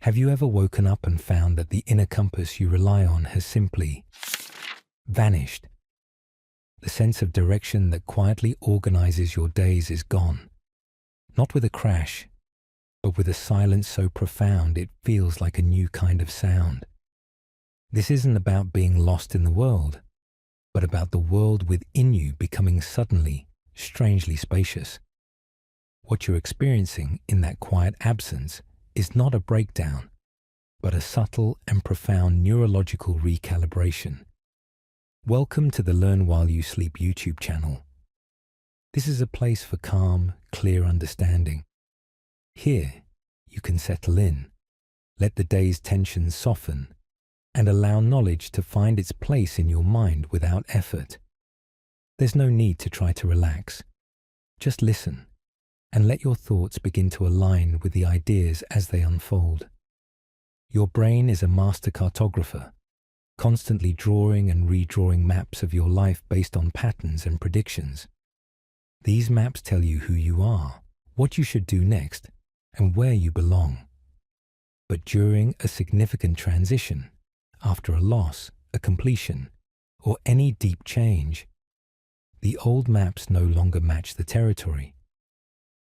Have you ever woken up and found that the inner compass you rely on has simply vanished? The sense of direction that quietly organizes your days is gone. Not with a crash, but with a silence so profound it feels like a new kind of sound. This isn't about being lost in the world, but about the world within you becoming suddenly, strangely spacious. What you're experiencing in that quiet absence is not a breakdown, but a subtle and profound neurological recalibration. Welcome to the Learn While You Sleep YouTube channel. This is a place for calm, clear understanding. Here, you can settle in, let the day's tensions soften, and allow knowledge to find its place in your mind without effort. There's no need to try to relax. Just listen, and let your thoughts begin to align with the ideas as they unfold. Your brain is a master cartographer, constantly drawing and redrawing maps of your life based on patterns and predictions. These maps tell you who you are, what you should do next, and where you belong. But during a significant transition, after a loss, a completion, or any deep change, the old maps no longer match the territory.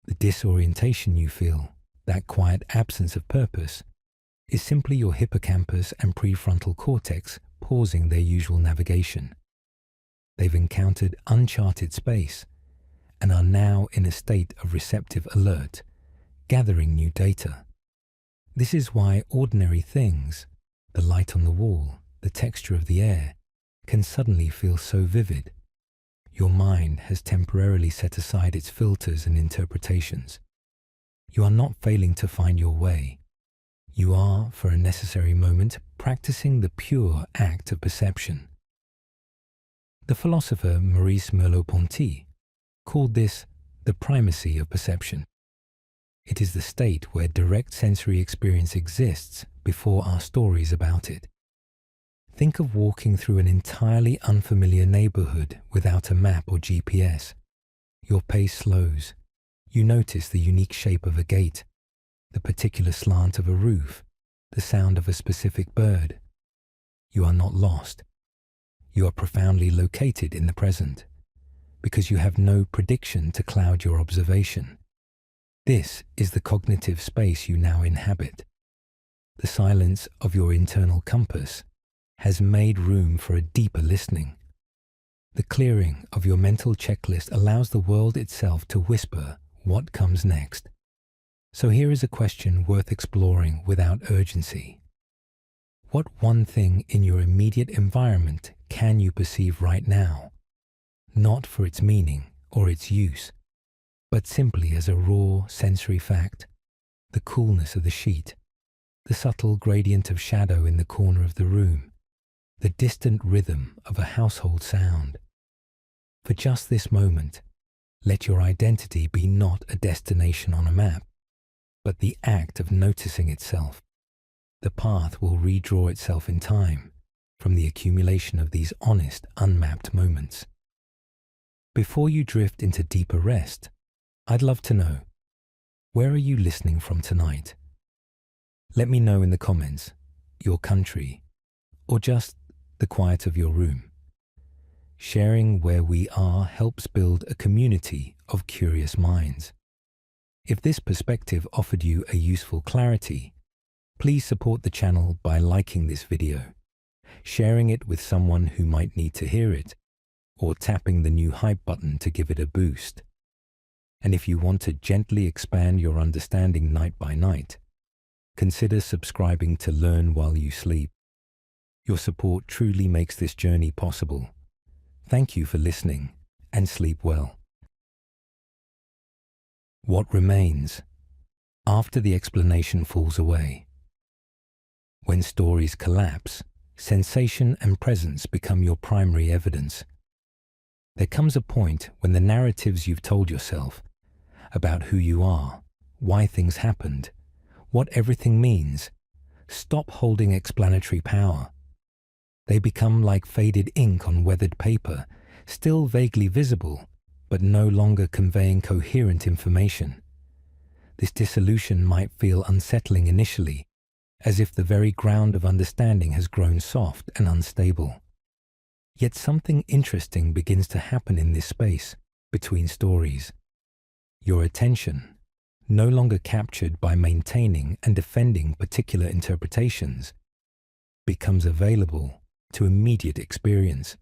The disorientation you feel, that quiet absence of purpose, is simply your hippocampus and prefrontal cortex pausing their usual navigation. They've encountered uncharted space and are now in a state of receptive alert, gathering new data. This is why ordinary things, the light on the wall, the texture of the air, can suddenly feel so vivid. Your mind has temporarily set aside its filters and interpretations. You are not failing to find your way. You are, for a necessary moment, practicing the pure act of perception. The philosopher Maurice Merleau-Ponty called this the primacy of perception. It is the state where direct sensory experience exists before our stories about it. Think of walking through an entirely unfamiliar neighborhood without a map or GPS. Your pace slows. You notice the unique shape of a gate, the particular slant of a roof, the sound of a specific bird. You are not lost. You are profoundly located in the present, because you have no prediction to cloud your observation. This is the cognitive space you now inhabit. The silence of your internal compass has made room for a deeper listening. The clearing of your mental checklist allows the world itself to whisper what comes next. So here is a question worth exploring without urgency. What one thing in your immediate environment can you perceive right now, not for its meaning or its use, but simply as a raw sensory fact? The coolness of the sheet, the subtle gradient of shadow in the corner of the room, the distant rhythm of a household sound. For just this moment, let your identity be not a destination on a map, but the act of noticing itself. The path will redraw itself in time from the accumulation of these honest, unmapped moments. Before you drift into deeper rest, I'd love to know, where are you listening from tonight? Let me know in the comments, your country, or just the quiet of your room. Sharing where we are helps build a community of curious minds. If this perspective offered you a useful clarity, please support the channel by liking this video, sharing it with someone who might need to hear it, or tapping the new hype button to give it a boost. And if you want to gently expand your understanding night by night, consider subscribing to Learn While You Sleep. Your support truly makes this journey possible. Thank you for listening, and sleep well. What remains after the explanation falls away? When stories collapse, sensation and presence become your primary evidence. There comes a point when the narratives you've told yourself about who you are, why things happened, what everything means, stop holding explanatory power. They become like faded ink on weathered paper, still vaguely visible, but no longer conveying coherent information. This dissolution might feel unsettling initially, as if the very ground of understanding has grown soft and unstable. Yet something interesting begins to happen in this space between stories. Your attention, no longer captured by maintaining and defending particular interpretations, becomes available to immediate experience.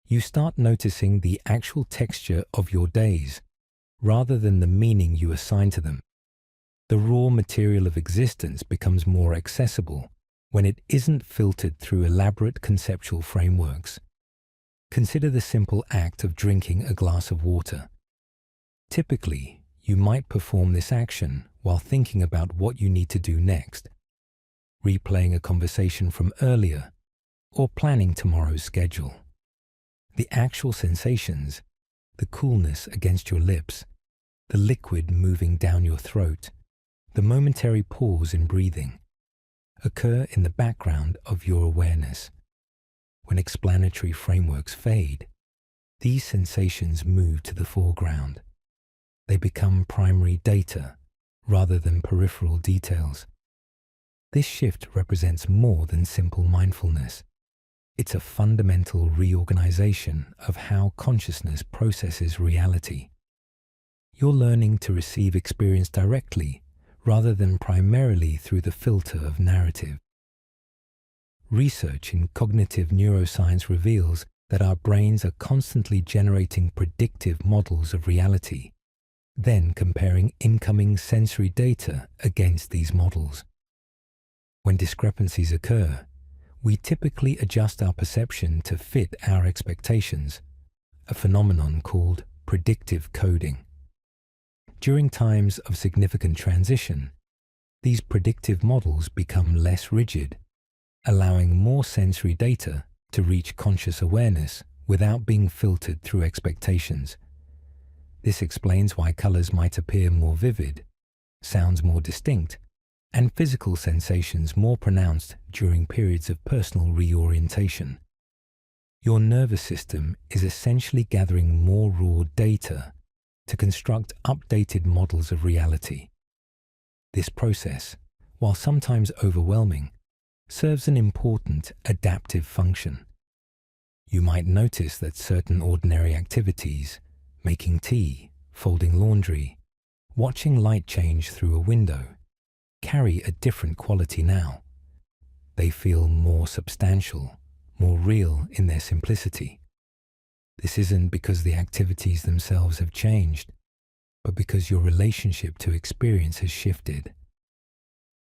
You start noticing the actual texture of your days rather than the meaning you assign to them. The raw material of existence becomes more accessible when it isn't filtered through elaborate conceptual frameworks. Consider the simple act of drinking a glass of water. Typically, you might perform this action while thinking about what you need to do next, replaying a conversation from earlier, or planning tomorrow's schedule. The actual sensations, the coolness against your lips, the liquid moving down your throat, the momentary pause in breathing, occur in the background of your awareness. When explanatory frameworks fade, these sensations move to the foreground. They become primary data rather than peripheral details. This shift represents more than simple mindfulness. It's a fundamental reorganization of how consciousness processes reality. You're learning to receive experience directly rather than primarily through the filter of narrative. Research in cognitive neuroscience reveals that our brains are constantly generating predictive models of reality, then comparing incoming sensory data against these models. When discrepancies occur, we typically adjust our perception to fit our expectations, a phenomenon called predictive coding. During times of significant transition, these predictive models become less rigid, allowing more sensory data to reach conscious awareness without being filtered through expectations. This explains why colors might appear more vivid, sounds more distinct, and physical sensations more pronounced during periods of personal reorientation. Your nervous system is essentially gathering more raw data to construct updated models of reality. This process, while sometimes overwhelming, serves an important adaptive function. You might notice that certain ordinary activities, making tea, folding laundry, watching light change through a window, carry a different quality now. They feel more substantial, more real in their simplicity. This isn't because the activities themselves have changed, but because your relationship to experience has shifted.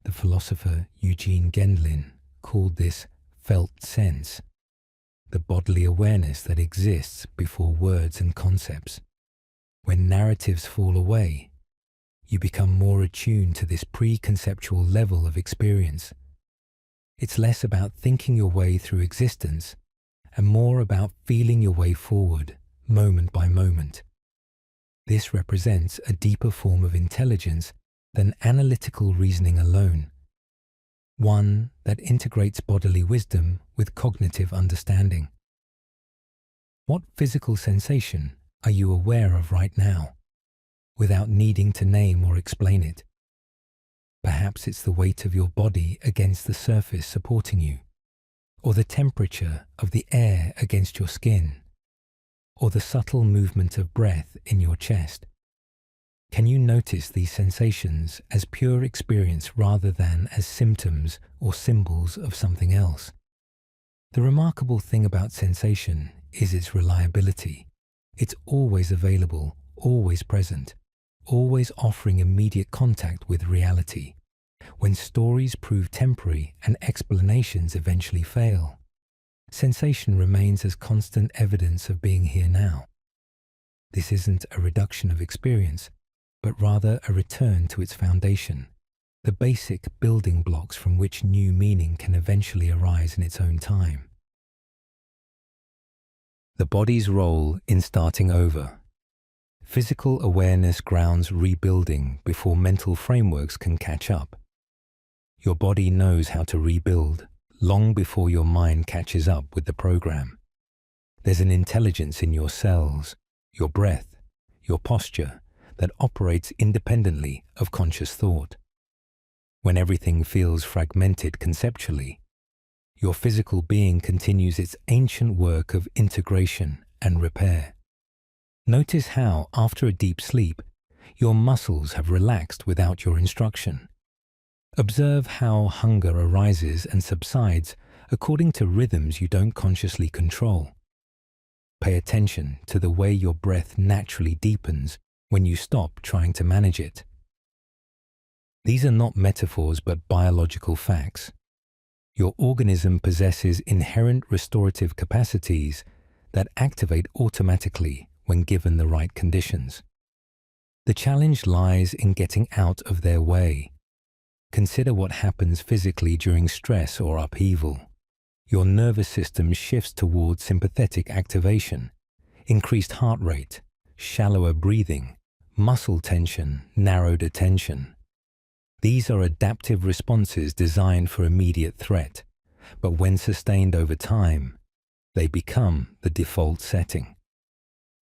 The philosopher Eugene Gendlin called this felt sense, the bodily awareness that exists before words and concepts. When narratives fall away, you become more attuned to this pre-conceptual level of experience. It's less about thinking your way through existence and more about feeling your way forward, moment by moment. This represents a deeper form of intelligence than analytical reasoning alone, one that integrates bodily wisdom with cognitive understanding. What physical sensation are you aware of right now, without needing to name or explain it? Perhaps it's the weight of your body against the surface supporting you, or the temperature of the air against your skin, or the subtle movement of breath in your chest. Can you notice these sensations as pure experience rather than as symptoms or symbols of something else? The remarkable thing about sensation is its reliability. It's always available, always present, always offering immediate contact with reality. When stories prove temporary and explanations eventually fail, sensation remains as constant evidence of being here now. This isn't a reduction of experience, but rather a return to its foundation, the basic building blocks from which new meaning can eventually arise in its own time. The body's role in starting over. Physical awareness grounds rebuilding before mental frameworks can catch up. Your body knows how to rebuild long before your mind catches up with the program. There's an intelligence in your cells, your breath, your posture that operates independently of conscious thought. When everything feels fragmented conceptually, your physical being continues its ancient work of integration and repair. Notice how, after a deep sleep, your muscles have relaxed without your instruction. Observe how hunger arises and subsides according to rhythms you don't consciously control. Pay attention to the way your breath naturally deepens when you stop trying to manage it. These are not metaphors but biological facts. Your organism possesses inherent restorative capacities that activate automatically when given the right conditions. The challenge lies in getting out of their way. Consider what happens physically during stress or upheaval. Your nervous system shifts towards sympathetic activation, increased heart rate, shallower breathing, muscle tension, narrowed attention. These are adaptive responses designed for immediate threat, but when sustained over time, they become the default setting.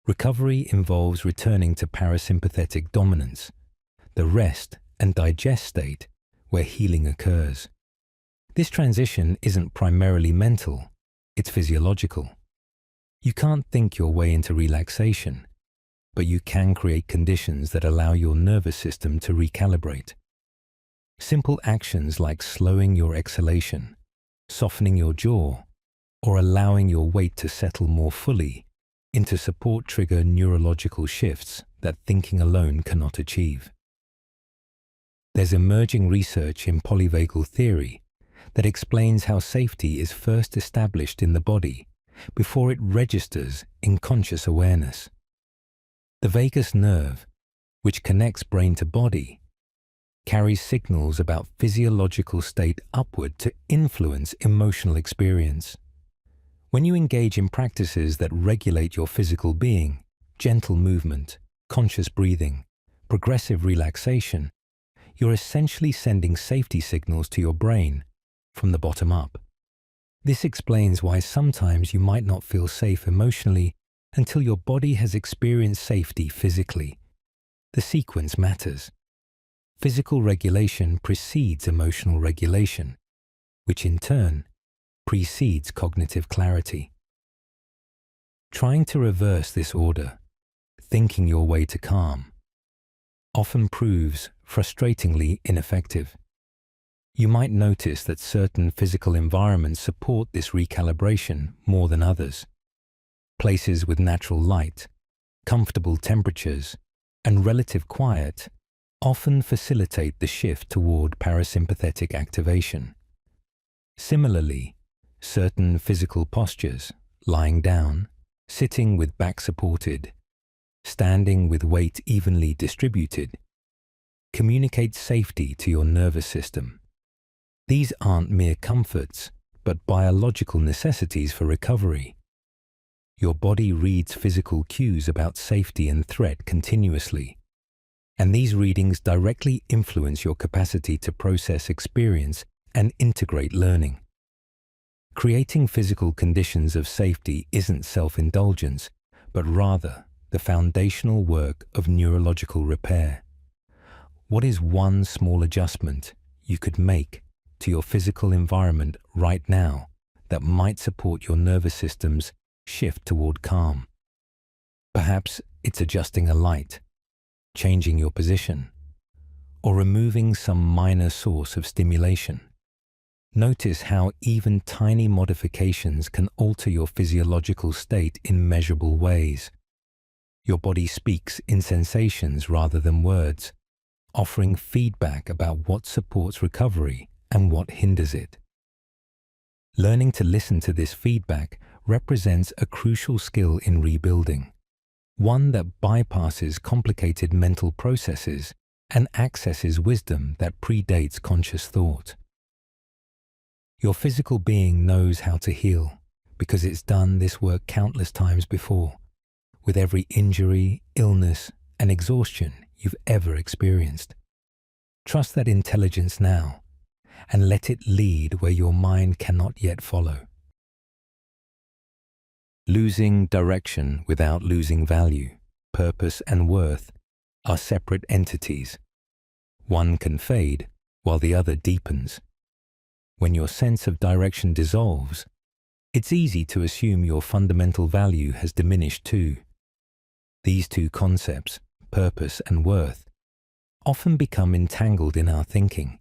Recovery involves returning to parasympathetic dominance, the rest and digest state where healing occurs. This transition isn't primarily mental, it's physiological. You can't think your way into relaxation, but you can create conditions that allow your nervous system to recalibrate. Simple actions like slowing your exhalation, softening your jaw, or allowing your weight to settle more fully into support trigger neurological shifts that thinking alone cannot achieve. There's emerging research in polyvagal theory that explains how safety is first established in the body before it registers in conscious awareness. The vagus nerve, which connects brain to body, carries signals about physiological state upward to influence emotional experience. When you engage in practices that regulate your physical being, gentle movement, conscious breathing, progressive relaxation, you're essentially sending safety signals to your brain from the bottom up. This explains why sometimes you might not feel safe emotionally until your body has experienced safety physically. The sequence matters. Physical regulation precedes emotional regulation, which in turn precedes cognitive clarity. Trying to reverse this order, thinking your way to calm, often proves frustratingly ineffective. You might notice that certain physical environments support this recalibration more than others. Places with natural light, comfortable temperatures, and relative quiet often facilitate the shift toward parasympathetic activation. Similarly, certain physical postures, lying down, sitting with back supported, standing with weight evenly distributed, communicate safety to your nervous system. These aren't mere comforts, but biological necessities for recovery. Your body reads physical cues about safety and threat continuously, and these readings directly influence your capacity to process experience and integrate learning. Creating physical conditions of safety isn't self-indulgence, but rather the foundational work of neurological repair. What is one small adjustment you could make to your physical environment right now that might support your nervous system's shift toward calm? Perhaps it's adjusting a light, changing your position, or removing some minor source of stimulation. Notice how even tiny modifications can alter your physiological state in measurable ways. Your body speaks in sensations rather than words, offering feedback about what supports recovery and what hinders it. Learning to listen to this feedback represents a crucial skill in rebuilding, one that bypasses complicated mental processes and accesses wisdom that predates conscious thought. Your physical being knows how to heal because it's done this work countless times before, with every injury, illness, and exhaustion you've ever experienced. Trust that intelligence now, and let it lead where your mind cannot yet follow. Losing direction without losing value, purpose, and worth are separate entities. One can fade while the other deepens. When your sense of direction dissolves, it's easy to assume your fundamental value has diminished too. These two concepts, purpose and worth, often become entangled in our thinking,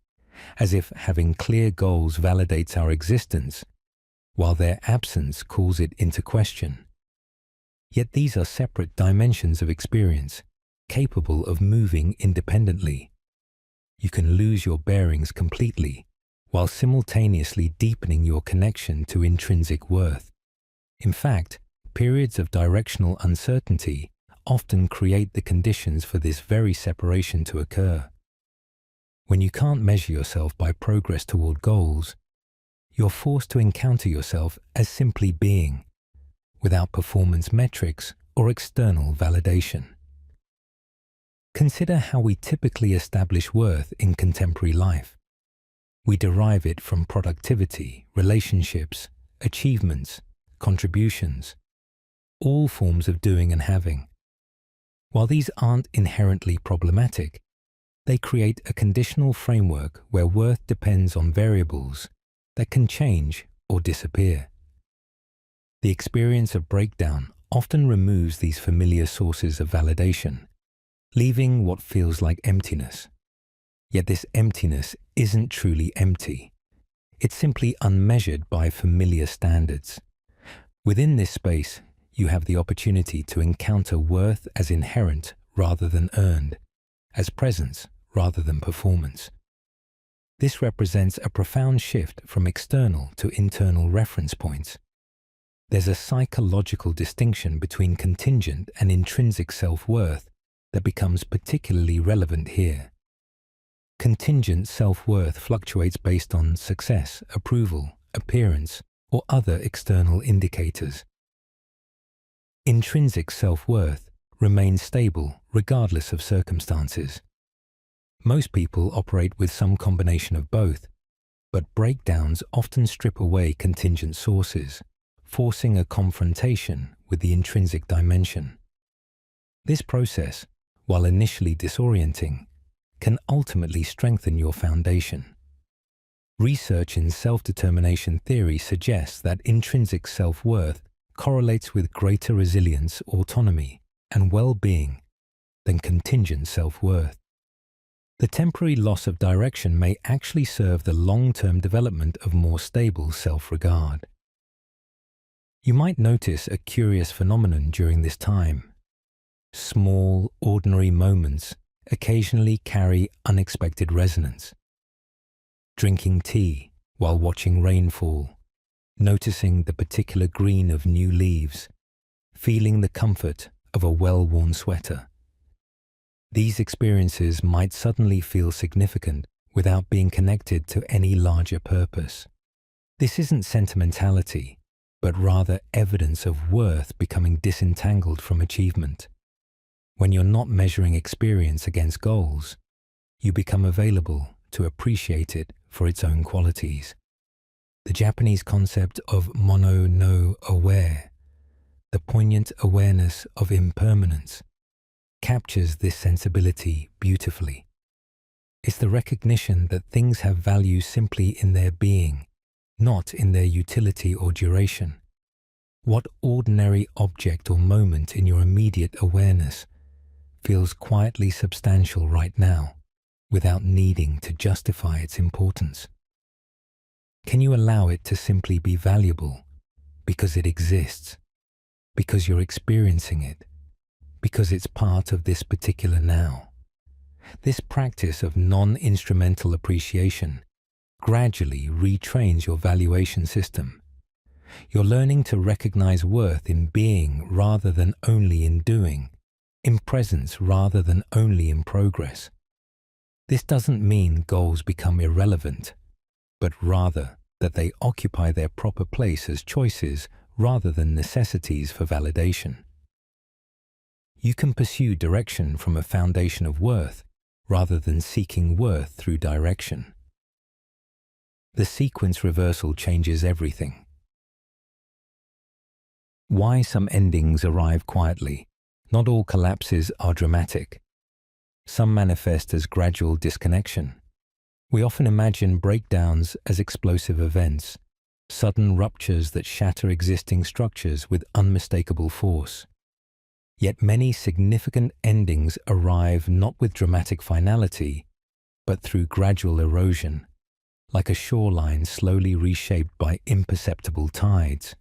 as if having clear goals validates our existence, while their absence calls it into question. Yet these are separate dimensions of experience, capable of moving independently. You can lose your bearings completely, while simultaneously deepening your connection to intrinsic worth. In fact, periods of directional uncertainty often create the conditions for this very separation to occur. When you can't measure yourself by progress toward goals, you're forced to encounter yourself as simply being, without performance metrics or external validation. Consider how we typically establish worth in contemporary life. We derive it from productivity, relationships, achievements, contributions, all forms of doing and having. While these aren't inherently problematic, they create a conditional framework where worth depends on variables that can change or disappear. The experience of breakdown often removes these familiar sources of validation, leaving what feels like emptiness. Yet this emptiness isn't truly empty. It's simply unmeasured by familiar standards. Within this space, you have the opportunity to encounter worth as inherent rather than earned, as presence rather than performance. This represents a profound shift from external to internal reference points. There's a psychological distinction between contingent and intrinsic self-worth that becomes particularly relevant here. Contingent self-worth fluctuates based on success, approval, appearance, or other external indicators. Intrinsic self-worth remains stable regardless of circumstances. Most people operate with some combination of both, but breakdowns often strip away contingent sources, forcing a confrontation with the intrinsic dimension. This process, while initially disorienting, can ultimately strengthen your foundation. Research in self-determination theory suggests that intrinsic self-worth correlates with greater resilience, autonomy, and well-being than contingent self-worth. The temporary loss of direction may actually serve the long-term development of more stable self-regard. You might notice a curious phenomenon during this time. Small, ordinary moments occasionally carry unexpected resonance. Drinking tea while watching rainfall, noticing the particular green of new leaves, feeling the comfort of a well-worn sweater. These experiences might suddenly feel significant without being connected to any larger purpose. This isn't sentimentality, but rather evidence of worth becoming disentangled from achievement. When you're not measuring experience against goals, you become available to appreciate it for its own qualities. The Japanese concept of mono no aware, the poignant awareness of impermanence, captures this sensibility beautifully. It's the recognition that things have value simply in their being, not in their utility or duration. What ordinary object or moment in your immediate awareness feels quietly substantial right now, without needing to justify its importance? Can you allow it to simply be valuable because it exists, because you're experiencing it, because it's part of this particular now? This practice of non-instrumental appreciation gradually retrains your valuation system. You're learning to recognize worth in being rather than only in doing, in presence rather than only in progress. This doesn't mean goals become irrelevant, but rather that they occupy their proper place as choices rather than necessities for validation. You can pursue direction from a foundation of worth rather than seeking worth through direction. The sequence reversal changes everything. Why some endings arrive quietly. Not all collapses are dramatic. Some manifest as gradual disconnection. We often imagine breakdowns as explosive events, sudden ruptures that shatter existing structures with unmistakable force. Yet many significant endings arrive not with dramatic finality, but through gradual erosion, like a shoreline slowly reshaped by imperceptible tides.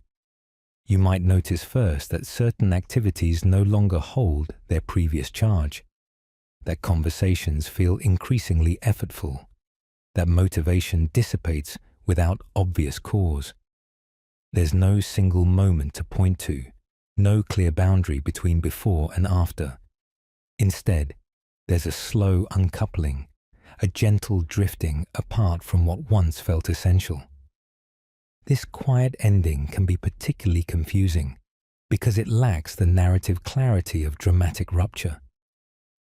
You might notice first that certain activities no longer hold their previous charge, that conversations feel increasingly effortful, that motivation dissipates without obvious cause. There's no single moment to point to, no clear boundary between before and after. Instead, there's a slow uncoupling, a gentle drifting apart from what once felt essential. This quiet ending can be particularly confusing because it lacks the narrative clarity of dramatic rupture.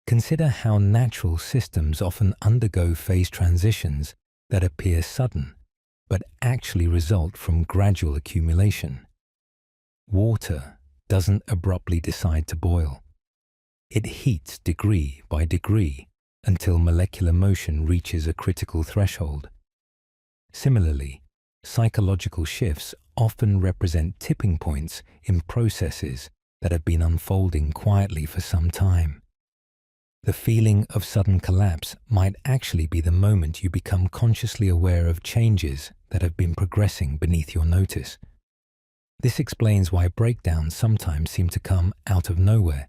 Consider how natural systems often undergo phase transitions that appear sudden, but actually result from gradual accumulation. Water doesn't abruptly decide to boil. It heats degree by degree until molecular motion reaches a critical threshold. Similarly, psychological shifts often represent tipping points in processes that have been unfolding quietly for some time. The feeling of sudden collapse might actually be the moment you become consciously aware of changes that have been progressing beneath your notice. This explains why breakdowns sometimes seem to come out of nowhere,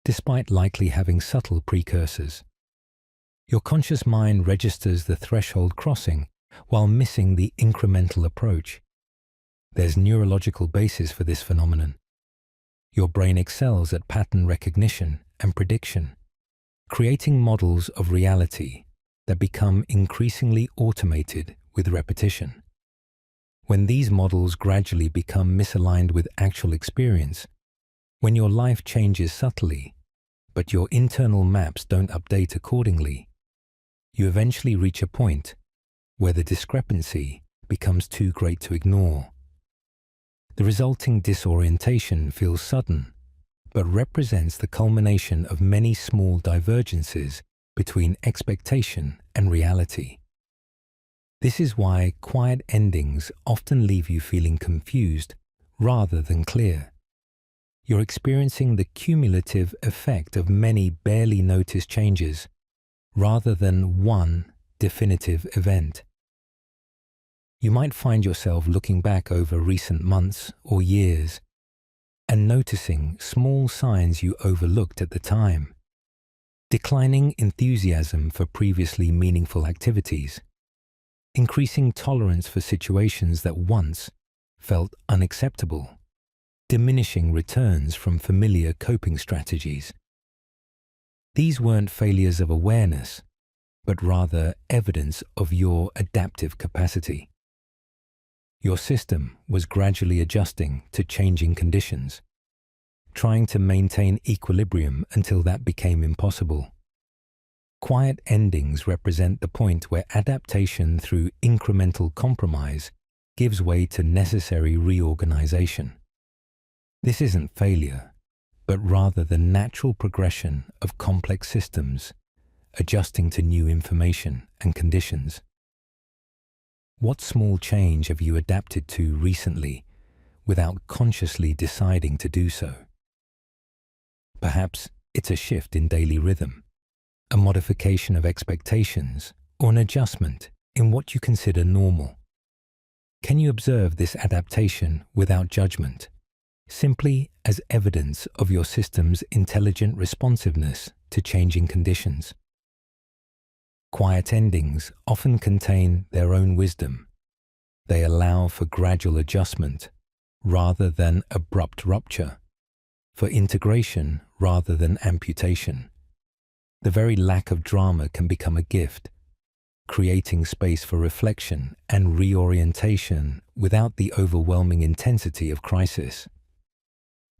despite likely having subtle precursors. Your conscious mind registers the threshold crossing while missing the incremental approach. There's neurological basis for this phenomenon. Your brain excels at pattern recognition and prediction, creating models of reality that become increasingly automated with repetition. When these models gradually become misaligned with actual experience, when your life changes subtly, but your internal maps don't update accordingly, you eventually reach a point where the discrepancy becomes too great to ignore. The resulting disorientation feels sudden, but represents the culmination of many small divergences between expectation and reality. This is why quiet endings often leave you feeling confused rather than clear. You're experiencing the cumulative effect of many barely noticed changes rather than one definitive event. You might find yourself looking back over recent months or years and noticing small signs you overlooked at the time. Declining enthusiasm for previously meaningful activities, increasing tolerance for situations that once felt unacceptable, diminishing returns from familiar coping strategies. These weren't failures of awareness, but rather evidence of your adaptive capacity. Your system was gradually adjusting to changing conditions, trying to maintain equilibrium until that became impossible. Quiet endings represent the point where adaptation through incremental compromise gives way to necessary reorganization. This isn't failure, but rather the natural progression of complex systems adjusting to new information and conditions. What small change have you adapted to recently without consciously deciding to do so? Perhaps it's a shift in daily rhythm, a modification of expectations, or an adjustment in what you consider normal. Can you observe this adaptation without judgment, simply as evidence of your system's intelligent responsiveness to changing conditions? Quiet endings often contain their own wisdom. They allow for gradual adjustment rather than abrupt rupture, for integration rather than amputation. The very lack of drama can become a gift, creating space for reflection and reorientation without the overwhelming intensity of crisis.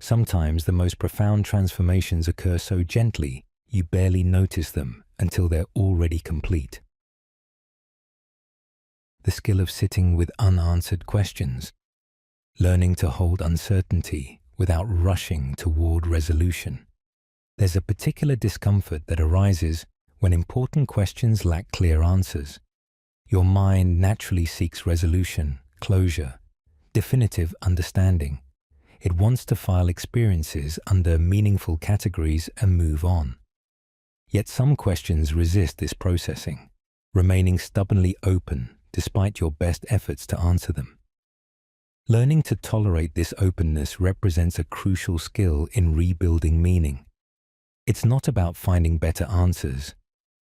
Sometimes the most profound transformations occur so gently you barely notice them until they're already complete. The skill of sitting with unanswered questions, learning to hold uncertainty without rushing toward resolution. There's a particular discomfort that arises when important questions lack clear answers, Your mind naturally seeks resolution, closure, definitive understanding. It wants to file experiences under meaningful categories and move on. Yet some questions resist this processing, remaining stubbornly open despite your best efforts to answer them. Learning to tolerate this openness represents a crucial skill in rebuilding meaning. It's not about finding better answers,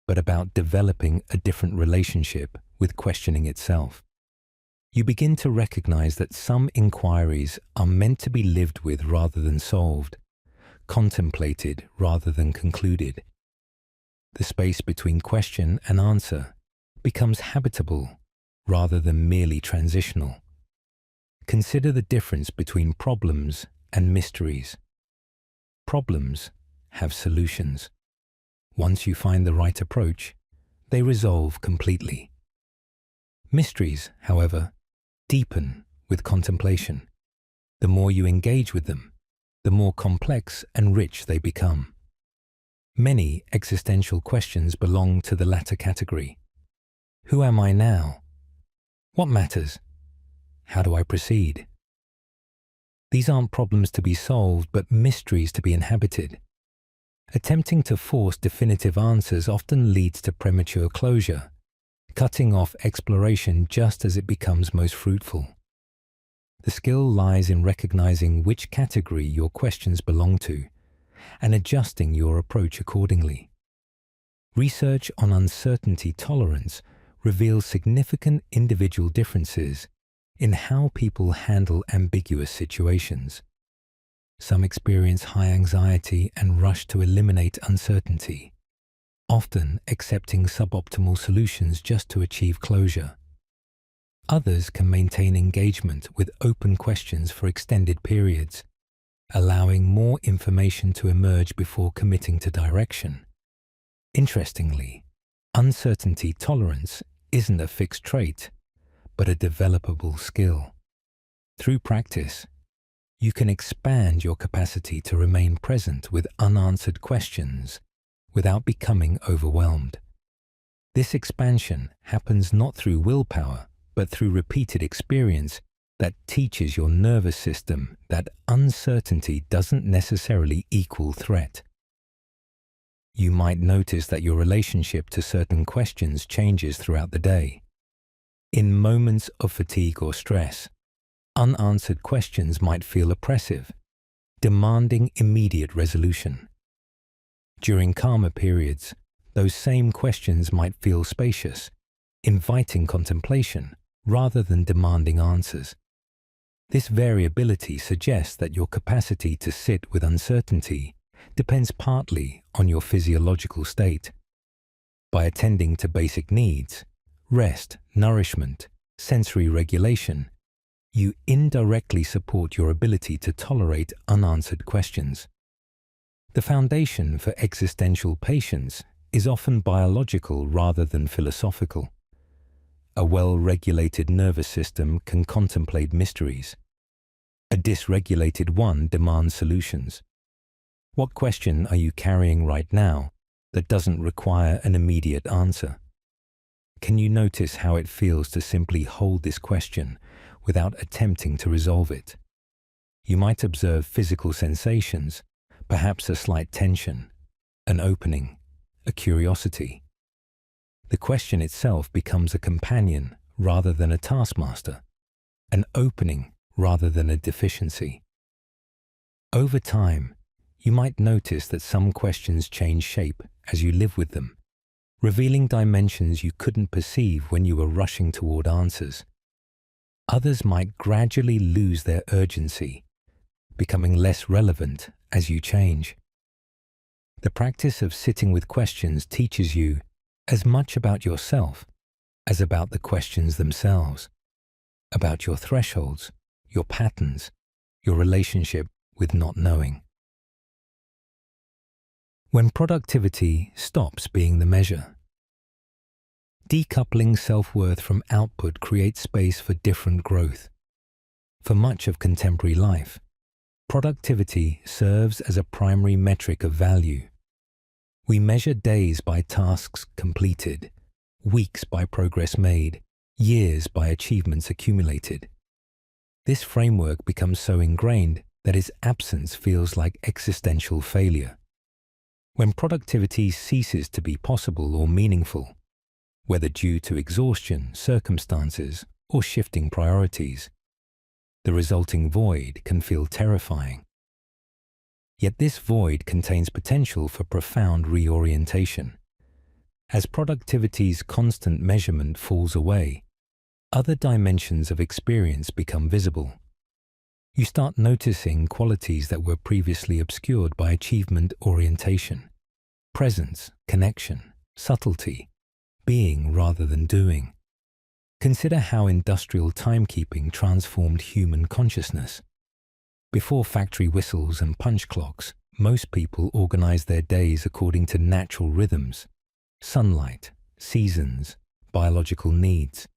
but about developing a different relationship with questioning itself. You begin to recognize that some inquiries are meant to be lived with rather than solved, contemplated rather than concluded. The space between question and answer becomes habitable rather than merely transitional. Consider the difference between problems and mysteries. Problems have solutions. Once you find the right approach, they resolve completely. Mysteries, however, deepen with contemplation. The more you engage with them, the more complex and rich they become. Many existential questions belong to the latter category. Who am I now? What matters? How do I proceed? These aren't problems to be solved, but mysteries to be inhabited. Attempting to force definitive answers often leads to premature closure, cutting off exploration just as it becomes most fruitful. The skill lies in recognizing which category your questions belong to and adjusting your approach accordingly. Research on uncertainty tolerance reveals significant individual differences in how people handle ambiguous situations. Some experience high anxiety and rush to eliminate uncertainty, often accepting suboptimal solutions just to achieve closure. Others can maintain engagement with open questions for extended periods, allowing more information to emerge before committing to direction. Interestingly, uncertainty tolerance isn't a fixed trait, but a developable skill. Through practice, you can expand your capacity to remain present with unanswered questions without becoming overwhelmed. This expansion happens not through willpower, but through repeated experience that teaches your nervous system that uncertainty doesn't necessarily equal threat. You might notice that your relationship to certain questions changes throughout the day. In moments of fatigue or stress, unanswered questions might feel oppressive, demanding immediate resolution. During calmer periods, those same questions might feel spacious, inviting contemplation rather than demanding answers. This variability suggests that your capacity to sit with uncertainty depends partly on your physiological state. By attending to basic needs, rest, nourishment, sensory regulation, you indirectly support your ability to tolerate unanswered questions. The foundation for existential patience is often biological rather than philosophical. A well-regulated nervous system can contemplate mysteries. A dysregulated one demands solutions. What question are you carrying right now that doesn't require an immediate answer? Can you notice how it feels to simply hold this question without attempting to resolve it? You might observe physical sensations, perhaps a slight tension, an opening, a curiosity. The question itself becomes a companion rather than a taskmaster, an opening rather than a deficiency. Over time, you might notice that some questions change shape as you live with them, revealing dimensions you couldn't perceive when you were rushing toward answers. Others might gradually lose their urgency, becoming less relevant as you change. The practice of sitting with questions teaches you as much about yourself as about the questions themselves, about your thresholds, your patterns, your relationship with not knowing. When productivity stops being the measure, decoupling self-worth from output creates space for different growth. For much of contemporary life, productivity serves as a primary metric of value. We measure days by tasks completed, weeks by progress made, years by achievements accumulated. This framework becomes so ingrained that its absence feels like existential failure. When productivity ceases to be possible or meaningful, whether due to exhaustion, circumstances, or shifting priorities, the resulting void can feel terrifying. Yet this void contains potential for profound reorientation. As productivity's constant measurement falls away, other dimensions of experience become visible. You start noticing qualities that were previously obscured by achievement orientation: presence, connection, subtlety, being rather than doing. Consider how industrial timekeeping transformed human consciousness. Before factory whistles and punch clocks, most people organized their days according to natural rhythms: sunlight, seasons, biological needs.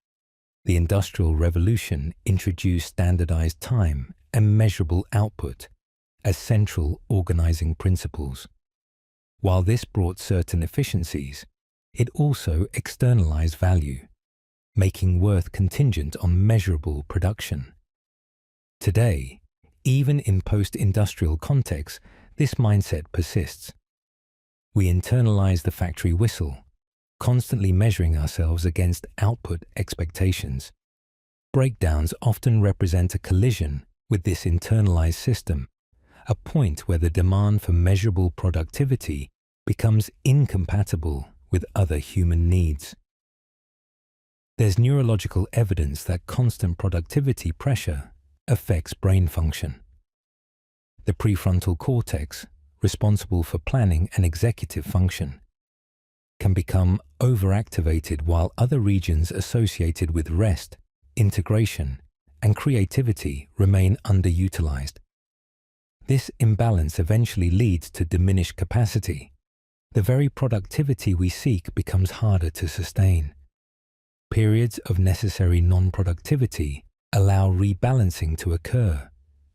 The Industrial Revolution introduced standardized time and measurable output as central organizing principles. While this brought certain efficiencies, it also externalized value, making worth contingent on measurable production. Today, even in post-industrial contexts, this mindset persists. We internalize the factory whistle, constantly measuring ourselves against output expectations. Breakdowns often represent a collision with this internalized system, a point where the demand for measurable productivity becomes incompatible with other human needs. There's neurological evidence that constant productivity pressure affects brain function. The prefrontal cortex, responsible for planning and executive function, can become overactivated while other regions associated with rest, integration, and creativity remain underutilized. This imbalance eventually leads to diminished capacity. The very productivity we seek becomes harder to sustain. Periods of necessary non-productivity allow rebalancing to occur.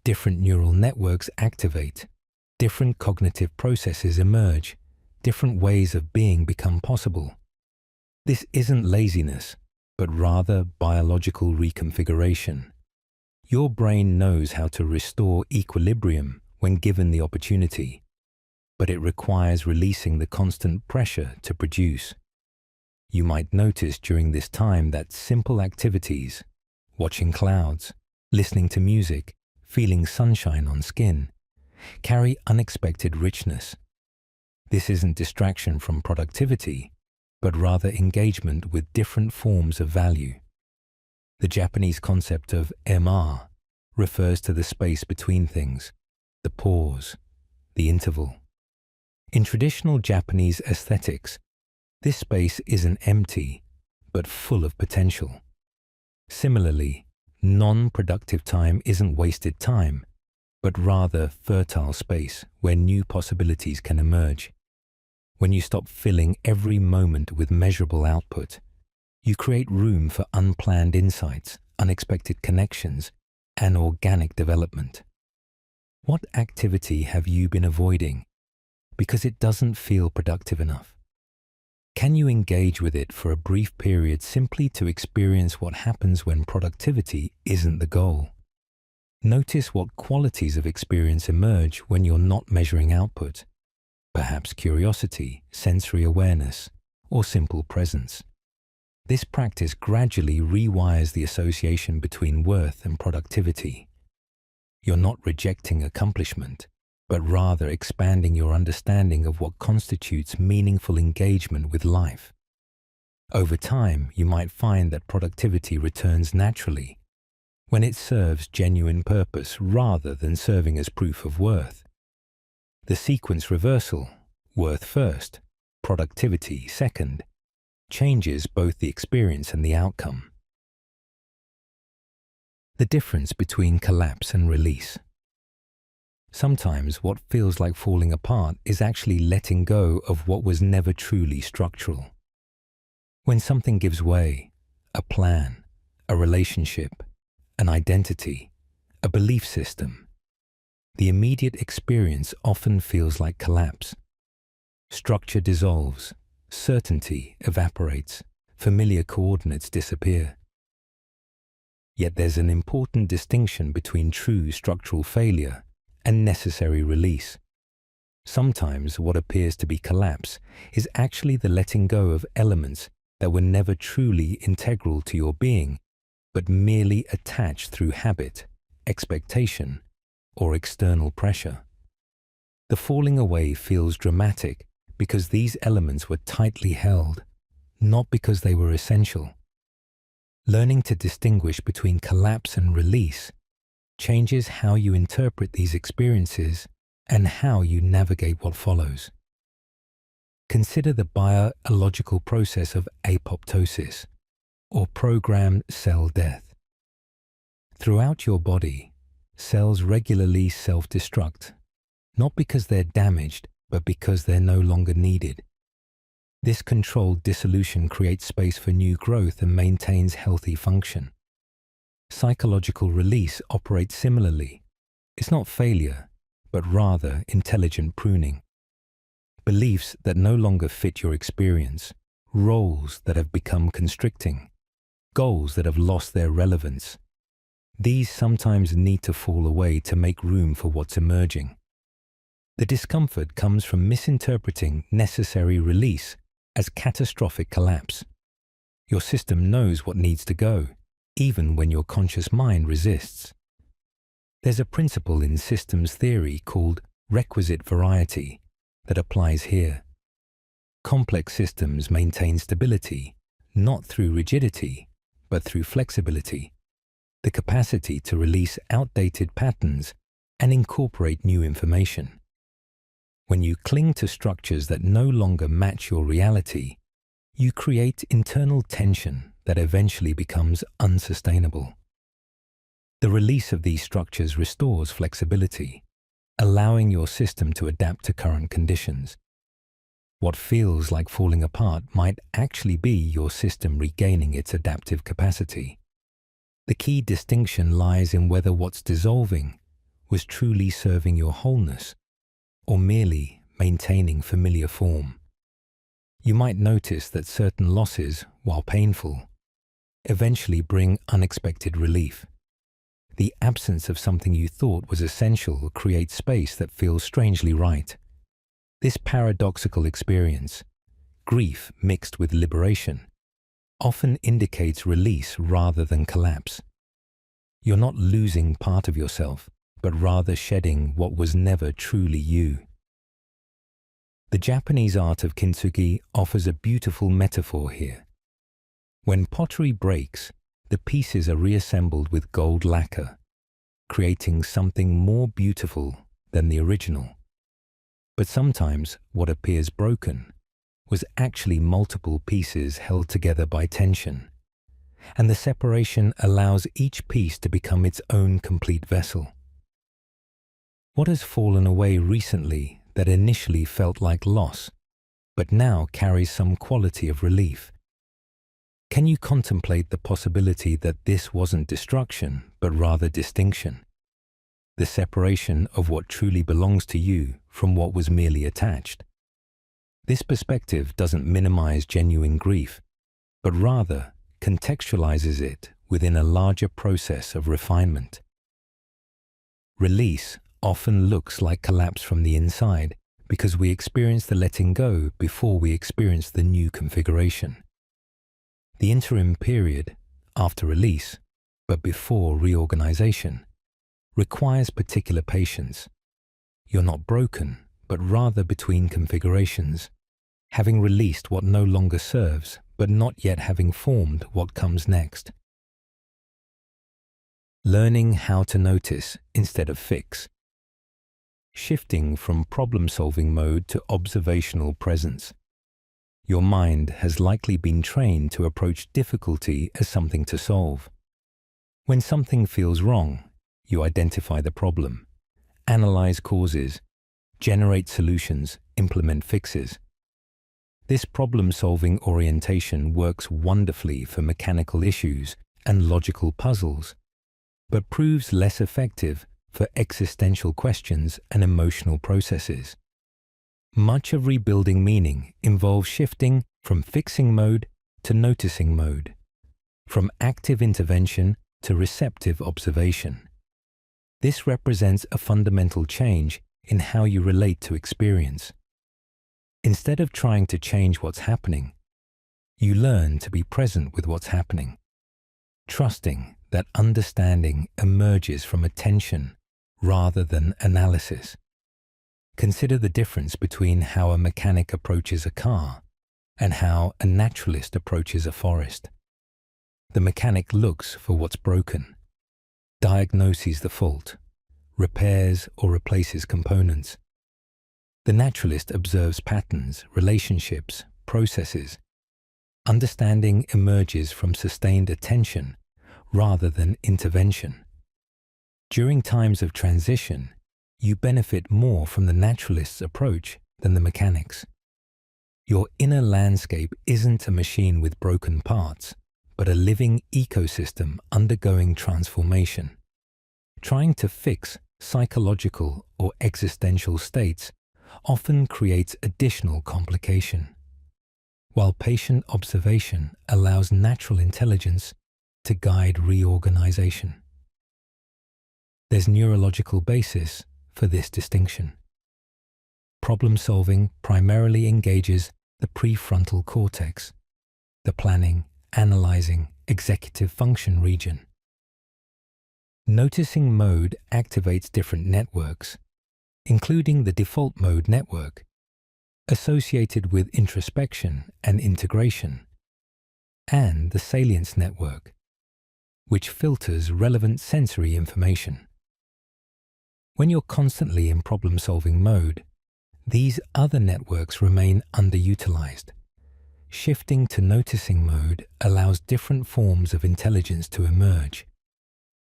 Different neural networks activate. Different cognitive processes emerge. Different ways of being become possible. This isn't laziness, but rather biological reconfiguration. Your brain knows how to restore equilibrium when given the opportunity, but it requires releasing the constant pressure to produce. You might notice during this time that simple activities, watching clouds, listening to music, feeling sunshine on skin, carry unexpected richness. This isn't distraction from productivity, but rather engagement with different forms of value. The Japanese concept of MR refers to the space between things, the pause, the interval. In traditional Japanese aesthetics, this space isn't empty, but full of potential. Similarly, non-productive time isn't wasted time, but rather fertile space where new possibilities can emerge. When you stop filling every moment with measurable output, you create room for unplanned insights, unexpected connections, and organic development. What activity have you been avoiding because it doesn't feel productive enough? Can you engage with it for a brief period simply to experience what happens when productivity isn't the goal? Notice what qualities of experience emerge when you're not measuring output. Perhaps curiosity, sensory awareness, or simple presence. This practice gradually rewires the association between worth and productivity. You're not rejecting accomplishment, but rather expanding your understanding of what constitutes meaningful engagement with life. Over time, you might find that productivity returns naturally when it serves genuine purpose rather than serving as proof of worth. The sequence reversal, worth first, productivity second, changes both the experience and the outcome. The difference between collapse and release. Sometimes what feels like falling apart is actually letting go of what was never truly structural. When something gives way, a plan, a relationship, an identity, a belief system, the immediate experience often feels like collapse. Structure dissolves, certainty evaporates, familiar coordinates disappear. Yet there's an important distinction between true structural failure and necessary release. Sometimes what appears to be collapse is actually the letting go of elements that were never truly integral to your being, but merely attached through habit, expectation, or external pressure. The falling away feels dramatic because these elements were tightly held, not because they were essential. Learning to distinguish between collapse and release changes how you interpret these experiences and how you navigate what follows. Consider the biological process of apoptosis, or programmed cell death. Throughout your body, cells regularly self-destruct, not because they're damaged, but because they're no longer needed. This controlled dissolution creates space for new growth and maintains healthy function. Psychological release operates similarly. It's not failure, but rather intelligent pruning. Beliefs that no longer fit your experience, roles that have become constricting, goals that have lost their relevance. These sometimes need to fall away to make room for what's emerging. The discomfort comes from misinterpreting necessary release as catastrophic collapse. Your system knows what needs to go, even when your conscious mind resists. There's a principle in systems theory called requisite variety that applies here. Complex systems maintain stability, not through rigidity, but through flexibility, the capacity to release outdated patterns and incorporate new information. When you cling to structures that no longer match your reality, you create internal tension that eventually becomes unsustainable. The release of these structures restores flexibility, allowing your system to adapt to current conditions. What feels like falling apart might actually be your system regaining its adaptive capacity. The key distinction lies in whether what's dissolving was truly serving your wholeness or merely maintaining familiar form. You might notice that certain losses, while painful, eventually bring unexpected relief. The absence of something you thought was essential creates space that feels strangely right. This paradoxical experience, grief mixed with liberation, often indicates release rather than collapse. You're not losing part of yourself, but rather shedding what was never truly you. The Japanese art of kintsugi offers a beautiful metaphor here. When pottery breaks, the pieces are reassembled with gold lacquer, creating something more beautiful than the original. But sometimes what appears broken was actually multiple pieces held together by tension, and the separation allows each piece to become its own complete vessel. What has fallen away recently that initially felt like loss, but now carries some quality of relief? Can you contemplate the possibility that this wasn't destruction, but rather distinction? The separation of what truly belongs to you from what was merely attached. This perspective doesn't minimize genuine grief, but rather contextualizes it within a larger process of refinement. Release often looks like collapse from the inside because we experience the letting go before we experience the new configuration. The interim period, after release, but before reorganization, requires particular patience. You're not broken, but rather between configurations, having released what no longer serves, but not yet having formed what comes next. Learning how to notice instead of fix. Shifting from problem-solving mode to observational presence. Your mind has likely been trained to approach difficulty as something to solve. When something feels wrong, you identify the problem, analyze causes, generate solutions, implement fixes. This problem-solving orientation works wonderfully for mechanical issues and logical puzzles, but proves less effective for existential questions and emotional processes. Much of rebuilding meaning involves shifting from fixing mode to noticing mode, from active intervention to receptive observation. This represents a fundamental change in how you relate to experience. Instead of trying to change what's happening, you learn to be present with what's happening, trusting that understanding emerges from attention rather than analysis. Consider the difference between how a mechanic approaches a car and how a naturalist approaches a forest. The mechanic looks for what's broken, diagnoses the fault, repairs or replaces components. The naturalist observes patterns, relationships, processes. Understanding emerges from sustained attention rather than intervention. During times of transition, you benefit more from the naturalist's approach than the mechanic's. Your inner landscape isn't a machine with broken parts, but a living ecosystem undergoing transformation. Trying to fix psychological or existential states often creates additional complication, while patient observation allows natural intelligence to guide reorganization. There's neurological basis for this distinction. Problem-solving primarily engages the prefrontal cortex, the planning, analyzing, executive function region. Noticing mode activates different networks, including the default mode network, associated with introspection and integration, and the salience network, which filters relevant sensory information. When you're constantly in problem-solving mode, these other networks remain underutilized. Shifting to noticing mode allows different forms of intelligence to emerge: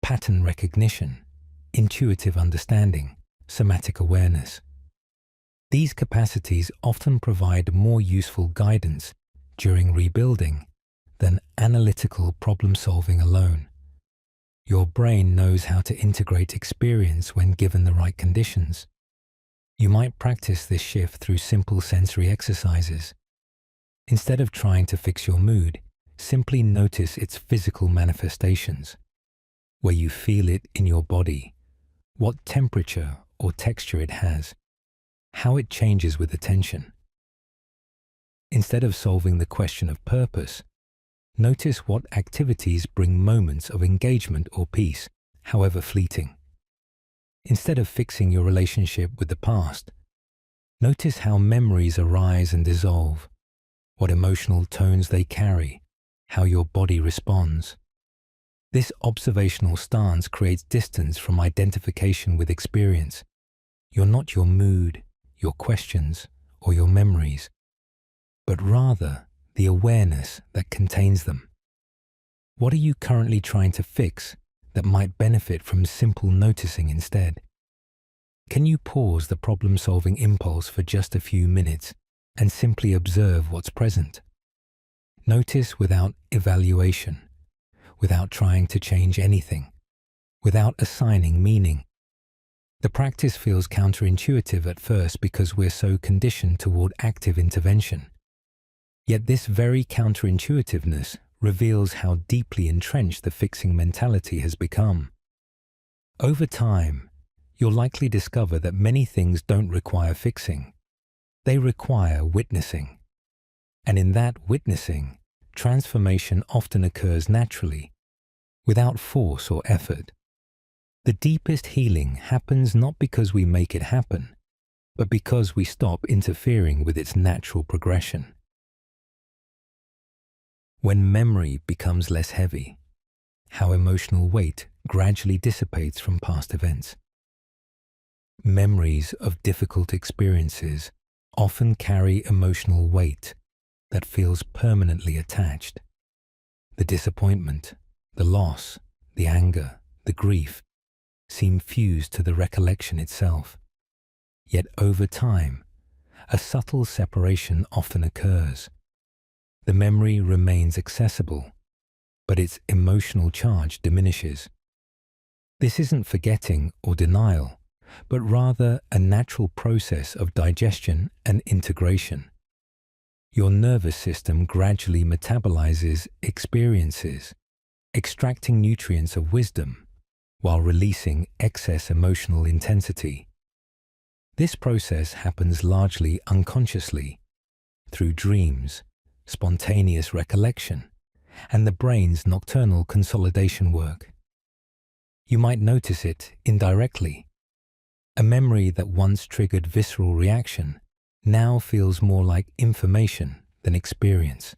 pattern recognition, intuitive understanding, somatic awareness. These capacities often provide more useful guidance during rebuilding than analytical problem-solving alone. Your brain knows how to integrate experience when given the right conditions. You might practice this shift through simple sensory exercises. Instead of trying to fix your mood, simply notice its physical manifestations, where you feel it in your body, what temperature or texture it has, how it changes with attention. Instead of solving the question of purpose, notice what activities bring moments of engagement or peace, however fleeting. Instead of fixing your relationship with the past, notice how memories arise and dissolve, what emotional tones they carry, how your body responds. This observational stance creates distance from identification with experience. You're not your mood, your questions, or your memories, but rather the awareness that contains them. What are you currently trying to fix that might benefit from simple noticing instead? Can you pause the problem-solving impulse for just a few minutes and simply observe what's present? Notice without evaluation, without trying to change anything, without assigning meaning. The practice feels counterintuitive at first because we're so conditioned toward active intervention. Yet this very counterintuitiveness reveals how deeply entrenched the fixing mentality has become. Over time, you'll likely discover that many things don't require fixing. They require witnessing. And in that witnessing, transformation often occurs naturally, without force or effort. The deepest healing happens not because we make it happen, but because we stop interfering with its natural progression. When memory becomes less heavy, how emotional weight gradually dissipates from past events. Memories of difficult experiences often carry emotional weight that feels permanently attached. The disappointment, the loss, the anger, the grief seem fused to the recollection itself. Yet over time, a subtle separation often occurs. The memory remains accessible, but its emotional charge diminishes. This isn't forgetting or denial, but rather a natural process of digestion and integration. Your nervous system gradually metabolizes experiences, extracting nutrients of wisdom while releasing excess emotional intensity. This process happens largely unconsciously through dreams, spontaneous recollection, and the brain's nocturnal consolidation work. You might notice it indirectly. A memory that once triggered visceral reaction now feels more like information than experience.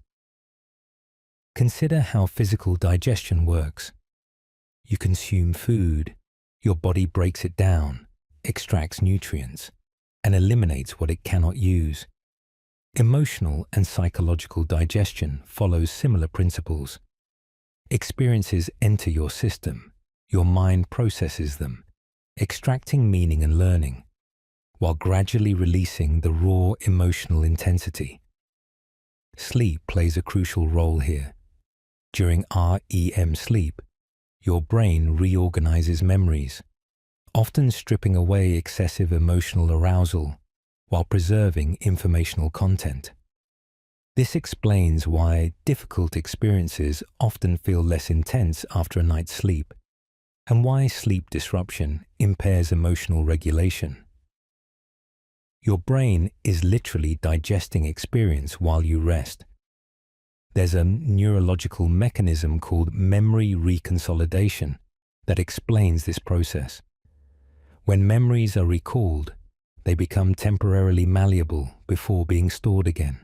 Consider how physical digestion works. You consume food, your body breaks it down, extracts nutrients, and eliminates what it cannot use. Emotional and psychological digestion follows similar principles. Experiences enter your system, your mind processes them, extracting meaning and learning, while gradually releasing the raw emotional intensity. Sleep plays a crucial role here. During REM sleep, your brain reorganizes memories, often stripping away excessive emotional arousal while preserving informational content. This explains why difficult experiences often feel less intense after a night's sleep, and why sleep disruption impairs emotional regulation. Your brain is literally digesting experience while you rest. There's a neurological mechanism called memory reconsolidation that explains this process. When memories are recalled, they become temporarily malleable before being stored again.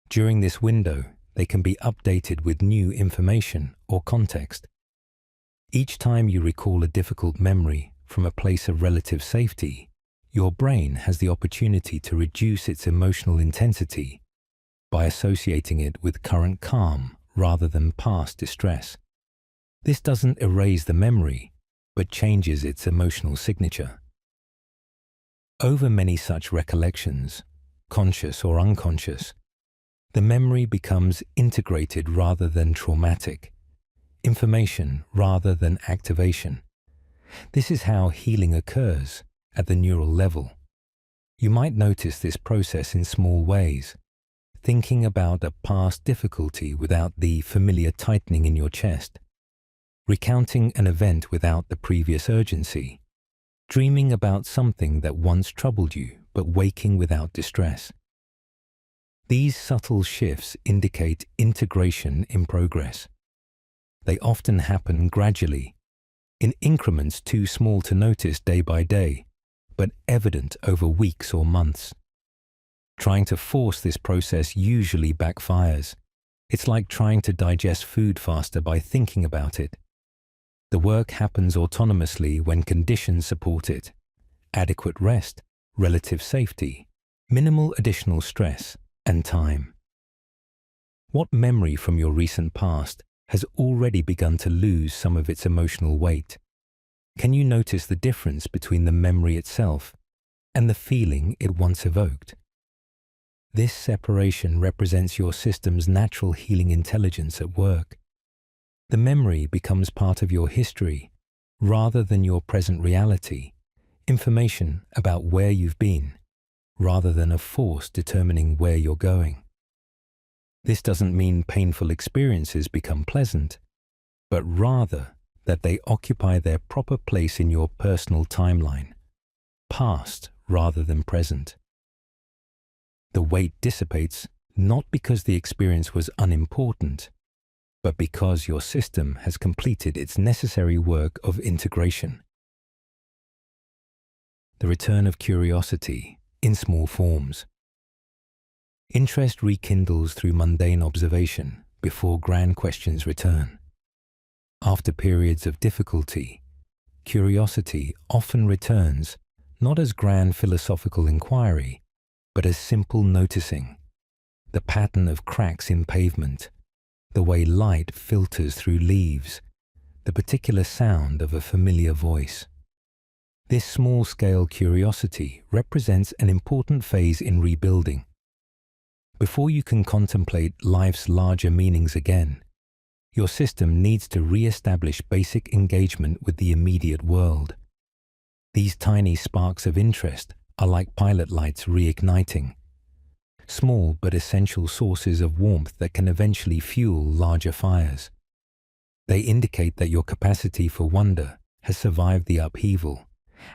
During this window, they can be updated with new information or context. Each time you recall a difficult memory from a place of relative safety, your brain has the opportunity to reduce its emotional intensity by associating it with current calm rather than past distress. This doesn't erase the memory, but changes its emotional signature. Over many such recollections, conscious or unconscious, the memory becomes integrated rather than traumatic, information rather than activation. This is how healing occurs at the neural level. You might notice this process in small ways, thinking about a past difficulty without the familiar tightening in your chest, recounting an event without the previous urgency, dreaming about something that once troubled you but waking without distress. These subtle shifts indicate integration in progress. They often happen gradually, in increments too small to notice day by day, but evident over weeks or months. Trying to force this process usually backfires. It's like trying to digest food faster by thinking about it. The work happens autonomously when conditions support it: adequate rest, relative safety, minimal additional stress, and time. What memory from your recent past has already begun to lose some of its emotional weight? Can you notice the difference between the memory itself and the feeling it once evoked? This separation represents your system's natural healing intelligence at work. The memory becomes part of your history rather than your present reality, information about where you've been rather than a force determining where you're going. This doesn't mean painful experiences become pleasant, but rather that they occupy their proper place in your personal timeline, past rather than present. The weight dissipates not because the experience was unimportant, but because your system has completed its necessary work of integration. The return of curiosity in small forms. Interest rekindles through mundane observation before grand questions return. After periods of difficulty, curiosity often returns not as grand philosophical inquiry, but as simple noticing: the pattern of cracks in pavement, the way light filters through leaves, the particular sound of a familiar voice. This small-scale curiosity represents an important phase in rebuilding. Before you can contemplate life's larger meanings again, your system needs to re-establish basic engagement with the immediate world. These tiny sparks of interest are like pilot lights reigniting. small but essential sources of warmth that can eventually fuel larger fires. They indicate that your capacity for wonder has survived the upheaval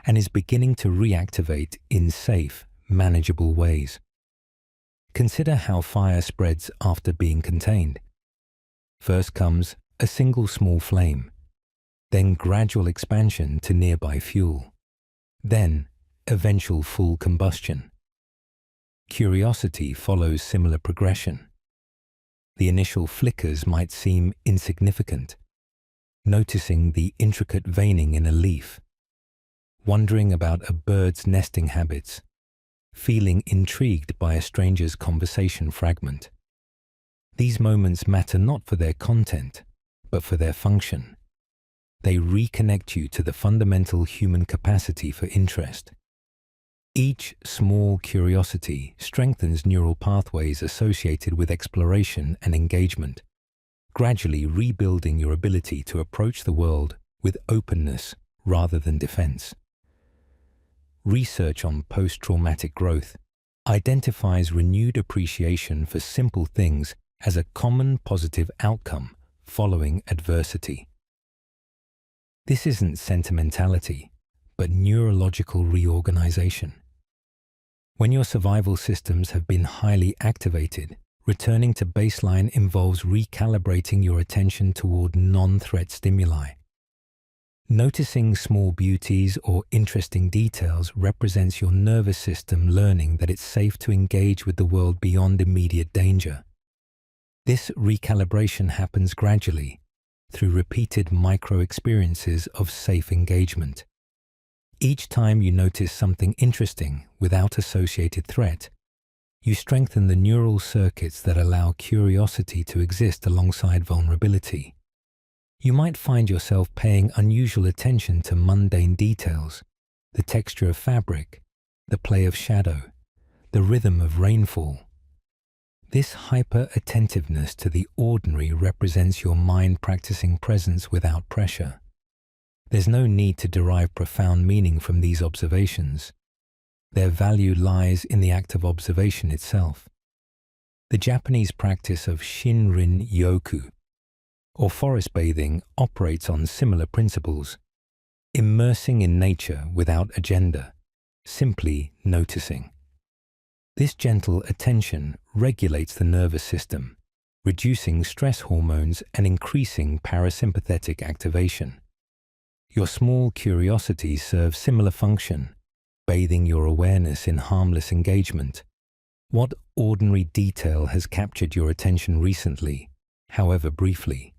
and is beginning to reactivate in safe, manageable ways. Consider how fire spreads after being contained. First comes a single small flame, then gradual expansion to nearby fuel, then eventual full combustion. Curiosity follows similar progression. The initial flickers might seem insignificant, noticing the intricate veining in a leaf, wondering about a bird's nesting habits, feeling intrigued by a stranger's conversation fragment. These moments matter not for their content, but for their function. They reconnect you to the fundamental human capacity for interest. Each small curiosity strengthens neural pathways associated with exploration and engagement, gradually rebuilding your ability to approach the world with openness rather than defense. Research on post-traumatic growth identifies renewed appreciation for simple things as a common positive outcome following adversity. This isn't sentimentality, but neurological reorganization. When your survival systems have been highly activated, returning to baseline involves recalibrating your attention toward non-threat stimuli. Noticing small beauties or interesting details represents your nervous system learning that it's safe to engage with the world beyond immediate danger. This recalibration happens gradually, through repeated micro-experiences of safe engagement. Each time you notice something interesting without associated threat, you strengthen the neural circuits that allow curiosity to exist alongside vulnerability. You might find yourself paying unusual attention to mundane details, the texture of fabric, the play of shadow, the rhythm of rainfall. This hyper-attentiveness to the ordinary represents your mind practicing presence without pressure. There's no need to derive profound meaning from these observations. Their value lies in the act of observation itself. The Japanese practice of Shinrin-yoku, or forest bathing, operates on similar principles, immersing in nature without agenda, simply noticing. This gentle attention regulates the nervous system, reducing stress hormones and increasing parasympathetic activation. Your small curiosities serve similar function, bathing your awareness in harmless engagement. What ordinary detail has captured your attention recently, however briefly?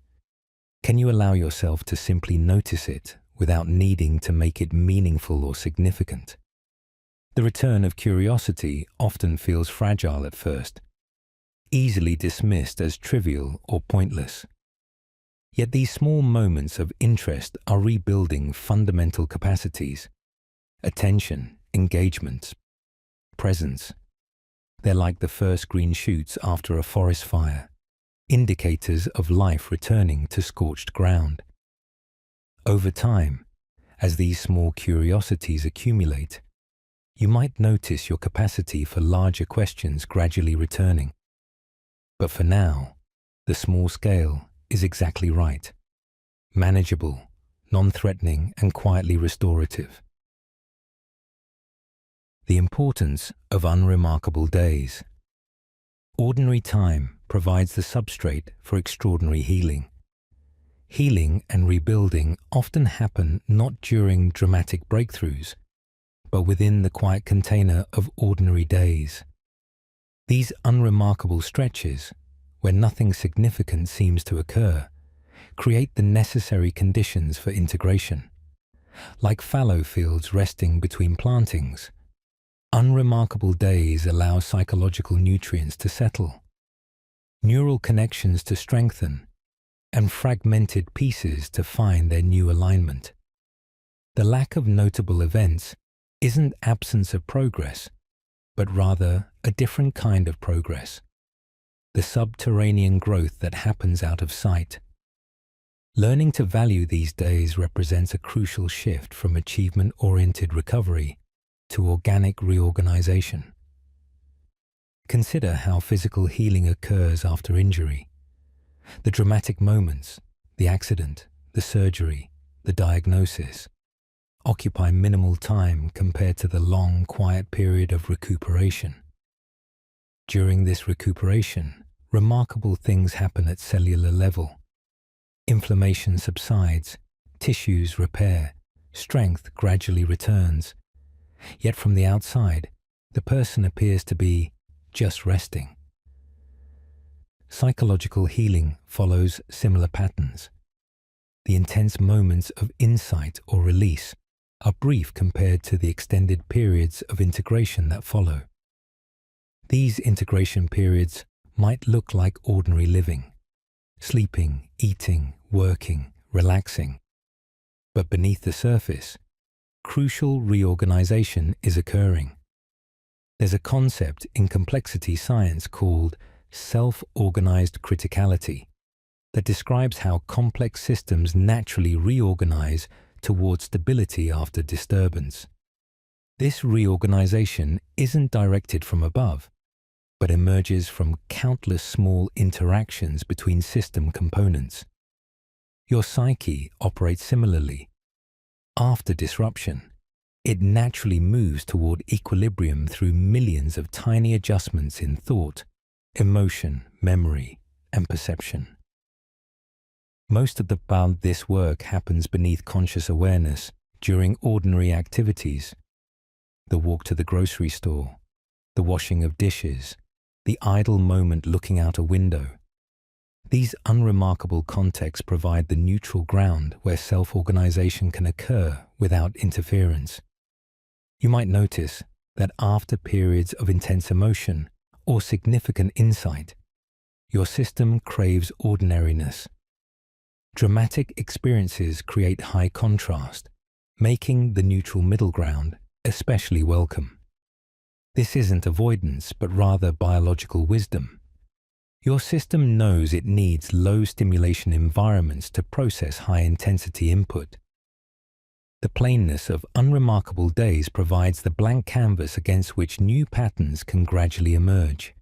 Can you allow yourself to simply notice it without needing to make it meaningful or significant? The return of curiosity often feels fragile at first, easily dismissed as trivial or pointless. Yet these small moments of interest are rebuilding fundamental capacities: attention, engagement, presence. They're like the first green shoots after a forest fire, indicators of life returning to scorched ground. Over time, as these small curiosities accumulate, you might notice your capacity for larger questions gradually returning. But for now, the small scale is exactly right. Manageable, non-threatening, and quietly restorative. The importance of unremarkable days. Ordinary time provides the substrate for extraordinary healing. Healing and rebuilding often happen not during dramatic breakthroughs, but within the quiet container of ordinary days. These unremarkable stretches, where nothing significant seems to occur, create the necessary conditions for integration. Like fallow fields resting between plantings, unremarkable days allow psychological nutrients to settle, neural connections to strengthen, and fragmented pieces to find their new alignment. The lack of notable events isn't absence of progress, but rather a different kind of progress, the subterranean growth that happens out of sight. Learning to value these days represents a crucial shift from achievement-oriented recovery to organic reorganization. Consider how physical healing occurs after injury. The dramatic moments, the accident, the surgery, the diagnosis, occupy minimal time compared to the long, quiet period of recuperation. During this recuperation, remarkable things happen at cellular level. Inflammation subsides, tissues repair, strength gradually returns. Yet from the outside, the person appears to be just resting. Psychological healing follows similar patterns. The intense moments of insight or release are brief compared to the extended periods of integration that follow. These integration periods might look like ordinary living, sleeping, eating, working, relaxing. But beneath the surface, crucial reorganization is occurring. There's a concept in complexity science called self-organized criticality that describes how complex systems naturally reorganize towards stability after disturbance. This reorganization isn't directed from above, but emerges from countless small interactions between system components. Your psyche operates similarly. After disruption, it naturally moves toward equilibrium through millions of tiny adjustments in thought, emotion, memory, and perception. Most of this work happens beneath conscious awareness during ordinary activities. The walk to the grocery store, the washing of dishes, the idle moment looking out a window. These unremarkable contexts provide the neutral ground where self-organization can occur without interference. You might notice that after periods of intense emotion or significant insight, your system craves ordinariness. Dramatic experiences create high contrast, making the neutral middle ground especially welcome. This isn't avoidance, but rather biological wisdom. Your system knows it needs low stimulation environments to process high-intensity input. The plainness of unremarkable days provides the blank canvas against which new patterns can gradually emerge.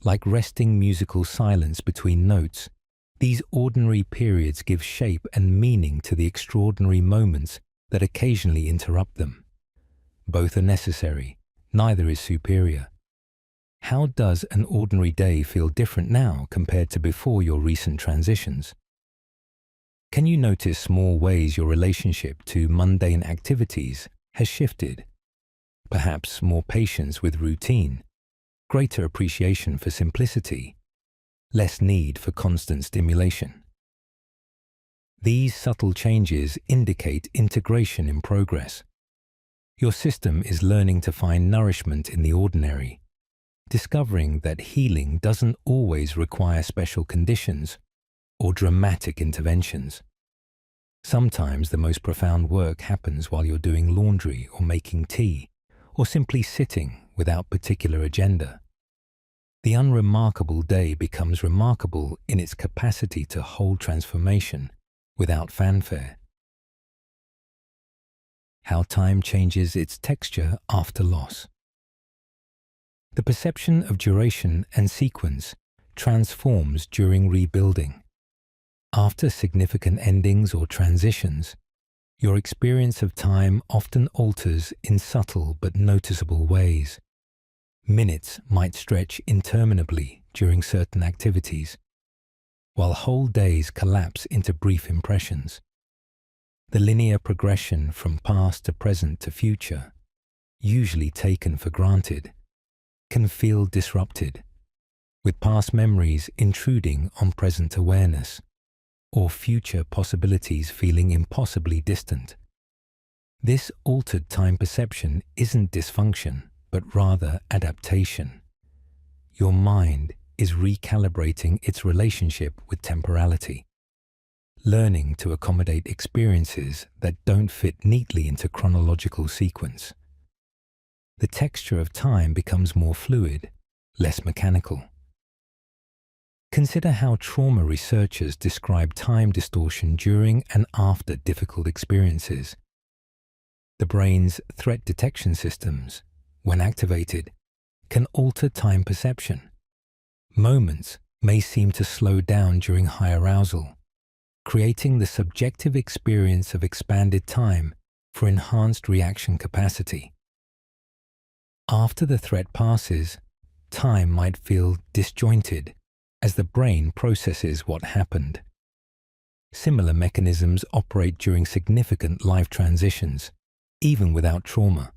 Like resting musical silence between notes, these ordinary periods give shape and meaning to the extraordinary moments that occasionally interrupt them. Both are necessary, neither is superior. How does an ordinary day feel different now compared to before your recent transitions? Can you notice small ways your relationship to mundane activities has shifted? Perhaps more patience with routine, greater appreciation for simplicity, less need for constant stimulation. These subtle changes indicate integration in progress. Your system is learning to find nourishment in the ordinary, discovering that healing doesn't always require special conditions or dramatic interventions. Sometimes the most profound work happens while you're doing laundry or making tea, or simply sitting without particular agenda. The unremarkable day becomes remarkable in its capacity to hold transformation without fanfare. How time changes its texture after loss. The perception of duration and sequence transforms during rebuilding. After significant endings or transitions, your experience of time often alters in subtle but noticeable ways. Minutes might stretch interminably during certain activities, while whole days collapse into brief impressions. The linear progression from past to present to future, usually taken for granted, can feel disrupted, with past memories intruding on present awareness, or future possibilities feeling impossibly distant. This altered time perception isn't dysfunction, but rather adaptation. Your mind is recalibrating its relationship with temporality, learning to accommodate experiences that don't fit neatly into chronological sequence. The texture of time becomes more fluid, less mechanical. Consider how trauma researchers describe time distortion during and after difficult experiences. The brain's threat detection systems, when activated, can alter time perception. Moments may seem to slow down during high arousal, creating the subjective experience of expanded time for enhanced reaction capacity. After the threat passes, time might feel disjointed as the brain processes what happened. Similar mechanisms operate during significant life transitions, even without trauma.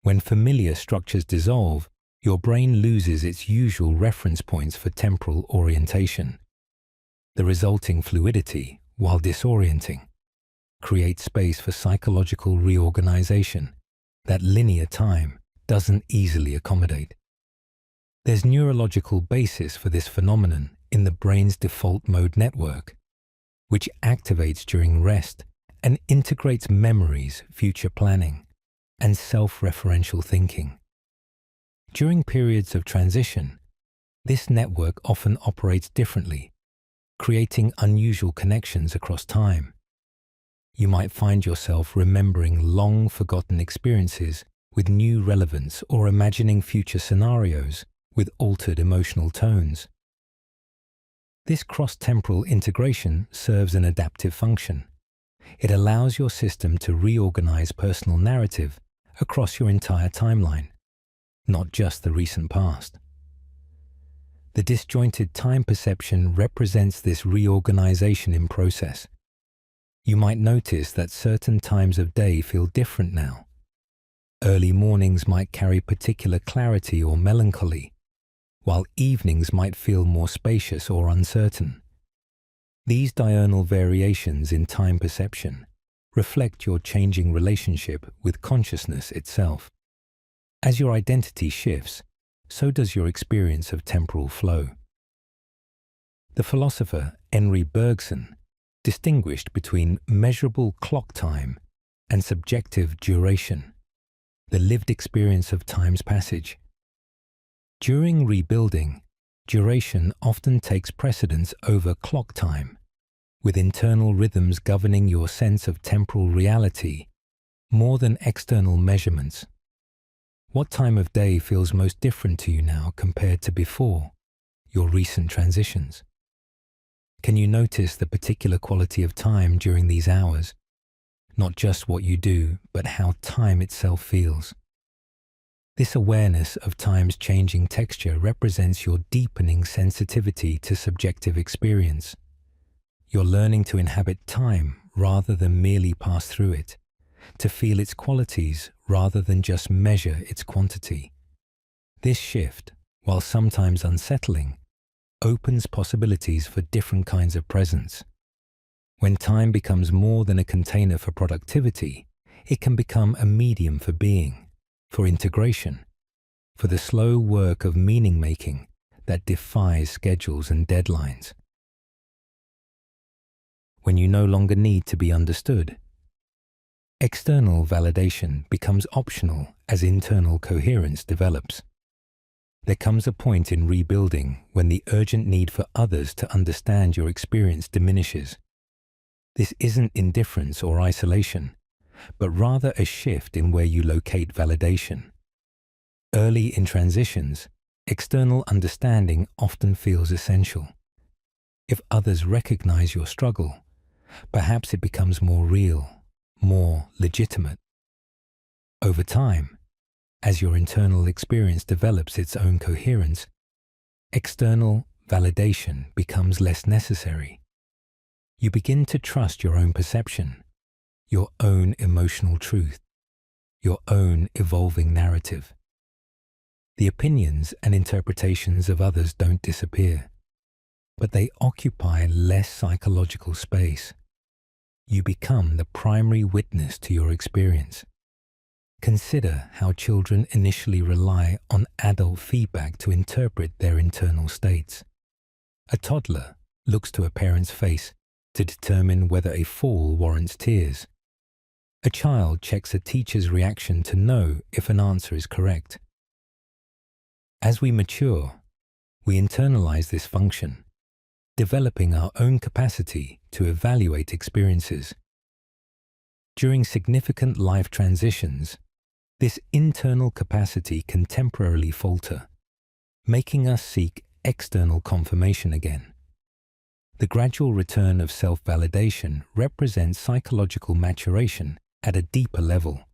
When familiar structures dissolve, your brain loses its usual reference points for temporal orientation. The resulting fluidity, while disorienting, creates space for psychological reorganization that linear time doesn't easily accommodate. There's neurological basis for this phenomenon in the brain's default mode network, which activates during rest and integrates memories, future planning, and self-referential thinking. During periods of transition, this network often operates differently, creating unusual connections across time. You might find yourself remembering long-forgotten experiences with new relevance or imagining future scenarios with altered emotional tones. This cross-temporal integration serves an adaptive function. It allows your system to reorganize personal narrative across your entire timeline, not just the recent past. The disjointed time perception represents this reorganization in process. You might notice that certain times of day feel different now. Early mornings might carry particular clarity or melancholy, while evenings might feel more spacious or uncertain. These diurnal variations in time perception reflect your changing relationship with consciousness itself. As your identity shifts, so does your experience of temporal flow. The philosopher Henri Bergson distinguished between measurable clock time and subjective duration, the lived experience of time's passage. During rebuilding, duration often takes precedence over clock time, with internal rhythms governing your sense of temporal reality more than external measurements. What time of day feels most different to you now compared to before your recent transitions? Can you notice the particular quality of time during these hours? Not just what you do, but how time itself feels. This awareness of time's changing texture represents your deepening sensitivity to subjective experience. You're learning to inhabit time rather than merely pass through it, to feel its qualities rather than just measure its quantity. This shift, while sometimes unsettling, opens possibilities for different kinds of presence. When time becomes more than a container for productivity, it can become a medium for being, for integration, for the slow work of meaning-making that defies schedules and deadlines. When you no longer need to be understood, external validation becomes optional as internal coherence develops. There comes a point in rebuilding when the urgent need for others to understand your experience diminishes. This isn't indifference or isolation, but rather a shift in where you locate validation. Early in transitions, external understanding often feels essential. If others recognize your struggle, perhaps it becomes more real, more legitimate. Over time, as your internal experience develops its own coherence, external validation becomes less necessary. You begin to trust your own perception, your own emotional truth, your own evolving narrative. The opinions and interpretations of others don't disappear, but they occupy less psychological space. You become the primary witness to your experience. Consider how children initially rely on adult feedback to interpret their internal states. A toddler looks to a parent's face to determine whether a fall warrants tears. A child checks a teacher's reaction to know if an answer is correct. As we mature, we internalize this function, developing our own capacity to evaluate experiences. During significant life transitions, This internal capacity can temporarily falter, making us seek external confirmation again. The gradual return of self-validation represents psychological maturation at a deeper level.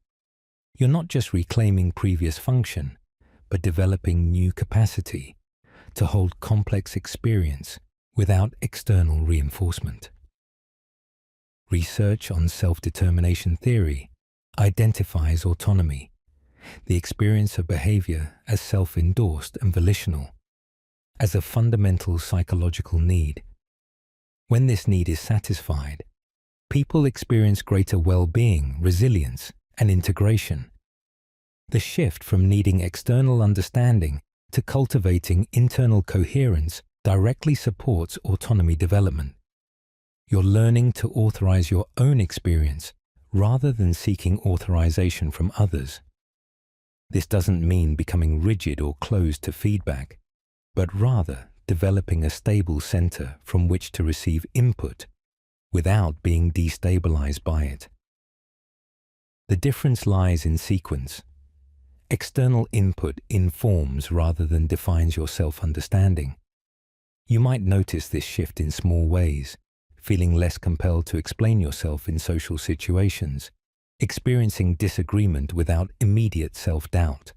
You're not just reclaiming previous function, but developing new capacity to hold complex experience without external reinforcement. Research on self-determination theory identifies autonomy, the experience of behavior as self-endorsed and volitional, as a fundamental psychological need. When this need is satisfied, people experience greater well-being, resilience, and integration. The shift from needing external understanding to cultivating internal coherence directly supports autonomy development. You're learning to authorize your own experience rather than seeking authorization from others. This doesn't mean becoming rigid or closed to feedback, but rather developing a stable center from which to receive input without being destabilized by it. The difference lies in sequence. External input informs rather than defines your self-understanding. You might notice this shift in small ways, feeling less compelled to explain yourself in social situations, experiencing disagreement without immediate self-doubt,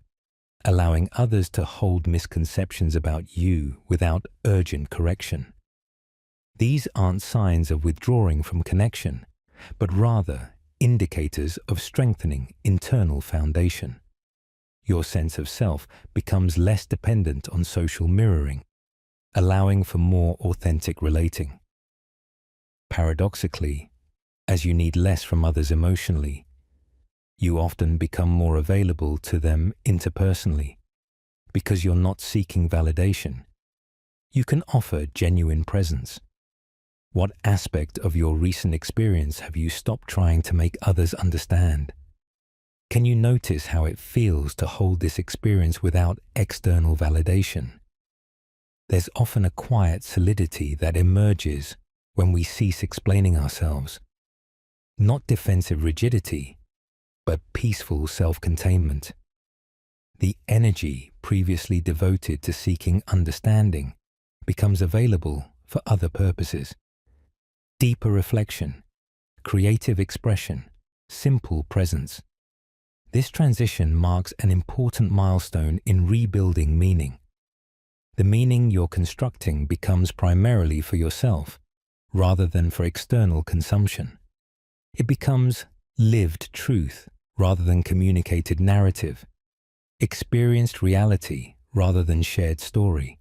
allowing others to hold misconceptions about you without urgent correction. These aren't signs of withdrawing from connection, but rather indicators of strengthening internal foundation. Your sense of self becomes less dependent on social mirroring, allowing for more authentic relating. Paradoxically, as you need less from others emotionally, you often become more available to them interpersonally. Because you're not seeking validation, you can offer genuine presence. What aspect of your recent experience have you stopped trying to make others understand? Can you notice how it feels to hold this experience without external validation? There's often a quiet solidity that emerges when we cease explaining ourselves. Not defensive rigidity, but peaceful self-containment. The energy previously devoted to seeking understanding becomes available for other purposes. Deeper reflection, creative expression, simple presence. This transition marks an important milestone in rebuilding meaning. The meaning you're constructing becomes primarily for yourself, rather than for external consumption. It becomes lived truth rather than communicated narrative, experienced reality rather than shared story.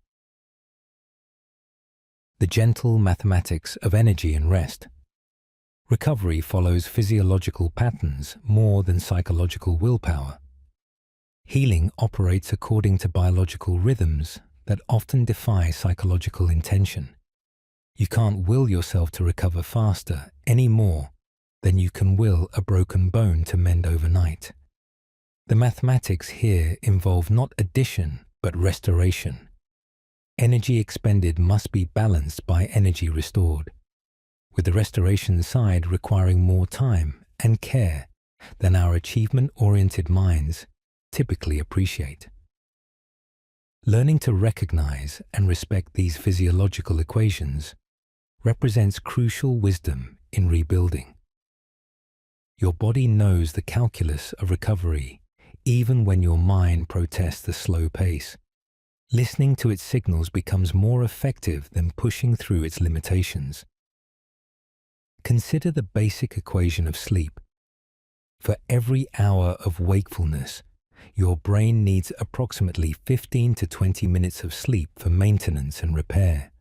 The gentle mathematics of energy and rest. Recovery follows physiological patterns more than psychological willpower. Healing operates according to biological rhythms that often defy psychological intention. You can't will yourself to recover faster any more than you can will a broken bone to mend overnight. The mathematics here involve not addition, but restoration. Energy expended must be balanced by energy restored, with the restoration side requiring more time and care than our achievement-oriented minds typically appreciate. Learning to recognize and respect these physiological equations represents crucial wisdom in rebuilding. Your body knows the calculus of recovery even when your mind protests the slow pace. Listening to its signals becomes more effective than pushing through its limitations. Consider the basic equation of sleep. For every hour of wakefulness, your brain needs approximately 15 to 20 minutes of sleep for maintenance and repair.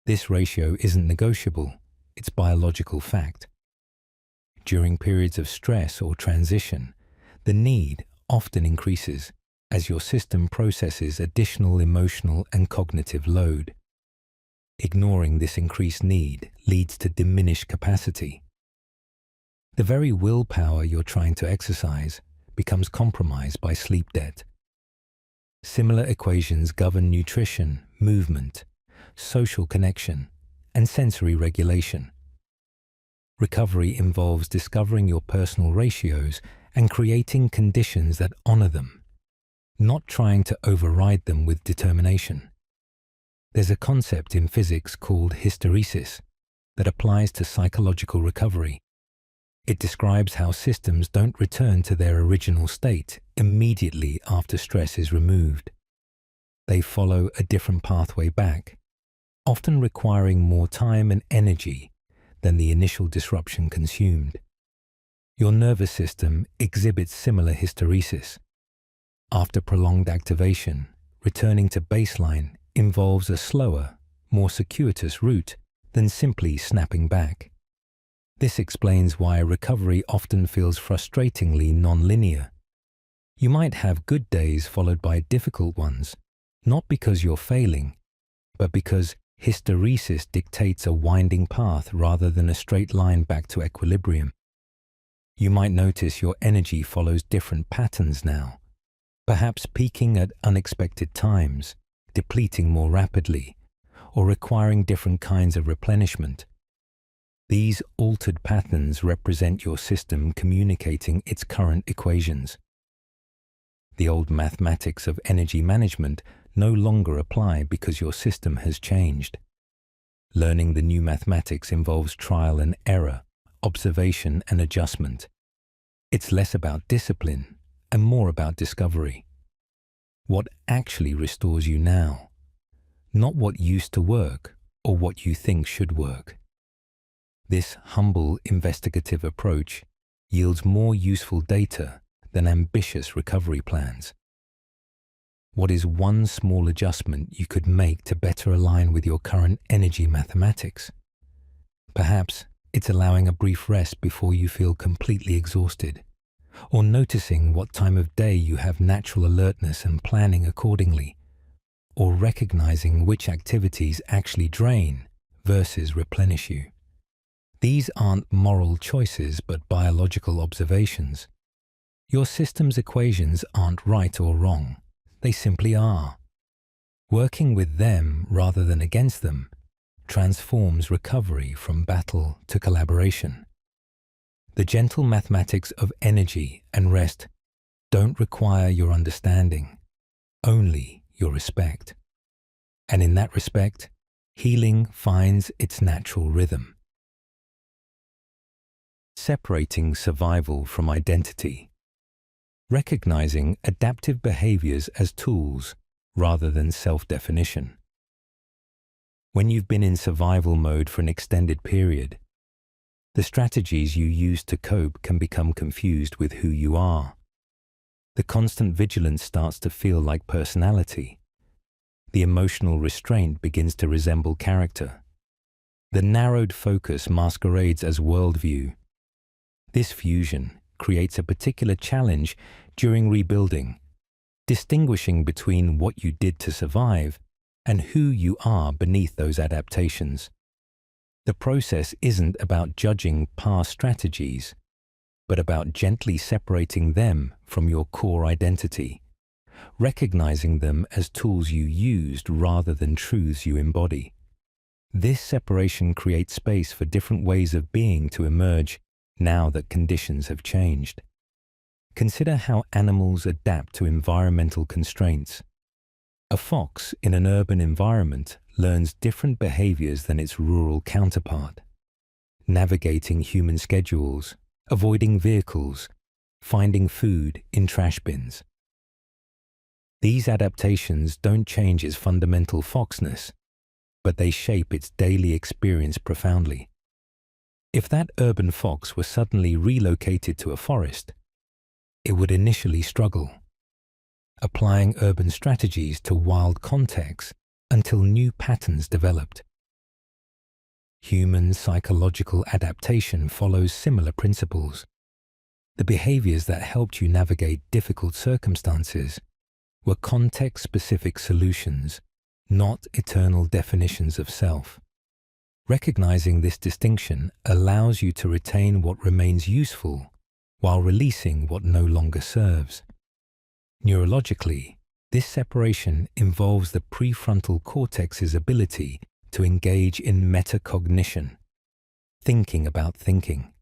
This ratio isn't negotiable, it's biological fact. During periods of stress or transition, the need often increases as your system processes additional emotional and cognitive load. Ignoring this increased need leads to diminished capacity. The very willpower you're trying to exercise becomes compromised by sleep debt. Similar equations govern nutrition, movement, social connection, and sensory regulation. Recovery involves discovering your personal ratios and creating conditions that honor them, not trying to override them with determination. There's a concept in physics called hysteresis that applies to psychological recovery. It describes how systems don't return to their original state immediately after stress is removed. They follow a different pathway back, often requiring more time and energy than the initial disruption consumed. Your nervous system exhibits similar hysteresis. After prolonged activation, returning to baseline involves a slower, more circuitous route than simply snapping back. This explains why recovery often feels frustratingly non-linear. You might have good days followed by difficult ones, not because you're failing, but because hysteresis dictates a winding path rather than a straight line back to equilibrium. You might notice your energy follows different patterns now, perhaps peaking at unexpected times, depleting more rapidly, or requiring different kinds of replenishment. These altered patterns represent your system communicating its current equations. The old mathematics of energy management no longer apply because your system has changed. Learning the new mathematics involves trial and error, observation and adjustment. It's less about discipline and more about discovery. What actually restores you now? Not what used to work or what you think should work. This humble investigative approach yields more useful data than ambitious recovery plans. What is one small adjustment you could make to better align with your current energy mathematics? Perhaps it's allowing a brief rest before you feel completely exhausted, or noticing what time of day you have natural alertness and planning accordingly, or recognizing which activities actually drain versus replenish you. These aren't moral choices but biological observations. Your system's equations aren't right or wrong. They simply are. Working with them rather than against them transforms recovery from battle to collaboration. The gentle mathematics of energy and rest don't require your understanding, only your respect. And in that respect, healing finds its natural rhythm. Separating survival from identity. Recognizing adaptive behaviors as tools rather than self-definition. When you've been in survival mode for an extended period, the strategies you use to cope can become confused with who you are. The constant vigilance starts to feel like personality. The emotional restraint begins to resemble character. The narrowed focus masquerades as worldview. This fusion creates a particular challenge during rebuilding, distinguishing between what you did to survive and who you are beneath those adaptations. The process isn't about judging past strategies, but about gently separating them from your core identity, recognizing them as tools you used rather than truths you embody. This separation creates space for different ways of being to emerge now that conditions have changed. Consider how animals adapt to environmental constraints. A fox in an urban environment learns different behaviors than its rural counterpart, navigating human schedules, avoiding vehicles, finding food in trash bins. These adaptations don't change its fundamental foxness, but they shape its daily experience profoundly. If that urban fox were suddenly relocated to a forest, it would initially struggle, applying urban strategies to wild contexts until new patterns developed. Human psychological adaptation follows similar principles. The behaviors that helped you navigate difficult circumstances were context-specific solutions, not eternal definitions of self. Recognizing this distinction allows you to retain what remains useful while releasing what no longer serves. Neurologically, this separation involves the prefrontal cortex's ability to engage in metacognition, thinking about thinking.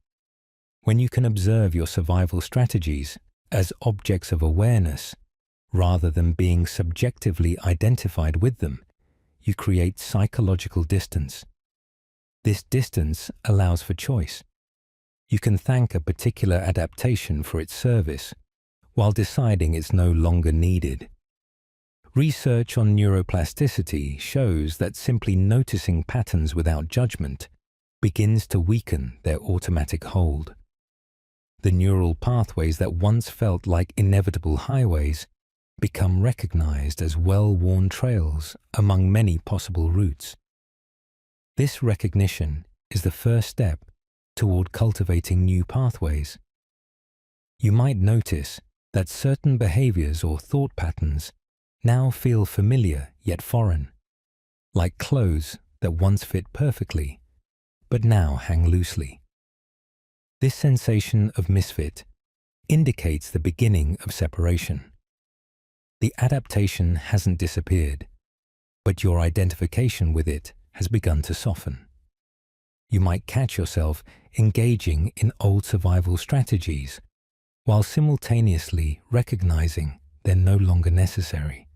When you can observe your survival strategies as objects of awareness, rather than being subjectively identified with them, you create psychological distance. This distance allows for choice. You can thank a particular adaptation for its service, while deciding it's no longer needed. Research on neuroplasticity shows that simply noticing patterns without judgment begins to weaken their automatic hold. The neural pathways that once felt like inevitable highways become recognized as well-worn trails among many possible routes. This recognition is the first step toward cultivating new pathways. You might notice that certain behaviors or thought patterns now feel familiar yet foreign, like clothes that once fit perfectly, but now hang loosely. This sensation of misfit indicates the beginning of separation. The adaptation hasn't disappeared, but your identification with it has begun to soften. You might catch yourself engaging in old survival strategies while simultaneously recognizing they're no longer necessary.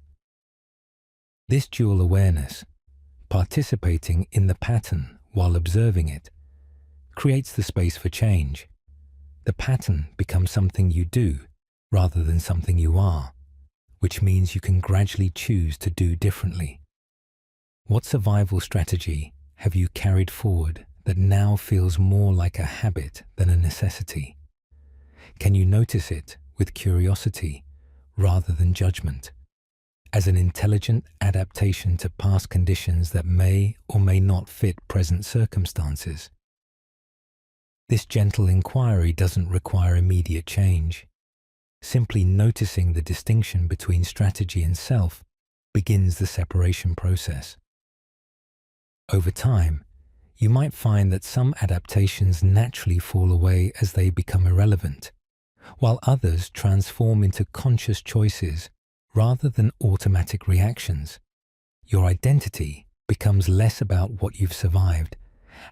This dual awareness, participating in the pattern while observing it, creates the space for change. The pattern becomes something you do rather than something you are, which means you can gradually choose to do differently. What survival strategy have you carried forward that now feels more like a habit than a necessity? Can you notice it with curiosity rather than judgment, as an intelligent adaptation to past conditions that may or may not fit present circumstances? This gentle inquiry doesn't require immediate change. Simply noticing the distinction between strategy and self begins the separation process. Over time, you might find that some adaptations naturally fall away as they become irrelevant, while others transform into conscious choices rather than automatic reactions. Your identity becomes less about what you've survived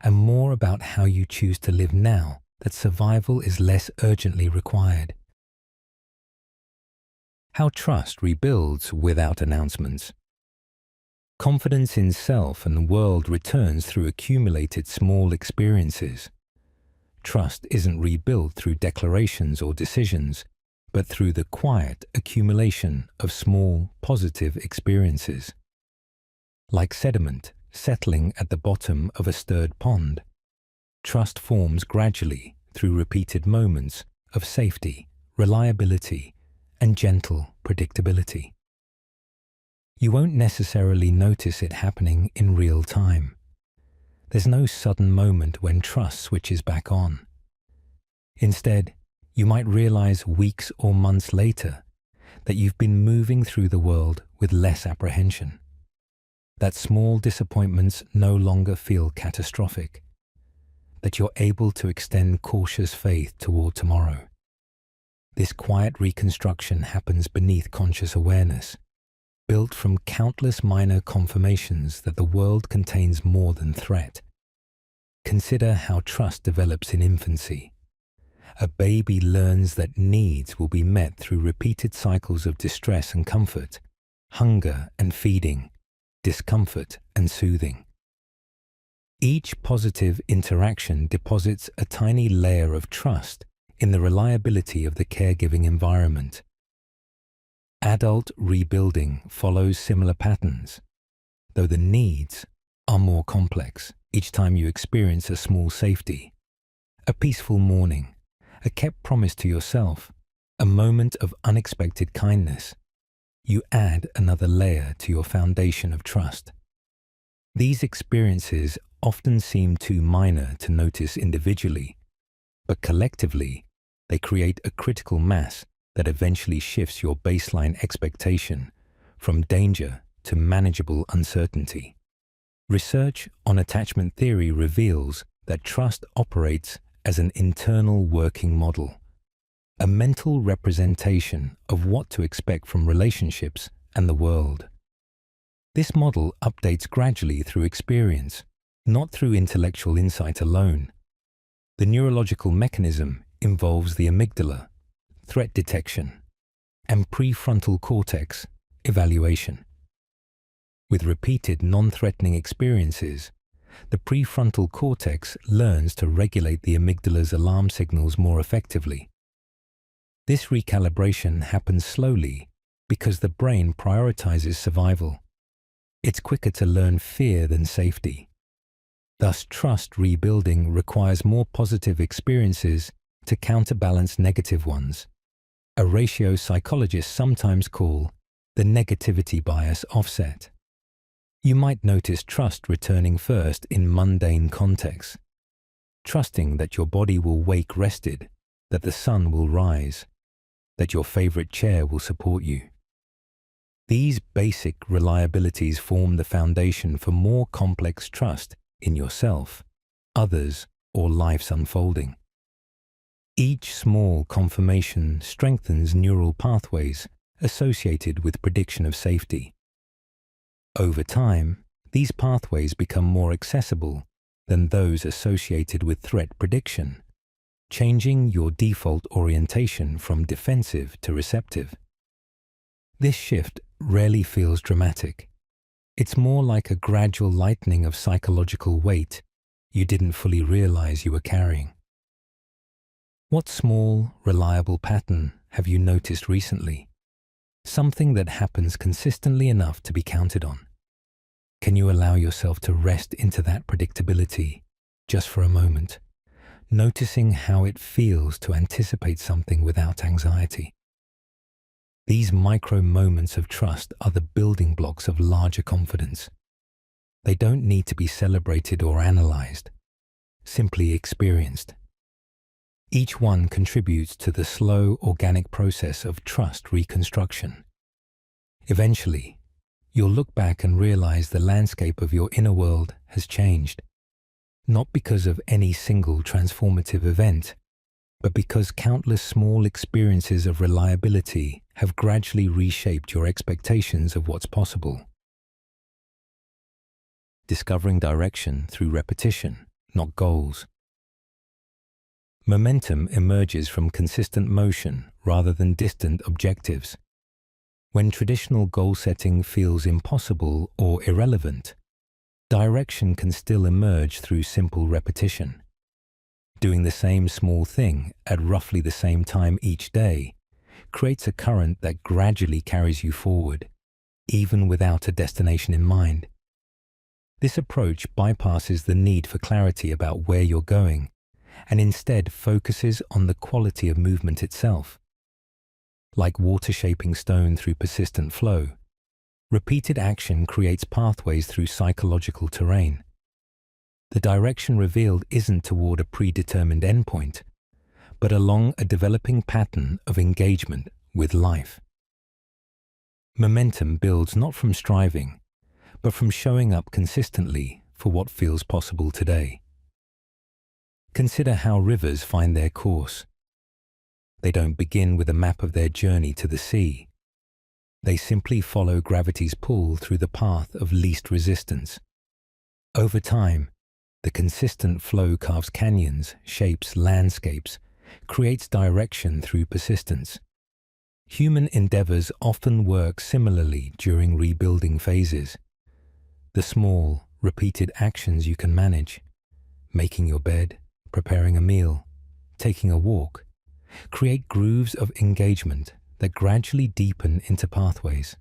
and more about how you choose to live now that survival is less urgently required. How trust rebuilds without announcements. Confidence in self and the world returns through accumulated small experiences. Trust isn't rebuilt through declarations or decisions, but through the quiet accumulation of small, positive experiences. Like sediment settling at the bottom of a stirred pond, trust forms gradually through repeated moments of safety, reliability, and gentle predictability. You won't necessarily notice it happening in real time. There's no sudden moment when trust switches back on. Instead, you might realize weeks or months later that you've been moving through the world with less apprehension, that small disappointments no longer feel catastrophic, that you're able to extend cautious faith toward tomorrow. This quiet reconstruction happens beneath conscious awareness, built from countless minor confirmations that the world contains more than threat. Consider how trust develops in infancy. A baby learns that needs will be met through repeated cycles of distress and comfort, hunger and feeding, discomfort and soothing. Each positive interaction deposits a tiny layer of trust in the reliability of the caregiving environment. Adult rebuilding follows similar patterns, though the needs are more complex each time you experience a small safety, a peaceful morning, a kept promise to yourself, a moment of unexpected kindness. You add another layer to your foundation of trust. These experiences often seem too minor to notice individually, but collectively, they create a critical mass that eventually shifts your baseline expectation from danger to manageable uncertainty. Research on attachment theory reveals that trust operates as an internal working model, a mental representation of what to expect from relationships and the world. This model updates gradually through experience, not through intellectual insight alone. The neurological mechanism involves the amygdala, threat detection, and prefrontal cortex, evaluation. With repeated non-threatening experiences, the prefrontal cortex learns to regulate the amygdala's alarm signals more effectively. This recalibration happens slowly because the brain prioritizes survival. It's quicker to learn fear than safety. Thus, trust rebuilding requires more positive experiences to counterbalance negative ones, a ratio psychologists sometimes call the negativity bias offset. You might notice trust returning first in mundane contexts, trusting that your body will wake rested, that the sun will rise, that your favorite chair will support you. These basic reliabilities form the foundation for more complex trust in yourself, others, or life's unfolding. Each small confirmation strengthens neural pathways associated with prediction of safety. Over time, these pathways become more accessible than those associated with threat prediction, changing your default orientation from defensive to receptive. This shift rarely feels dramatic. It's more like a gradual lightening of psychological weight you didn't fully realize you were carrying. What small, reliable pattern have you noticed recently? Something that happens consistently enough to be counted on. Can you allow yourself to rest into that predictability just for a moment, noticing how it feels to anticipate something without anxiety? These micro moments of trust are the building blocks of larger confidence. They don't need to be celebrated or analyzed, simply experienced. Each one contributes to the slow, organic process of trust reconstruction. Eventually, you'll look back and realize the landscape of your inner world has changed, not because of any single transformative event, but because countless small experiences of reliability have gradually reshaped your expectations of what's possible. Discovering direction through repetition, not goals. Momentum emerges from consistent motion rather than distant objectives. When traditional goal setting feels impossible or irrelevant, direction can still emerge through simple repetition. Doing the same small thing at roughly the same time each day creates a current that gradually carries you forward, even without a destination in mind. This approach bypasses the need for clarity about where you're going and instead focuses on the quality of movement itself. Like water shaping stone through persistent flow, repeated action creates pathways through psychological terrain. The direction revealed isn't toward a predetermined endpoint, but along a developing pattern of engagement with life. Momentum builds not from striving, but from showing up consistently for what feels possible today. Consider how rivers find their course. They don't begin with a map of their journey to the sea. They simply follow gravity's pull through the path of least resistance. Over time, the consistent flow carves canyons, shapes landscapes, creates direction through persistence. Human endeavors often work similarly during rebuilding phases. The small, repeated actions you can manage, making your bed, preparing a meal, taking a walk, create grooves of engagement that gradually deepen into pathways.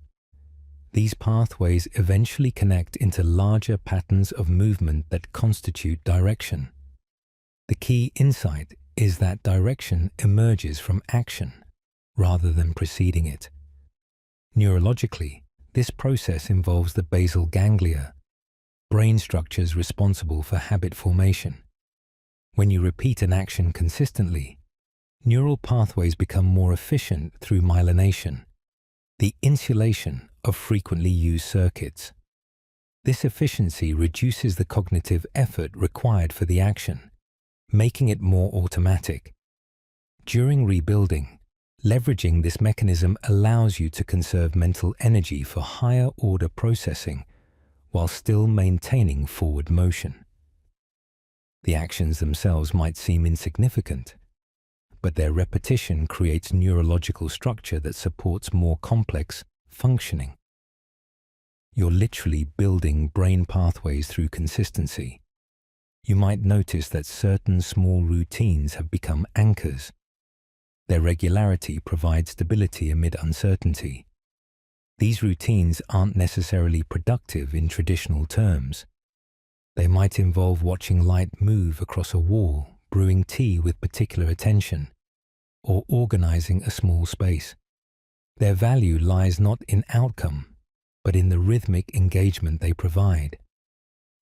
These pathways eventually connect into larger patterns of movement that constitute direction. The key insight is that direction emerges from action rather than preceding it. Neurologically, this process involves the basal ganglia, brain structures responsible for habit formation. When you repeat an action consistently, neural pathways become more efficient through myelination, the insulation of frequently used circuits. This efficiency reduces the cognitive effort required for the action, making it more automatic. During rebuilding, leveraging this mechanism allows you to conserve mental energy for higher order processing while still maintaining forward motion. The actions themselves might seem insignificant, but their repetition creates neurological structure that supports more complex functioning. You're literally building brain pathways through consistency. You might notice that certain small routines have become anchors. Their regularity provides stability amid uncertainty. These routines aren't necessarily productive in traditional terms. They might involve watching light move across a wall, brewing tea with particular attention, or organizing a small space. Their value lies not in outcome, but in the rhythmic engagement they provide.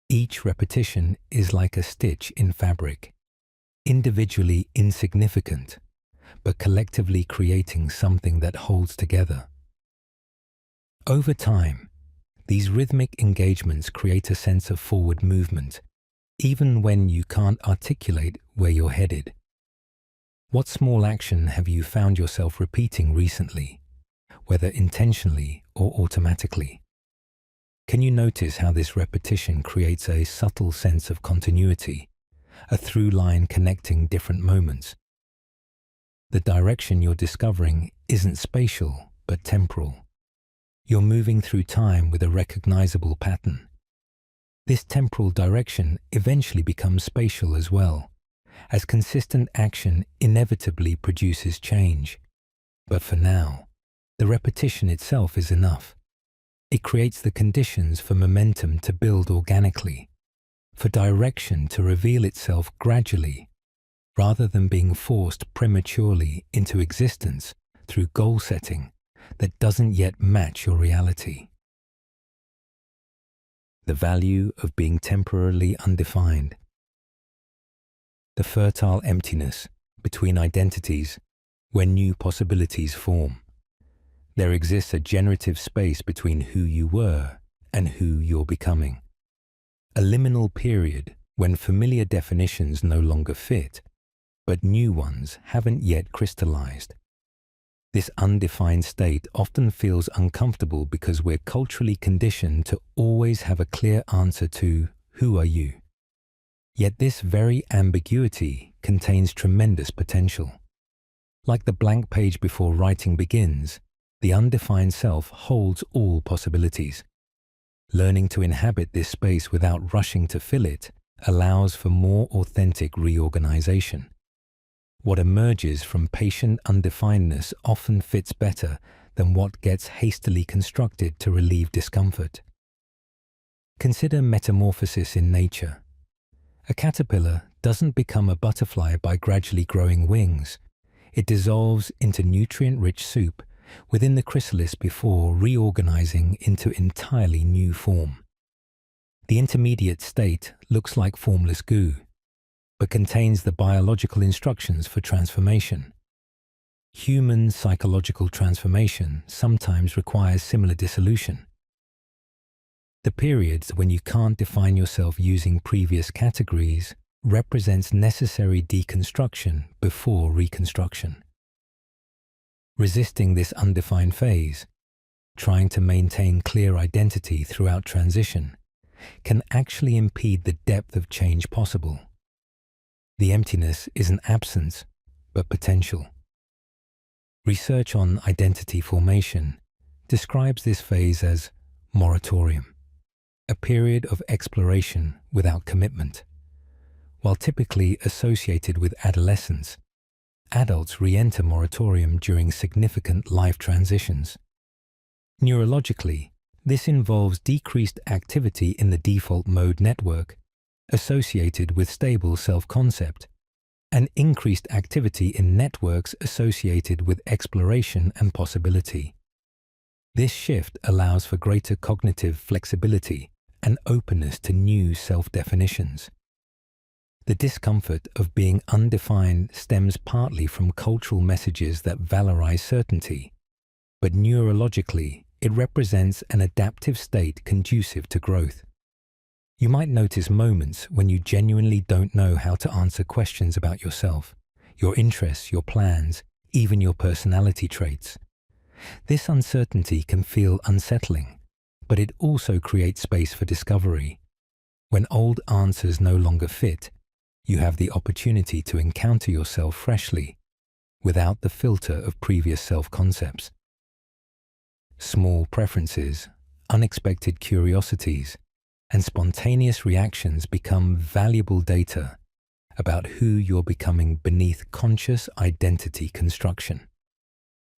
Each repetition is like a stitch in fabric, individually insignificant, but collectively creating something that holds together. Over time, these rhythmic engagements create a sense of forward movement, even when you can't articulate where you're headed. What small action have you found yourself repeating recently, whether intentionally or automatically? Can you notice how this repetition creates a subtle sense of continuity, a through line connecting different moments? The direction you're discovering isn't spatial, but temporal. You're moving through time with a recognizable pattern. This temporal direction eventually becomes spatial as well, as consistent action inevitably produces change. But for now, the repetition itself is enough. It creates the conditions for momentum to build organically, for direction to reveal itself gradually, rather than being forced prematurely into existence through goal setting that doesn't yet match your reality. The value of being temporarily undefined. The fertile emptiness between identities where new possibilities form. There exists a generative space between who you were and who you're becoming. A liminal period when familiar definitions no longer fit, but new ones haven't yet crystallized. This undefined state often feels uncomfortable because we're culturally conditioned to always have a clear answer to, who are you? Yet this very ambiguity contains tremendous potential. Like the blank page before writing begins, the undefined self holds all possibilities. Learning to inhabit this space without rushing to fill it allows for more authentic reorganization. What emerges from patient undefinedness often fits better than what gets hastily constructed to relieve discomfort. Consider metamorphosis in nature. A caterpillar doesn't become a butterfly by gradually growing wings. It dissolves into nutrient-rich soup within the chrysalis before reorganizing into entirely new form. The intermediate state looks like formless goo, but contains the biological instructions for transformation. Human psychological transformation sometimes requires similar dissolution. The periods when you can't define yourself using previous categories represents necessary deconstruction before reconstruction. Resisting this undefined phase, trying to maintain clear identity throughout transition, can actually impede the depth of change possible. The emptiness isn't absence, but potential. Research on identity formation describes this phase as moratorium, a period of exploration without commitment. While typically associated with adolescence, adults re-enter moratorium during significant life transitions. Neurologically, this involves decreased activity in the default mode network, associated with stable self-concept, and increased activity in networks associated with exploration and possibility. This shift allows for greater cognitive flexibility and openness to new self-definitions. The discomfort of being undefined stems partly from cultural messages that valorize certainty, but neurologically, it represents an adaptive state conducive to growth. You might notice moments when you genuinely don't know how to answer questions about yourself, your interests, your plans, even your personality traits. This uncertainty can feel unsettling, but it also creates space for discovery. When old answers no longer fit, you have the opportunity to encounter yourself freshly, without the filter of previous self-concepts. Small preferences, unexpected curiosities, and spontaneous reactions become valuable data about who you're becoming beneath conscious identity construction.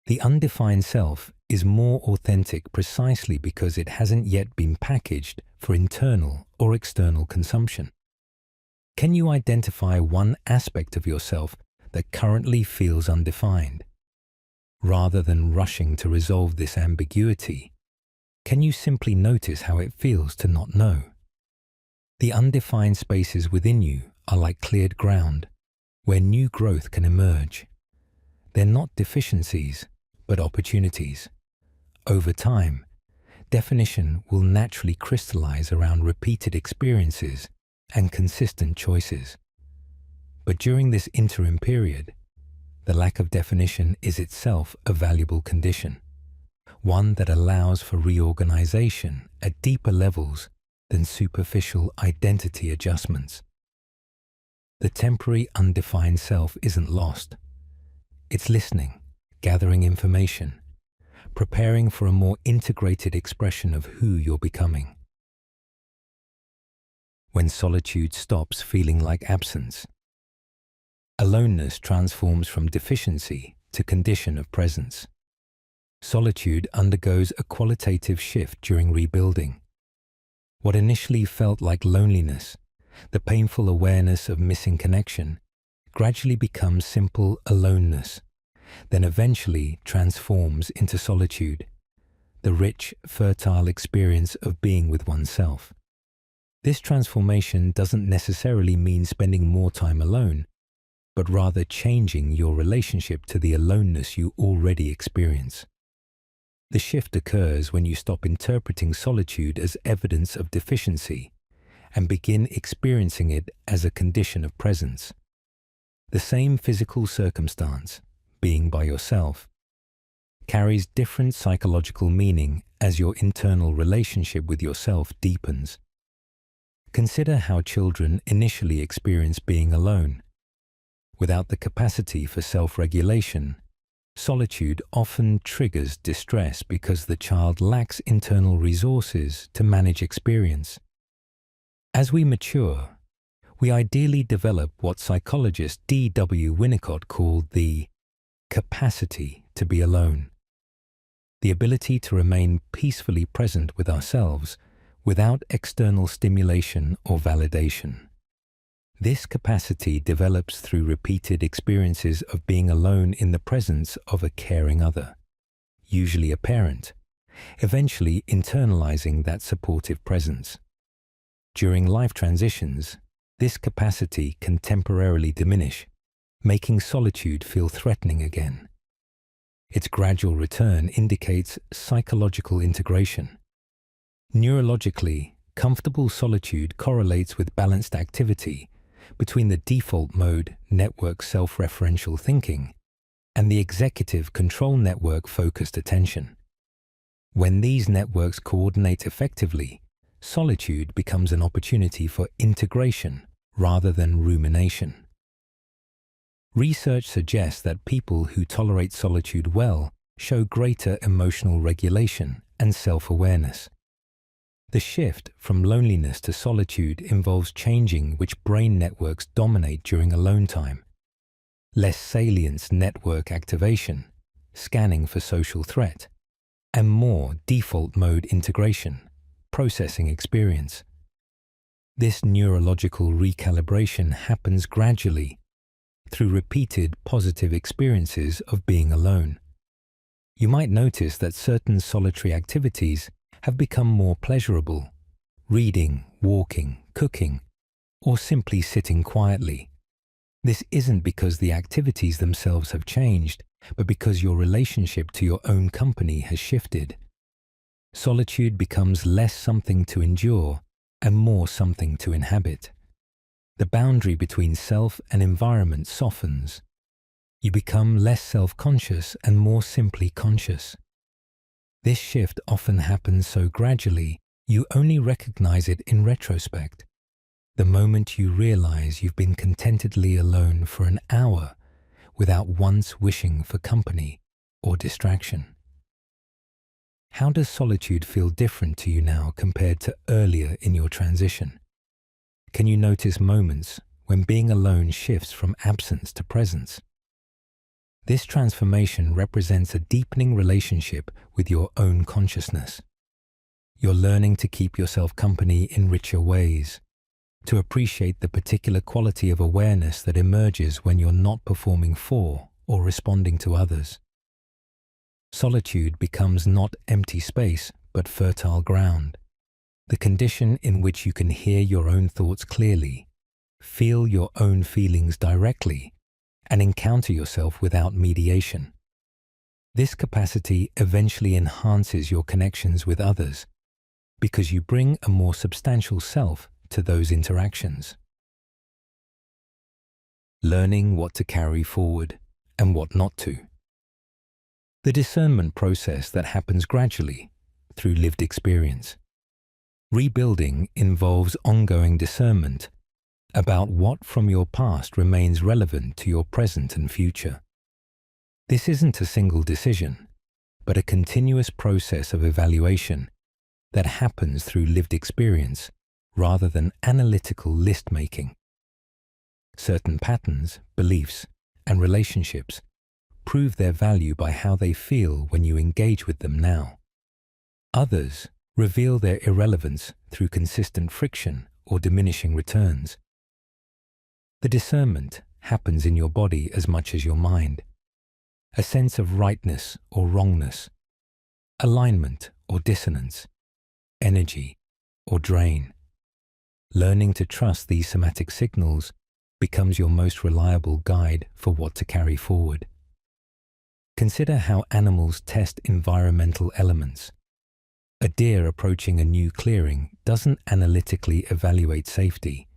The undefined self is more authentic precisely because it hasn't yet been packaged for internal or external consumption. Can you identify one aspect of yourself that currently feels undefined? Rather than rushing to resolve this ambiguity, can you simply notice how it feels to not know? The undefined spaces within you are like cleared ground where new growth can emerge. They're not deficiencies, but opportunities. Over time, definition will naturally crystallize around repeated experiences and consistent choices. But during this interim period, the lack of definition is itself a valuable condition, one that allows for reorganization at deeper levels than superficial identity adjustments. The temporary undefined self isn't lost. It's listening, gathering information, preparing for a more integrated expression of who you're becoming. When solitude stops feeling like absence, aloneness transforms from deficiency to condition of presence. Solitude undergoes a qualitative shift during rebuilding. What initially felt like loneliness, the painful awareness of missing connection, gradually becomes simple aloneness, then eventually transforms into solitude, the rich, fertile experience of being with oneself. This transformation doesn't necessarily mean spending more time alone, but rather changing your relationship to the aloneness you already experience. The shift occurs when you stop interpreting solitude as evidence of deficiency and begin experiencing it as a condition of presence. The same physical circumstance, being by yourself, carries different psychological meaning as your internal relationship with yourself deepens. Consider how children initially experience being alone. Without the capacity for self-regulation, solitude often triggers distress because the child lacks internal resources to manage experience. As we mature, we ideally develop what psychologist D.W. Winnicott called the capacity to be alone, the ability to remain peacefully present with ourselves without external stimulation or validation. This capacity develops through repeated experiences of being alone in the presence of a caring other, usually a parent, eventually internalizing that supportive presence. During life transitions, this capacity can temporarily diminish, making solitude feel threatening again. Its gradual return indicates psychological integration. Neurologically, comfortable solitude correlates with balanced activity between the default mode network self-referential thinking and the executive control network focused attention. When these networks coordinate effectively, solitude becomes an opportunity for integration rather than rumination. Research suggests that people who tolerate solitude well show greater emotional regulation and self-awareness. The shift from loneliness to solitude involves changing which brain networks dominate during alone time. Less salience network activation, scanning for social threat, and more default mode integration, processing experience. This neurological recalibration happens gradually through repeated positive experiences of being alone. You might notice that certain solitary activities have become more pleasurable: reading, walking, cooking, or simply sitting quietly. This isn't because the activities themselves have changed, but because your relationship to your own company has shifted. Solitude becomes less something to endure and more something to inhabit. The boundary between self and environment softens. You become less self-conscious and more simply conscious. This shift often happens so gradually, you only recognize it in retrospect. The moment you realize you've been contentedly alone for an hour without once wishing for company or distraction. How does solitude feel different to you now compared to earlier in your transition? Can you notice moments when being alone shifts from absence to presence? This transformation represents a deepening relationship with your own consciousness. You're learning to keep yourself company in richer ways, to appreciate the particular quality of awareness that emerges when you're not performing for or responding to others. Solitude becomes not empty space, but fertile ground, the condition in which you can hear your own thoughts clearly, feel your own feelings directly, and encounter yourself without mediation. This capacity eventually enhances your connections with others because you bring a more substantial self to those interactions. Learning what to carry forward and what not to. The discernment process that happens gradually through lived experience. Rebuilding involves ongoing discernment about what from your past remains relevant to your present and future. This isn't a single decision, but a continuous process of evaluation that happens through lived experience rather than analytical list-making. Certain patterns, beliefs, and relationships prove their value by how they feel when you engage with them now. Others reveal their irrelevance through consistent friction or diminishing returns. The discernment happens in your body as much as your mind. A sense of rightness or wrongness, alignment or dissonance, energy or drain. Learning to trust these somatic signals becomes your most reliable guide for what to carry forward. Consider how animals test environmental elements. A deer approaching a new clearing doesn't analytically evaluate safety.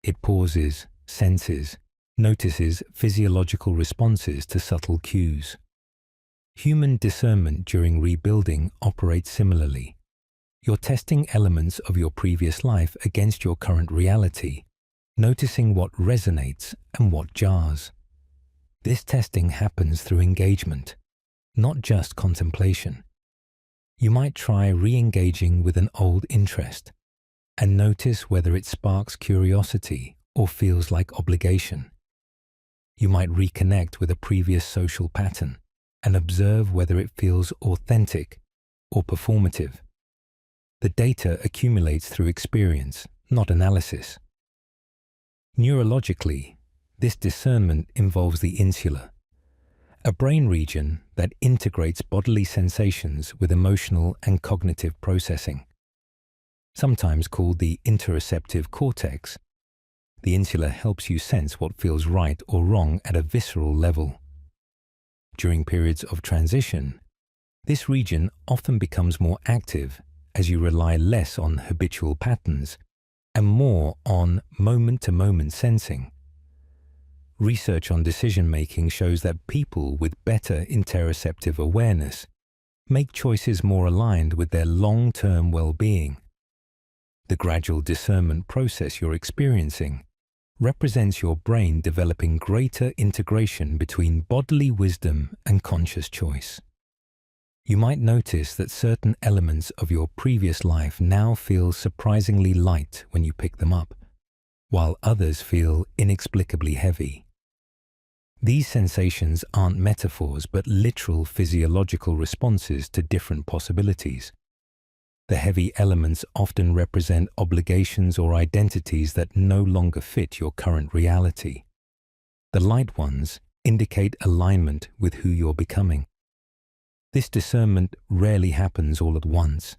It pauses, senses, notices physiological responses to subtle cues. Human discernment during rebuilding operates similarly. You're testing elements of your previous life against your current reality, noticing what resonates and what jars. This testing happens through engagement, not just contemplation. You might try re-engaging with an old interest and notice whether it sparks curiosity or feels like obligation. You might reconnect with a previous social pattern and observe whether it feels authentic or performative. The data accumulates through experience, not analysis. Neurologically, this discernment involves the insula, a brain region that integrates bodily sensations with emotional and cognitive processing. Sometimes called the interoceptive cortex, the insula helps you sense what feels right or wrong at a visceral level. During periods of transition, this region often becomes more active as you rely less on habitual patterns and more on moment-to-moment sensing. Research on decision-making shows that people with better interoceptive awareness make choices more aligned with their long-term well-being. The gradual discernment process you're experiencing represents your brain developing greater integration between bodily wisdom and conscious choice. You might notice that certain elements of your previous life now feel surprisingly light when you pick them up, while others feel inexplicably heavy. These sensations aren't metaphors but literal physiological responses to different possibilities. The heavy elements often represent obligations or identities that no longer fit your current reality. The light ones indicate alignment with who you're becoming. This discernment rarely happens all at once.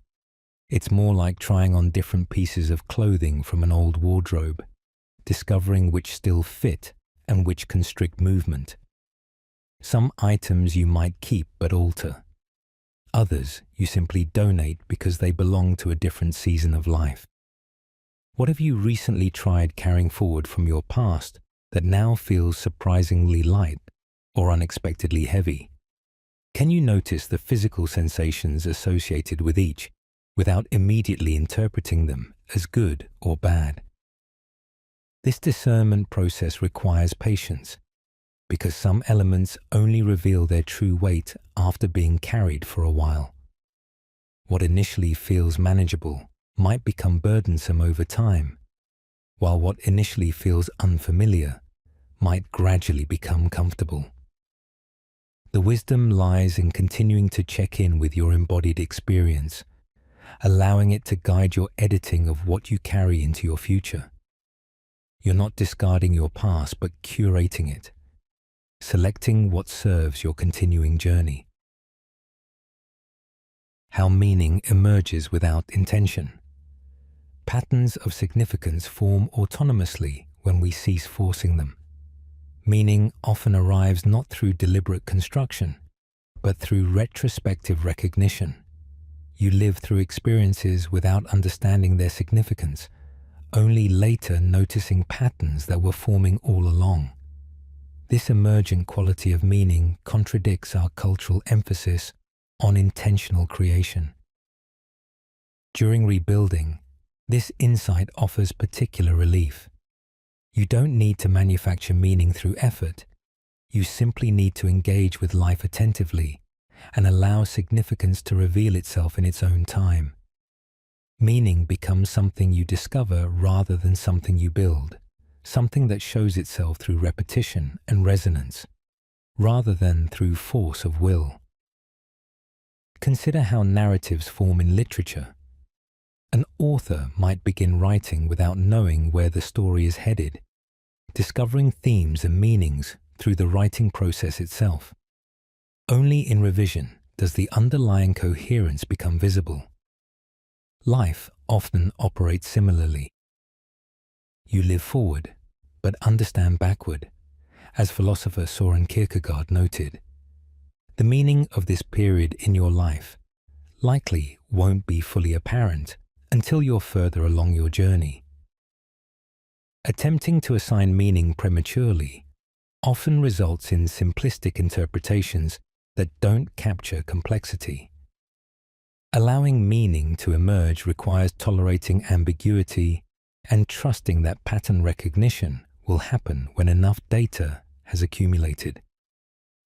It's more like trying on different pieces of clothing from an old wardrobe, discovering which still fit and which constrict movement. Some items you might keep but alter. Others you simply donate because they belong to a different season of life. What have you recently tried carrying forward from your past that now feels surprisingly light or unexpectedly heavy? Can you notice the physical sensations associated with each without immediately interpreting them as good or bad? This discernment process requires patience because some elements only reveal their true weight after being carried for a while. What initially feels manageable might become burdensome over time, while what initially feels unfamiliar might gradually become comfortable. The wisdom lies in continuing to check in with your embodied experience, allowing it to guide your editing of what you carry into your future. You're not discarding your past, but curating it, selecting what serves your continuing journey. How meaning emerges without intention. Patterns of significance form autonomously when we cease forcing them. Meaning often arrives not through deliberate construction, but through retrospective recognition. You live through experiences without understanding their significance, only later noticing patterns that were forming all along. This emergent quality of meaning contradicts our cultural emphasis on intentional creation. During rebuilding, this insight offers particular relief. You don't need to manufacture meaning through effort. You simply need to engage with life attentively and allow significance to reveal itself in its own time. Meaning becomes something you discover rather than something you build, something that shows itself through repetition and resonance, rather than through force of will. Consider how narratives form in literature. An author might begin writing without knowing where the story is headed, discovering themes and meanings through the writing process itself. Only in revision does the underlying coherence become visible. Life often operates similarly. You live forward, but understand backward, as philosopher Søren Kierkegaard noted. The meaning of this period in your life likely won't be fully apparent until you're further along your journey. Attempting to assign meaning prematurely often results in simplistic interpretations that don't capture complexity. Allowing meaning to emerge requires tolerating ambiguity and trusting that pattern recognition will happen when enough data has accumulated.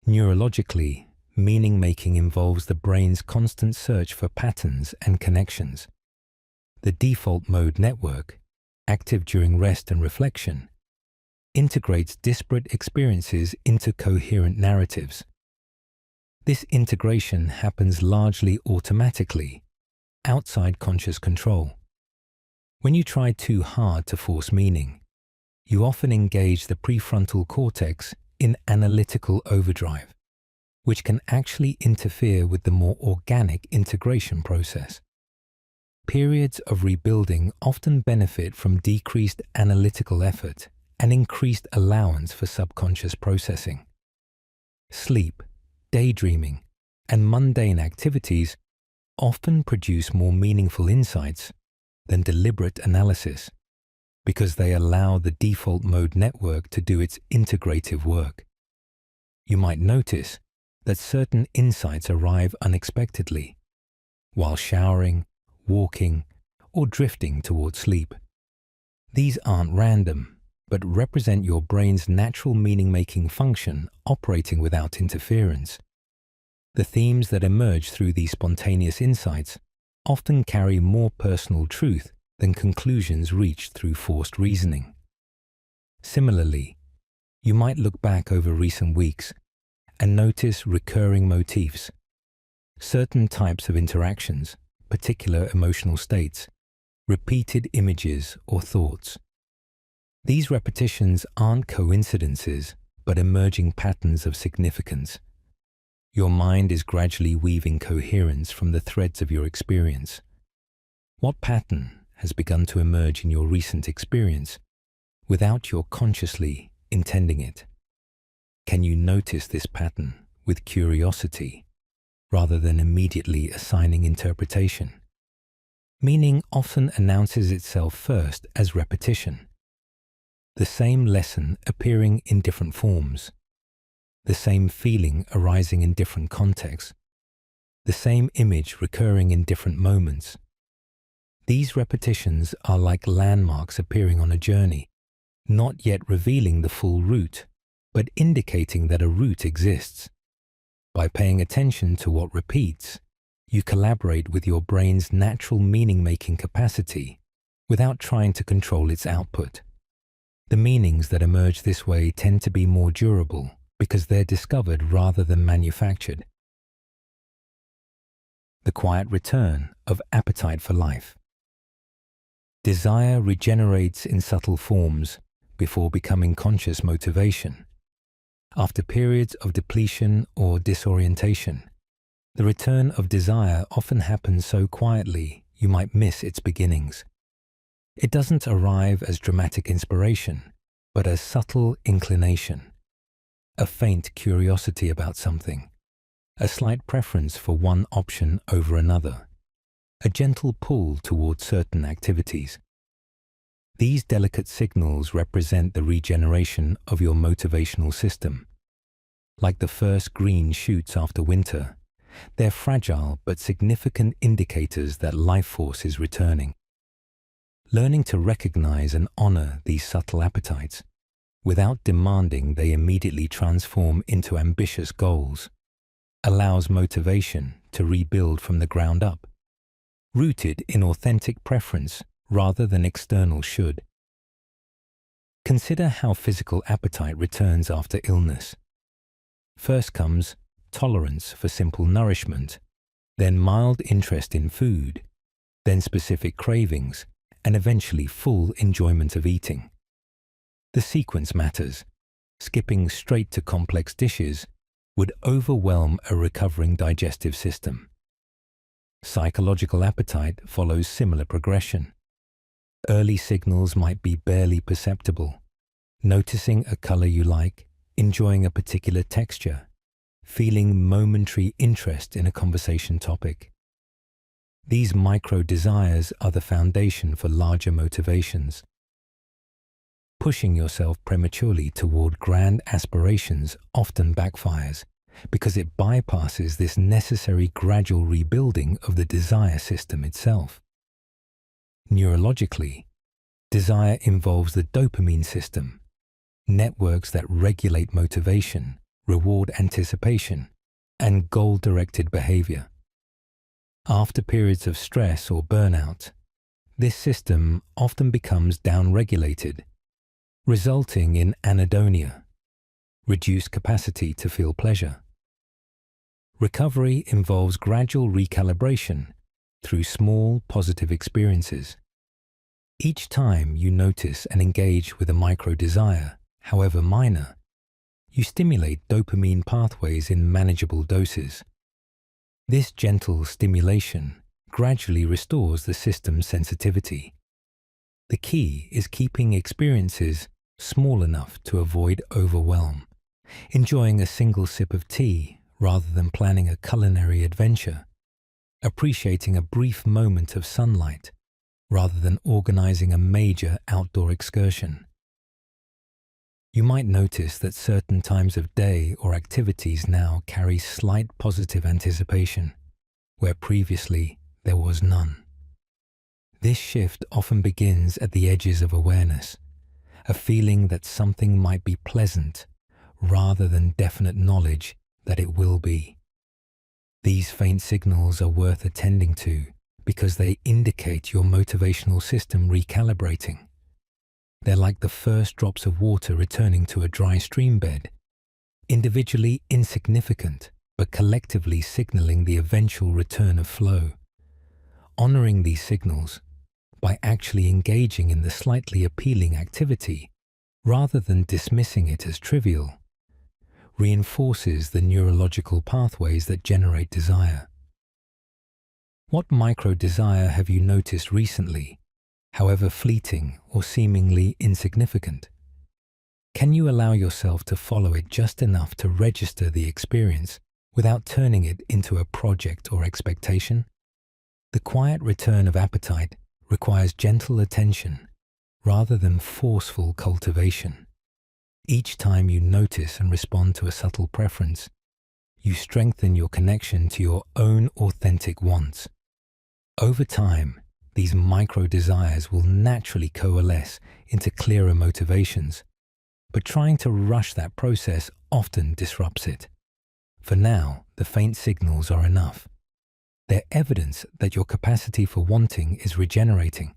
Neurologically, meaning-making involves the brain's constant search for patterns and connections. The default mode network, active during rest and reflection, integrates disparate experiences into coherent narratives. This integration happens largely automatically, outside conscious control. When you try too hard to force meaning, you often engage the prefrontal cortex in analytical overdrive, which can actually interfere with the more organic integration process. Periods of rebuilding often benefit from decreased analytical effort and increased allowance for subconscious processing. Sleep, daydreaming, and mundane activities often produce more meaningful insights than deliberate analysis because they allow the default mode network to do its integrative work. You might notice that certain insights arrive unexpectedly while showering, walking, or drifting toward sleep. These aren't random, but represent your brain's natural meaning-making function operating without interference. The themes that emerge through these spontaneous insights often carry more personal truth than conclusions reached through forced reasoning. Similarly, you might look back over recent weeks and notice recurring motifs, certain types of interactions, particular emotional states, repeated images or thoughts. These repetitions aren't coincidences, but emerging patterns of significance. Your mind is gradually weaving coherence from the threads of your experience. What pattern has begun to emerge in your recent experience without your consciously intending it? Can you notice this pattern with curiosity rather than immediately assigning interpretation? Meaning often announces itself first as repetition. The same lesson appearing in different forms, the same feeling arising in different contexts, the same image recurring in different moments. These repetitions are like landmarks appearing on a journey, not yet revealing the full route, but indicating that a root exists. By paying attention to what repeats, you collaborate with your brain's natural meaning-making capacity without trying to control its output. The meanings that emerge this way tend to be more durable because they're discovered rather than manufactured. The quiet return of appetite for life. Desire regenerates in subtle forms before becoming conscious motivation. After periods of depletion or disorientation, the return of desire often happens so quietly you might miss its beginnings. It doesn't arrive as dramatic inspiration, but as subtle inclination, a faint curiosity about something, a slight preference for one option over another, a gentle pull toward certain activities. These delicate signals represent the regeneration of your motivational system. Like the first green shoots after winter, they're fragile but significant indicators that life force is returning. Learning to recognize and honor these subtle appetites, without demanding they immediately transform into ambitious goals, allows motivation to rebuild from the ground up, rooted in authentic preference rather than external should. Consider how physical appetite returns after illness. First comes tolerance for simple nourishment, then mild interest in food, then specific cravings, and eventually full enjoyment of eating. The sequence matters. Skipping straight to complex dishes would overwhelm a recovering digestive system. Psychological appetite follows similar progression. Early signals might be barely perceptible. Noticing a color you like, enjoying a particular texture, feeling momentary interest in a conversation topic. These micro-desires are the foundation for larger motivations. Pushing yourself prematurely toward grand aspirations often backfires because it bypasses this necessary gradual rebuilding of the desire system itself. Neurologically, desire involves the dopamine system, networks that regulate motivation, reward anticipation, and goal-directed behavior. After periods of stress or burnout, this system often becomes downregulated, resulting in anhedonia, reduced capacity to feel pleasure. Recovery involves gradual recalibration through small positive experiences. Each time you notice and engage with a micro-desire, however minor, you stimulate dopamine pathways in manageable doses. This gentle stimulation gradually restores the system's sensitivity. The key is keeping experiences small enough to avoid overwhelm, enjoying a single sip of tea rather than planning a culinary adventure, appreciating a brief moment of sunlight rather than organizing a major outdoor excursion. You might notice that certain times of day or activities now carry slight positive anticipation, where previously there was none. This shift often begins at the edges of awareness, a feeling that something might be pleasant rather than definite knowledge that it will be. These faint signals are worth attending to because they indicate your motivational system recalibrating. They're like the first drops of water returning to a dry stream bed, individually insignificant but collectively signaling the eventual return of flow. Honoring these signals by actually engaging in the slightly appealing activity rather than dismissing it as trivial reinforces the neurological pathways that generate desire. What micro-desire have you noticed recently, however fleeting or seemingly insignificant? Can you allow yourself to follow it just enough to register the experience without turning it into a project or expectation? The quiet return of appetite requires gentle attention rather than forceful cultivation. Each time you notice and respond to a subtle preference, you strengthen your connection to your own authentic wants. Over time, these micro-desires will naturally coalesce into clearer motivations, but trying to rush that process often disrupts it. For now, the faint signals are enough. They're evidence that your capacity for wanting is regenerating,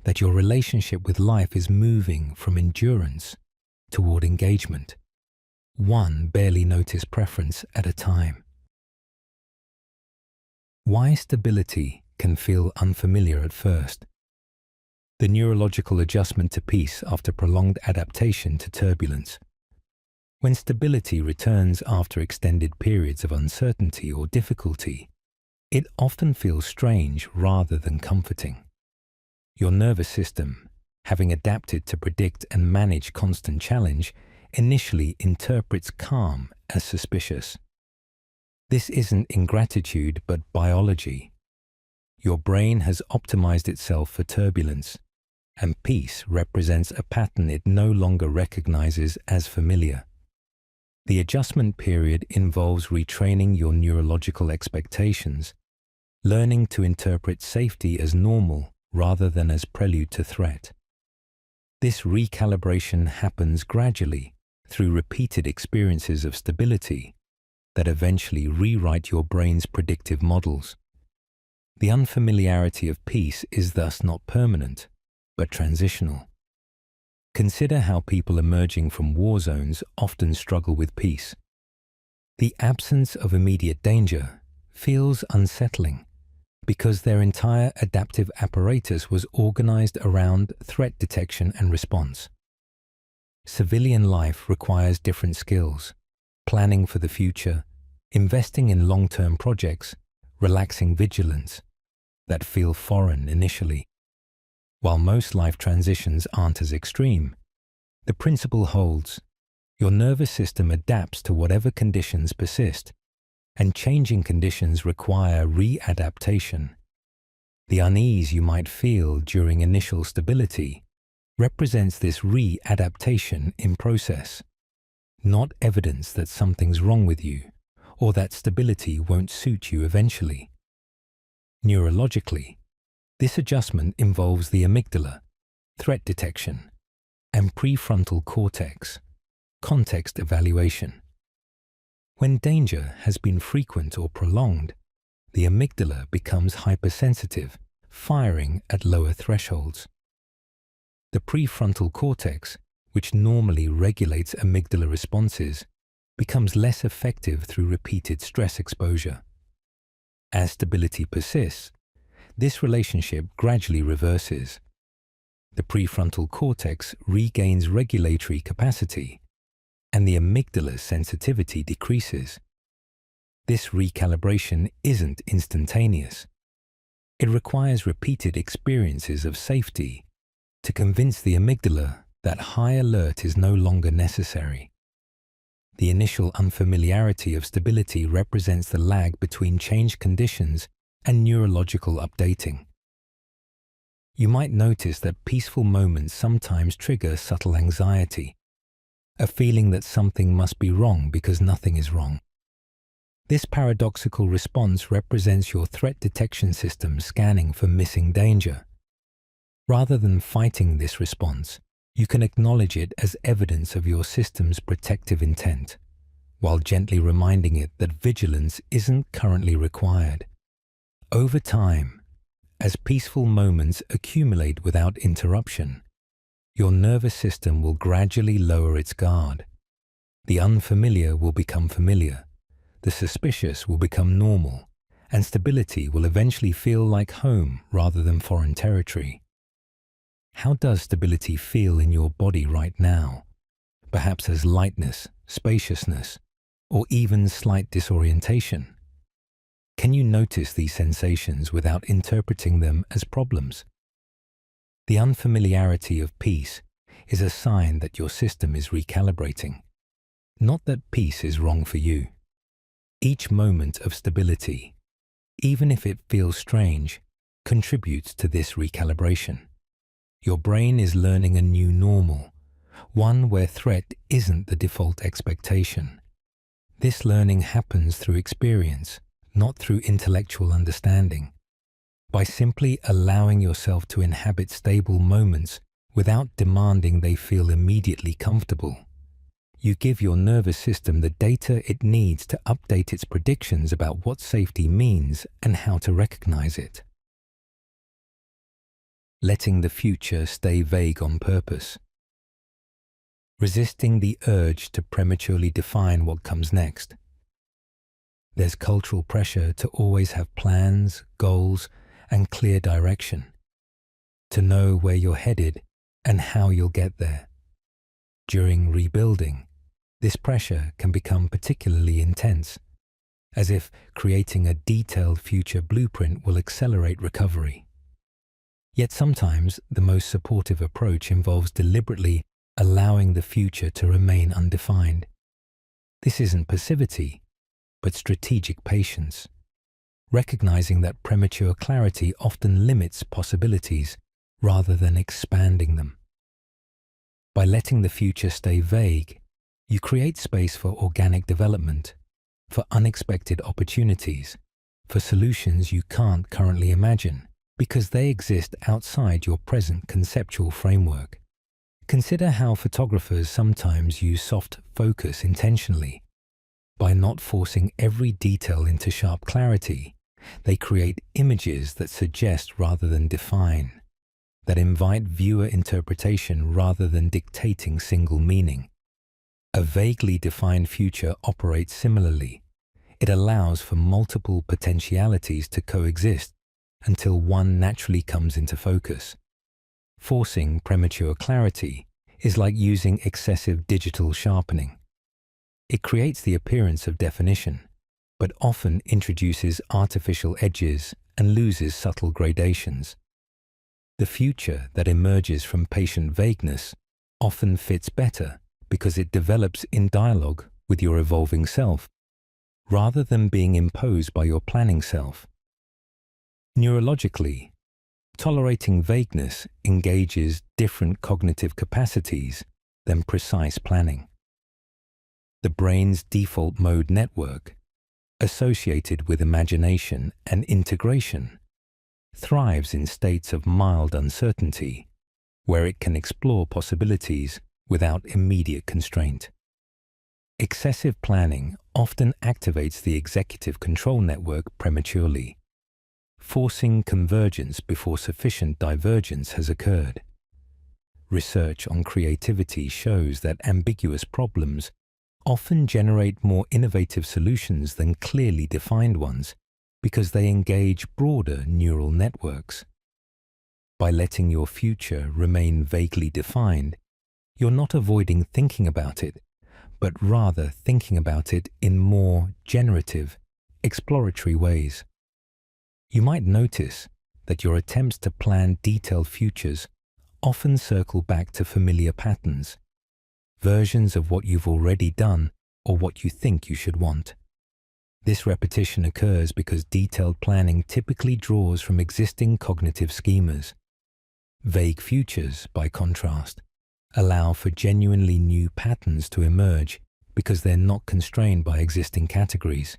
that your relationship with life is moving from endurance toward engagement, one barely noticed preference at a time. Why stability can feel unfamiliar at first. The neurological adjustment to peace after prolonged adaptation to turbulence. When stability returns after extended periods of uncertainty or difficulty, it often feels strange rather than comforting. Your nervous system, having adapted to predict and manage constant challenge, initially interprets calm as suspicious. This isn't ingratitude but biology. Your brain has optimized itself for turbulence, and peace represents a pattern it no longer recognizes as familiar. The adjustment period involves retraining your neurological expectations, learning to interpret safety as normal rather than as prelude to threat. This recalibration happens gradually through repeated experiences of stability that eventually rewrite your brain's predictive models. The unfamiliarity of peace is thus not permanent, but transitional. Consider how people emerging from war zones often struggle with peace. The absence of immediate danger feels unsettling because their entire adaptive apparatus was organized around threat detection and response. Civilian life requires different skills: planning for the future, investing in long-term projects, relaxing vigilance, that feel foreign initially. While most life transitions aren't as extreme, the principle holds. Your nervous system adapts to whatever conditions persist, and changing conditions require readaptation. The unease you might feel during initial stability represents this readaptation in process, not evidence that something's wrong with you or that stability won't suit you eventually. Neurologically, this adjustment involves the amygdala, threat detection, and prefrontal cortex, context evaluation. When danger has been frequent or prolonged, the amygdala becomes hypersensitive, firing at lower thresholds. The prefrontal cortex, which normally regulates amygdala responses, becomes less effective through repeated stress exposure. As stability persists, this relationship gradually reverses. The prefrontal cortex regains regulatory capacity, and the amygdala's sensitivity decreases. This recalibration isn't instantaneous. It requires repeated experiences of safety to convince the amygdala that high alert is no longer necessary. The initial unfamiliarity of stability represents the lag between changed conditions and neurological updating. You might notice that peaceful moments sometimes trigger subtle anxiety, a feeling that something must be wrong because nothing is wrong. This paradoxical response represents your threat detection system scanning for missing danger. Rather than fighting this response, you can acknowledge it as evidence of your system's protective intent, while gently reminding it that vigilance isn't currently required. Over time, as peaceful moments accumulate without interruption, your nervous system will gradually lower its guard. The unfamiliar will become familiar, the suspicious will become normal, and stability will eventually feel like home rather than foreign territory. How does stability feel in your body right now? Perhaps as lightness, spaciousness, or even slight disorientation? Can you notice these sensations without interpreting them as problems? The unfamiliarity of peace is a sign that your system is recalibrating, not that peace is wrong for you. Each moment of stability, even if it feels strange, contributes to this recalibration. Your brain is learning a new normal, one where threat isn't the default expectation. This learning happens through experience, not through intellectual understanding. By simply allowing yourself to inhabit stable moments without demanding they feel immediately comfortable. You give your nervous system the data it needs to update its predictions about what safety means and how to recognize it. Letting the future stay vague on purpose. Resisting the urge to prematurely define what comes next. There's cultural pressure to always have plans, goals, and clear direction, to know where you're headed and how you'll get there. During rebuilding, this pressure can become particularly intense, as if creating a detailed future blueprint will accelerate recovery. Yet sometimes the most supportive approach involves deliberately allowing the future to remain undefined. This isn't passivity, but strategic patience, recognizing that premature clarity often limits possibilities rather than expanding them. By letting the future stay vague, you create space for organic development, for unexpected opportunities, for solutions you can't currently imagine, because they exist outside your present conceptual framework. Consider how photographers sometimes use soft focus intentionally. By not forcing every detail into sharp clarity, they create images that suggest rather than define, that invite viewer interpretation rather than dictating single meaning. A vaguely defined future operates similarly. It allows for multiple potentialities to coexist until one naturally comes into focus. Forcing premature clarity is like using excessive digital sharpening. It creates the appearance of definition, but often introduces artificial edges and loses subtle gradations. The future that emerges from patient vagueness often fits better because it develops in dialogue with your evolving self, rather than being imposed by your planning self. Neurologically, tolerating vagueness engages different cognitive capacities than precise planning. The brain's default mode network, associated with imagination and integration, thrives in states of mild uncertainty, where it can explore possibilities without immediate constraint. Excessive planning often activates the executive control network prematurely, forcing convergence before sufficient divergence has occurred. Research on creativity shows that ambiguous problems often generate more innovative solutions than clearly defined ones because they engage broader neural networks. By letting your future remain vaguely defined, you're not avoiding thinking about it, but rather thinking about it in more generative, exploratory ways. You might notice that your attempts to plan detailed futures often circle back to familiar patterns, versions of what you've already done or what you think you should want. This repetition occurs because detailed planning typically draws from existing cognitive schemas. Vague futures, by contrast, allow for genuinely new patterns to emerge because they're not constrained by existing categories.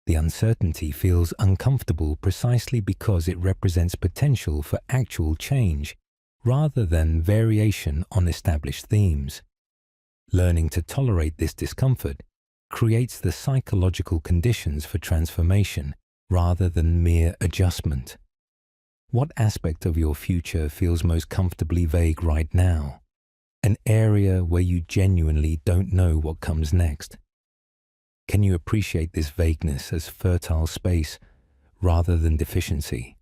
The uncertainty feels uncomfortable precisely because it represents potential for actual change rather than variation on established themes. Learning to tolerate this discomfort creates the psychological conditions for transformation rather than mere adjustment. What aspect of your future feels most comfortably vague right now? An area where you genuinely don't know what comes next? Can you appreciate this vagueness as fertile space rather than deficiency?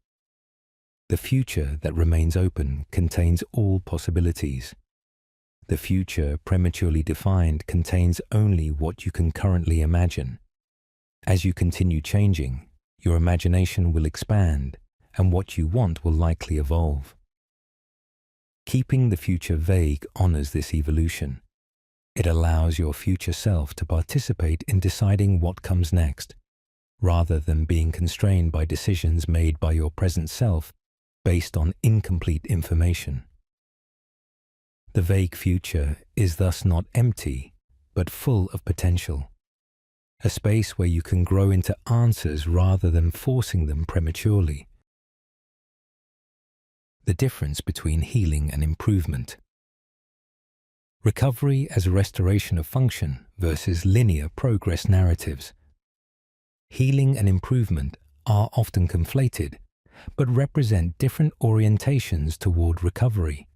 The future that remains open contains all possibilities. The future prematurely defined contains only what you can currently imagine. As you continue changing, your imagination will expand, and what you want will likely evolve. Keeping the future vague honors this evolution. It allows your future self to participate in deciding what comes next, rather than being constrained by decisions made by your present self based on incomplete information. The vague future is thus not empty, but full of potential. A space where you can grow into answers rather than forcing them prematurely. The difference between healing and improvement. Recovery as a restoration of function versus linear progress narratives. Healing and improvement are often conflated, but represent different orientations toward recovery.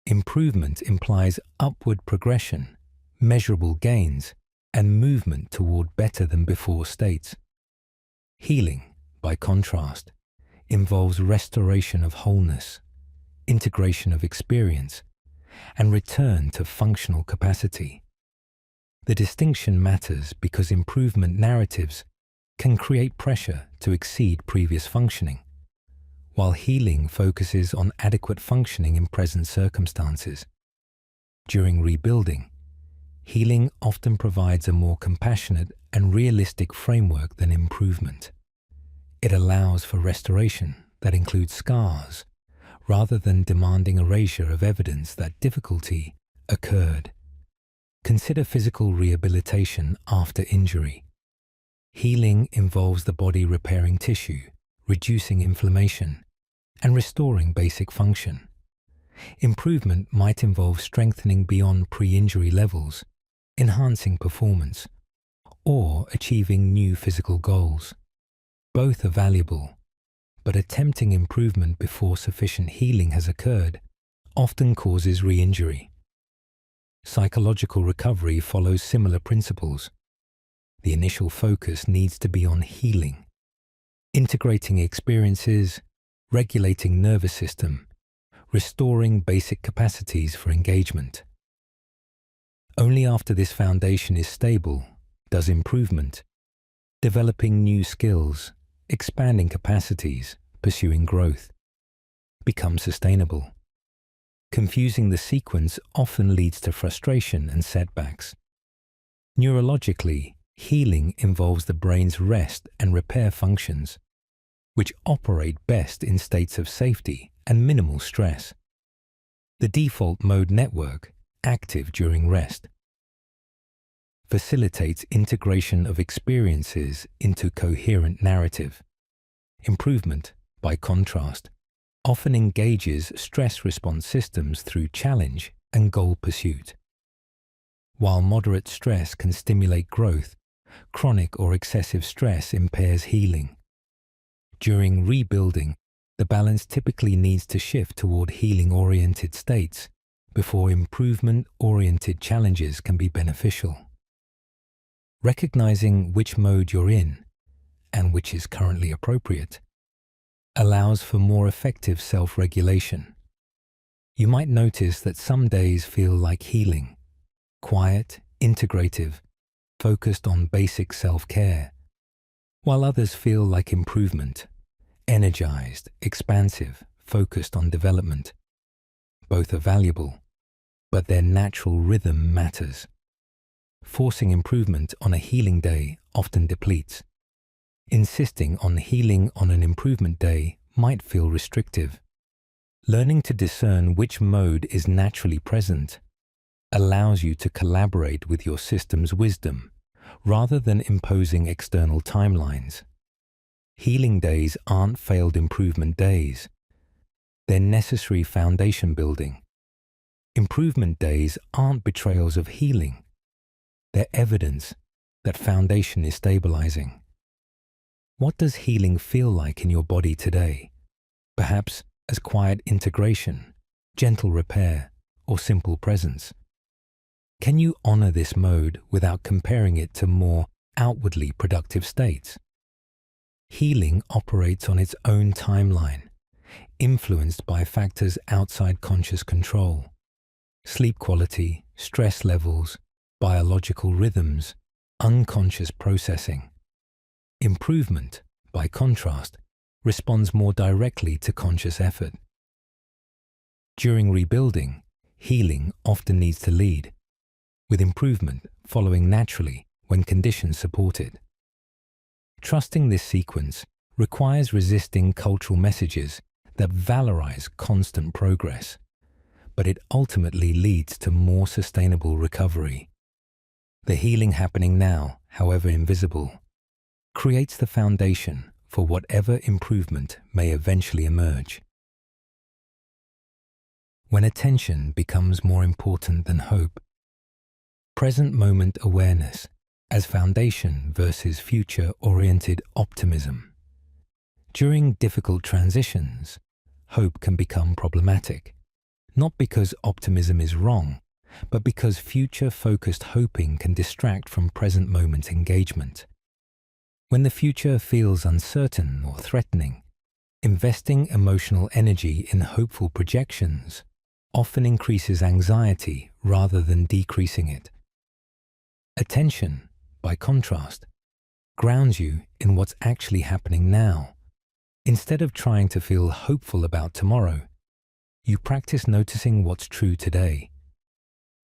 Improvement implies upward progression, measurable gains, and movement toward better than before states. Healing, by contrast, involves restoration of wholeness, integration of experience, and return to functional capacity. The distinction matters because improvement narratives can create pressure to exceed previous functioning, while healing focuses on adequate functioning in present circumstances. During rebuilding, healing often provides a more compassionate and realistic framework than improvement. It allows for restoration that includes scars, rather than demanding erasure of evidence that difficulty occurred. Consider physical rehabilitation after injury. Healing involves the body repairing tissue, reducing inflammation, and restoring basic function. Improvement might involve strengthening beyond pre-injury levels, enhancing performance, or achieving new physical goals. Both are valuable, but attempting improvement before sufficient healing has occurred often causes re-injury. Psychological recovery follows similar principles. The initial focus needs to be on healing, integrating experiences, regulating nervous system, restoring basic capacities for engagement. Only after this foundation is stable does improvement, developing new skills, expanding capacities, pursuing growth, become sustainable. Confusing the sequence often leads to frustration and setbacks. Neurologically, healing involves the brain's rest and repair functions, which operate best in states of safety and minimal stress. The default mode network, active during rest, facilitates integration of experiences into coherent narrative. Improvement, by contrast, often engages stress response systems through challenge and goal pursuit. While moderate stress can stimulate growth, chronic or excessive stress impairs healing. During rebuilding, the balance typically needs to shift toward healing-oriented states before improvement-oriented challenges can be beneficial. Recognizing which mode you're in and which is currently appropriate allows for more effective self-regulation. You might notice that some days feel like healing, quiet, integrative, focused on basic self-care, while others feel like improvement, energized, expansive, focused on development. Both are valuable, but their natural rhythm matters. Forcing improvement on a healing day often depletes. Insisting on healing on an improvement day might feel restrictive. Learning to discern which mode is naturally present allows you to collaborate with your system's wisdom rather than imposing external timelines. Healing days aren't failed improvement days. They're necessary foundation building. Improvement days aren't betrayals of healing. They're evidence that foundation is stabilizing. What does healing feel like in your body today? Perhaps as quiet integration, gentle repair, or simple presence. Can you honor this mode without comparing it to more outwardly productive states? Healing operates on its own timeline, influenced by factors outside conscious control. Sleep quality, stress levels, biological rhythms, unconscious processing. Improvement, by contrast, responds more directly to conscious effort. During rebuilding, healing often needs to lead, with improvement following naturally when conditions support it. Trusting this sequence requires resisting cultural messages that valorize constant progress, but it ultimately leads to more sustainable recovery. The healing happening now, however invisible, creates the foundation for whatever improvement may eventually emerge. when attention becomes more important than hope. Present moment awareness as foundation versus future-oriented optimism. During difficult transitions, hope can become problematic, not because optimism is wrong, but because future-focused hoping can distract from present moment engagement. When the future feels uncertain or threatening, investing emotional energy in hopeful projections often increases anxiety rather than decreasing it. Attention, by contrast, grounds you in what's actually happening now. Instead of trying to feel hopeful about tomorrow, you practice noticing what's true today.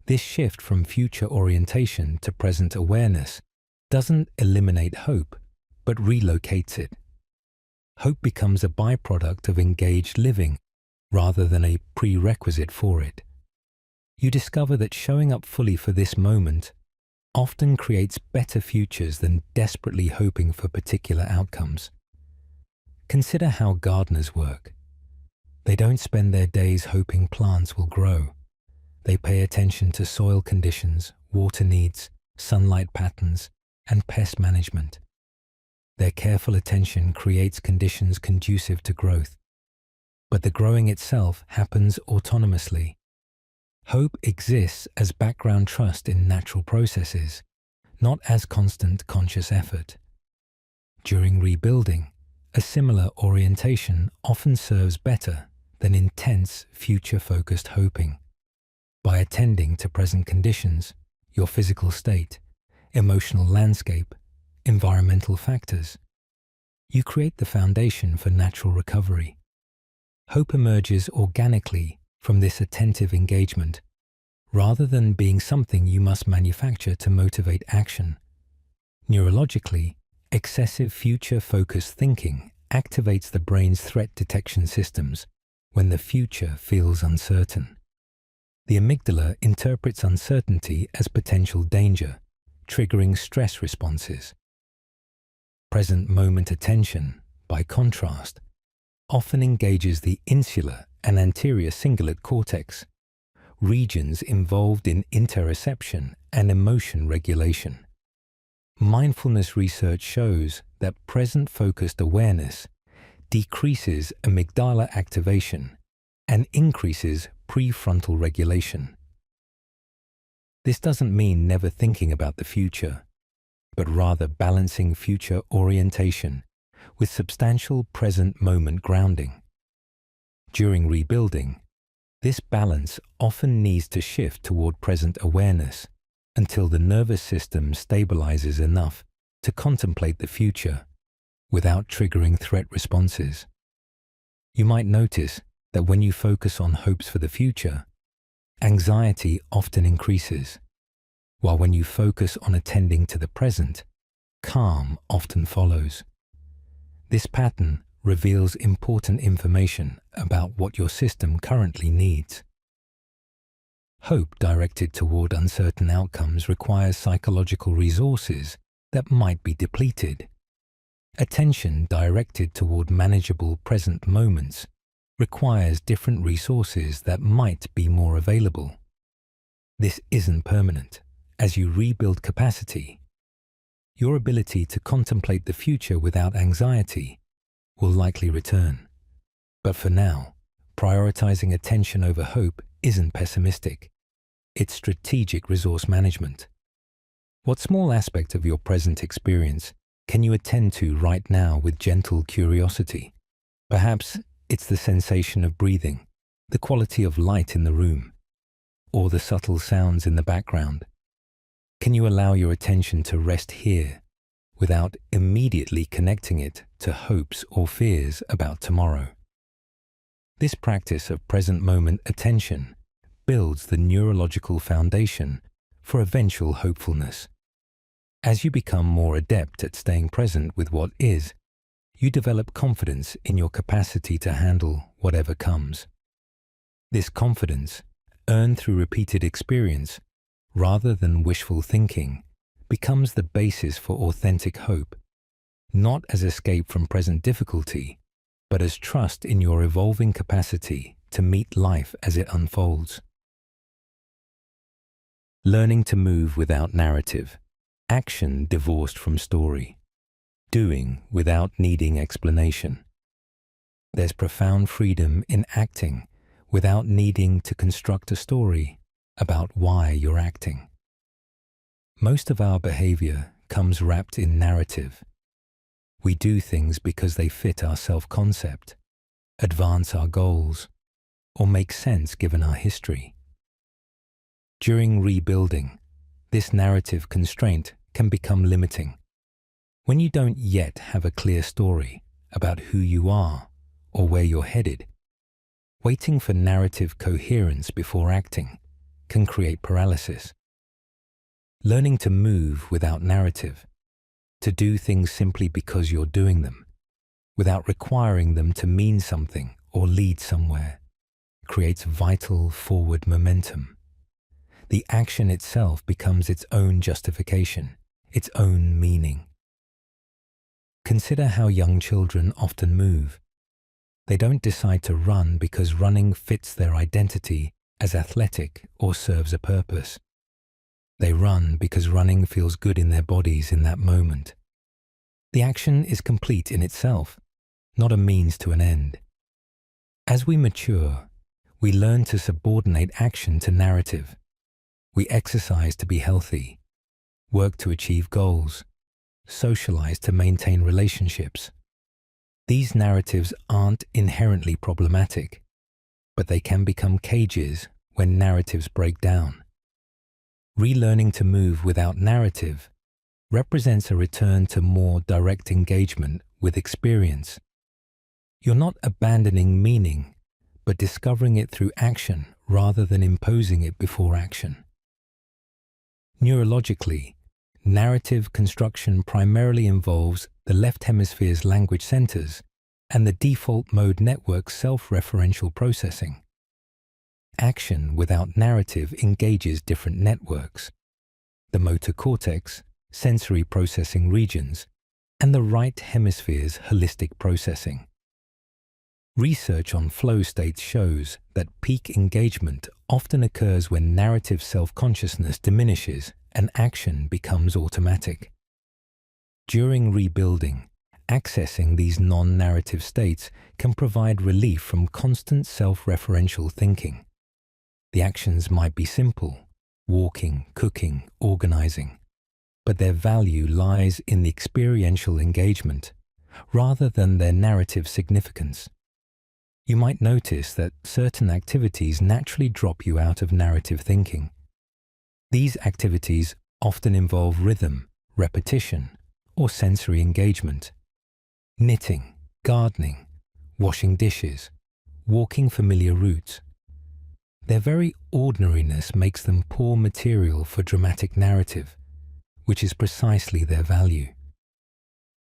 This shift from future orientation to present awareness doesn't eliminate hope, but relocates it. Hope becomes a byproduct of engaged living rather than a prerequisite for it. You discover that showing up fully for this moment often creates better futures than desperately hoping for particular outcomes. Consider how gardeners work. They don't spend their days hoping plants will grow. They pay attention to soil conditions, water needs, sunlight patterns, and pest management. Their careful attention creates conditions conducive to growth. But the growing itself happens autonomously. Hope exists as background trust in natural processes, not as constant conscious effort. During rebuilding, a similar orientation often serves better than intense future-focused hoping. By attending to present conditions, your physical state, emotional landscape, environmental factors, you create the foundation for natural recovery. Hope emerges organically from this attentive engagement, rather than being something you must manufacture to motivate action. Neurologically, excessive future-focused thinking activates the brain's threat detection systems when the future feels uncertain. The amygdala interprets uncertainty as potential danger, triggering stress responses. Present moment attention, by contrast, often engages the insular and anterior cingulate cortex, regions involved in interoception and emotion regulation. Mindfulness research shows that present-focused awareness decreases amygdala activation and increases prefrontal regulation. This doesn't mean never thinking about the future, but rather balancing future orientation with substantial present moment grounding. During rebuilding, this balance often needs to shift toward present awareness until the nervous system stabilizes enough to contemplate the future without triggering threat responses. You might notice that when you focus on hopes for the future, anxiety often increases, while when you focus on attending to the present, calm often follows. This pattern reveals important information about what your system currently needs. Hope directed toward uncertain outcomes requires psychological resources that might be depleted. Attention directed toward manageable present moments requires different resources that might be more available. This isn't permanent. As you rebuild capacity, your ability to contemplate the future without anxiety will likely return. But for now, prioritizing attention over hope isn't pessimistic. It's strategic resource management. What small aspect of your present experience can you attend to right now with gentle curiosity? Perhaps it's the sensation of breathing, the quality of light in the room, or the subtle sounds in the background. Can you allow your attention to rest here without immediately connecting it to hopes or fears about tomorrow? This practice of present moment attention builds the neurological foundation for eventual hopefulness. As you become more adept at staying present with what is, you develop confidence in your capacity to handle whatever comes. This confidence, earned through repeated experience rather than wishful thinking, becomes the basis for authentic hope, not as escape from present difficulty, but as trust in your evolving capacity to meet life as it unfolds. Learning to move without narrative, action divorced from story, doing without needing explanation. There's profound freedom in acting without needing to construct a story about why you're acting. Most of our behavior comes wrapped in narrative. We do things because they fit our self-concept, advance our goals, or make sense given our history. During rebuilding, this narrative constraint can become limiting. When you don't yet have a clear story about who you are or where you're headed, waiting for narrative coherence before acting can create paralysis. Learning to move without narrative, to do things simply because you're doing them, without requiring them to mean something or lead somewhere, creates vital forward momentum. The action itself becomes its own justification, its own meaning. Consider how young children often move. They don't decide to run because running fits their identity as athletic or serves a purpose. They run because running feels good in their bodies in that moment. The action is complete in itself, not a means to an end. As we mature, we learn to subordinate action to narrative. We exercise to be healthy, work to achieve goals, socialize to maintain relationships. These narratives aren't inherently problematic, but they can become cages when narratives break down. Relearning to move without narrative represents a return to more direct engagement with experience. You're not abandoning meaning, but discovering it through action rather than imposing it before action. Neurologically, narrative construction primarily involves the left hemisphere's language centers and the default mode network's self-referential processing. Action without narrative engages different networks: the motor cortex, sensory processing regions, and the right hemisphere's holistic processing. Research on flow states shows that peak engagement often occurs when narrative self-consciousness diminishes and action becomes automatic. During rebuilding, accessing these non-narrative states can provide relief from constant self-referential thinking. The actions might be simple: walking, cooking, organizing, but their value lies in the experiential engagement rather than their narrative significance. You might notice that certain activities naturally drop you out of narrative thinking. These activities often involve rhythm, repetition, or sensory engagement. Knitting, gardening, washing dishes, walking familiar routes. Their very ordinariness makes them poor material for dramatic narrative, which is precisely their value.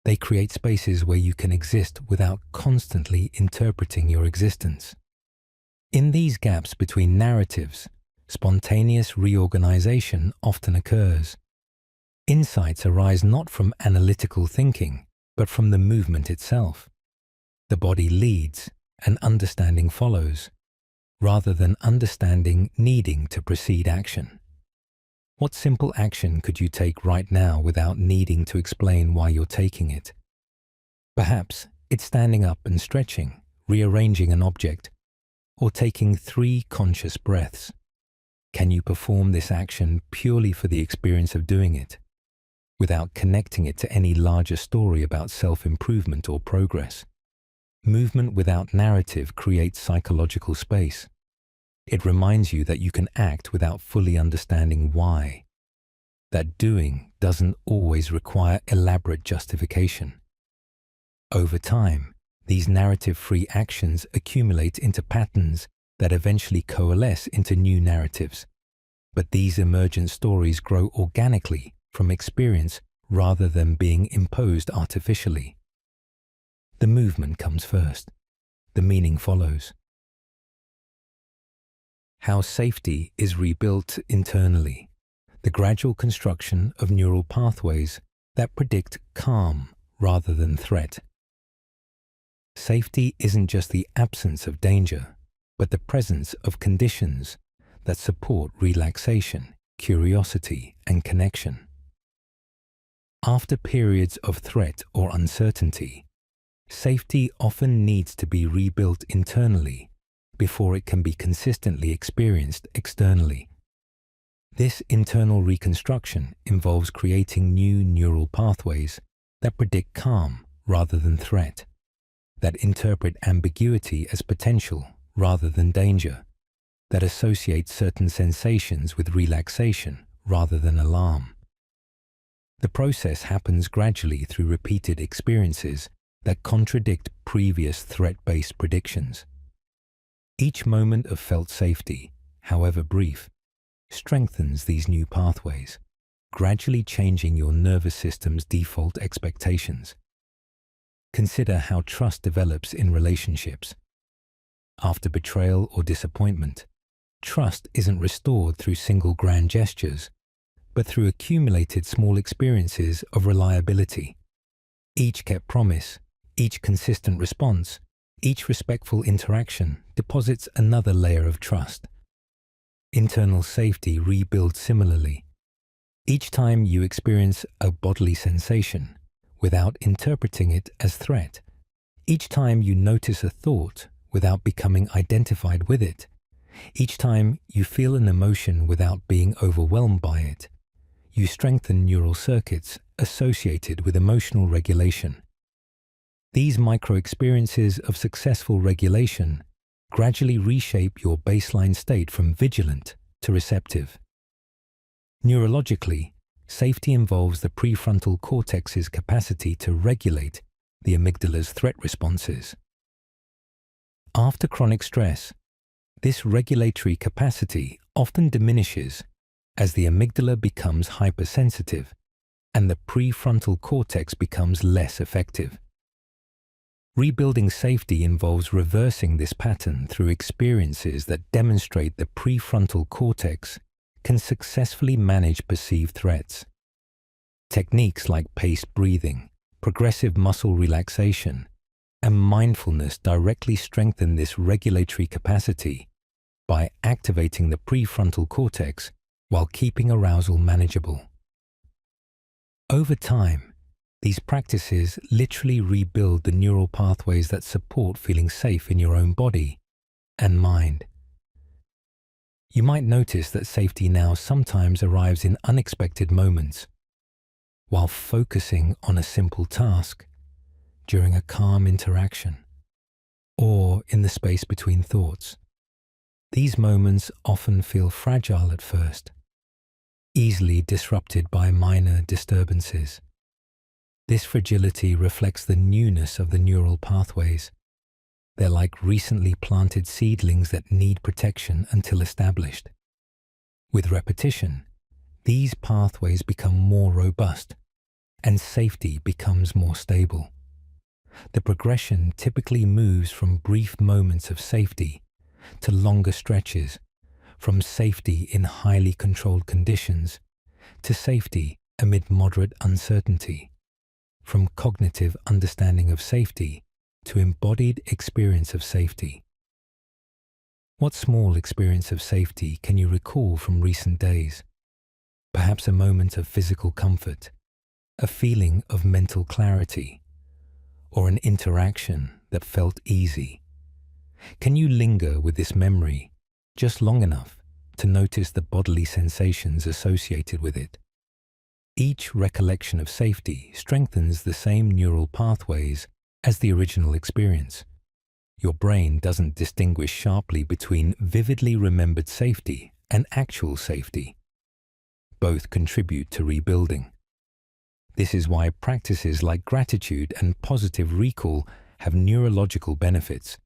They create spaces where you can exist without constantly interpreting your existence. In these gaps between narratives, spontaneous reorganization often occurs. Insights arise not from analytical thinking, but from the movement itself. The body leads, and understanding follows, rather than understanding needing to precede action. What simple action could you take right now without needing to explain why you're taking it? Perhaps it's standing up and stretching, rearranging an object, or taking 3 conscious breaths. Can you perform this action purely for the experience of doing it, without connecting it to any larger story about self-improvement or progress? Movement without narrative creates psychological space. It reminds you that you can act without fully understanding why, that doing doesn't always require elaborate justification. Over time, these narrative-free actions accumulate into patterns that eventually coalesce into new narratives. But these emergent stories grow organically from experience rather than being imposed artificially. The movement comes first. The meaning follows. How safety is rebuilt internally. The gradual construction of neural pathways that predict calm rather than threat. Safety isn't just the absence of danger, but the presence of conditions that support relaxation, curiosity, and connection. After periods of threat or uncertainty, safety often needs to be rebuilt internally before it can be consistently experienced externally. This internal reconstruction involves creating new neural pathways that predict calm rather than threat, that interpret ambiguity as potential rather than danger, that associate certain sensations with relaxation rather than alarm. The process happens gradually through repeated experiences that contradict previous threat-based predictions. Each moment of felt safety, however brief, strengthens these new pathways, gradually changing your nervous system's default expectations. Consider how trust develops in relationships. After betrayal or disappointment, trust isn't restored through single grand gestures, but through accumulated small experiences of reliability. Each kept promise, each consistent response, each respectful interaction deposits another layer of trust. Internal safety rebuilds similarly. Each time you experience a bodily sensation without interpreting it as threat, each time you notice a thought without becoming identified with it, each time you feel an emotion without being overwhelmed by it, you strengthen neural circuits associated with emotional regulation. These micro-experiences of successful regulation gradually reshape your baseline state from vigilant to receptive. Neurologically, safety involves the prefrontal cortex's capacity to regulate the amygdala's threat responses. After chronic stress, this regulatory capacity often diminishes as the amygdala becomes hypersensitive and the prefrontal cortex becomes less effective. Rebuilding safety involves reversing this pattern through experiences that demonstrate the prefrontal cortex can successfully manage perceived threats. Techniques like paced breathing, progressive muscle relaxation, and mindfulness directly strengthen this regulatory capacity by activating the prefrontal cortex while keeping arousal manageable. Over time, these practices literally rebuild the neural pathways that support feeling safe in your own body and mind. You might notice that safety now sometimes arrives in unexpected moments, while focusing on a simple task, during a calm interaction, or in the space between thoughts. These moments often feel fragile at first, easily disrupted by minor disturbances. This fragility reflects the newness of the neural pathways. They're like recently planted seedlings that need protection until established. With repetition, these pathways become more robust, and safety becomes more stable. The progression typically moves from brief moments of safety to longer stretches, from safety in highly controlled conditions to safety amid moderate uncertainty, from cognitive understanding of safety to embodied experience of safety. What small experience of safety can you recall from recent days? Perhaps a moment of physical comfort, a feeling of mental clarity, or an interaction that felt easy. Can you linger with this memory just long enough to notice the bodily sensations associated with it? Each recollection of safety strengthens the same neural pathways as the original experience. Your brain doesn't distinguish sharply between vividly remembered safety and actual safety. Both contribute to rebuilding. This is why practices like gratitude and positive recall have neurological benefits.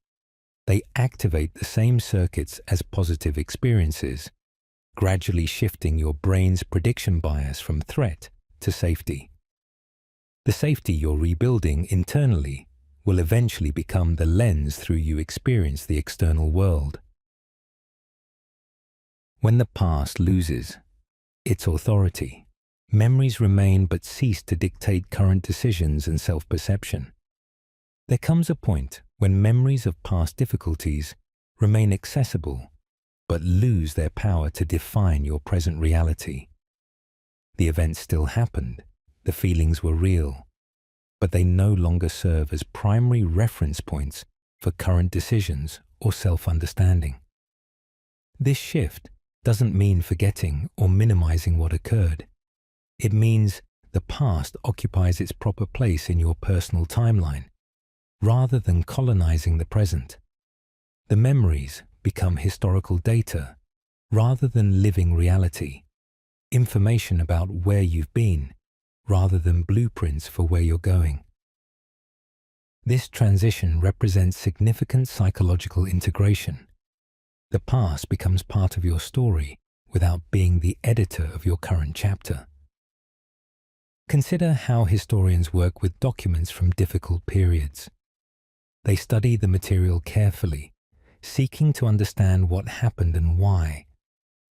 They activate the same circuits as positive experiences, gradually shifting your brain's prediction bias from threat to safety. The safety you're rebuilding internally will eventually become the lens through you experience the external world. When the past loses its authority, memories remain but cease to dictate current decisions and self-perception. There comes a point when memories of past difficulties remain accessible, but lose their power to define your present reality. The events still happened, the feelings were real, but they no longer serve as primary reference points for current decisions or self-understanding. This shift doesn't mean forgetting or minimizing what occurred. It means the past occupies its proper place in your personal timeline, rather than colonizing the present. The memories become historical data, rather than living reality, information about where you've been, rather than blueprints for where you're going. This transition represents significant psychological integration. The past becomes part of your story without being the editor of your current chapter. Consider how historians work with documents from difficult periods. They study the material carefully, seeking to understand what happened and why,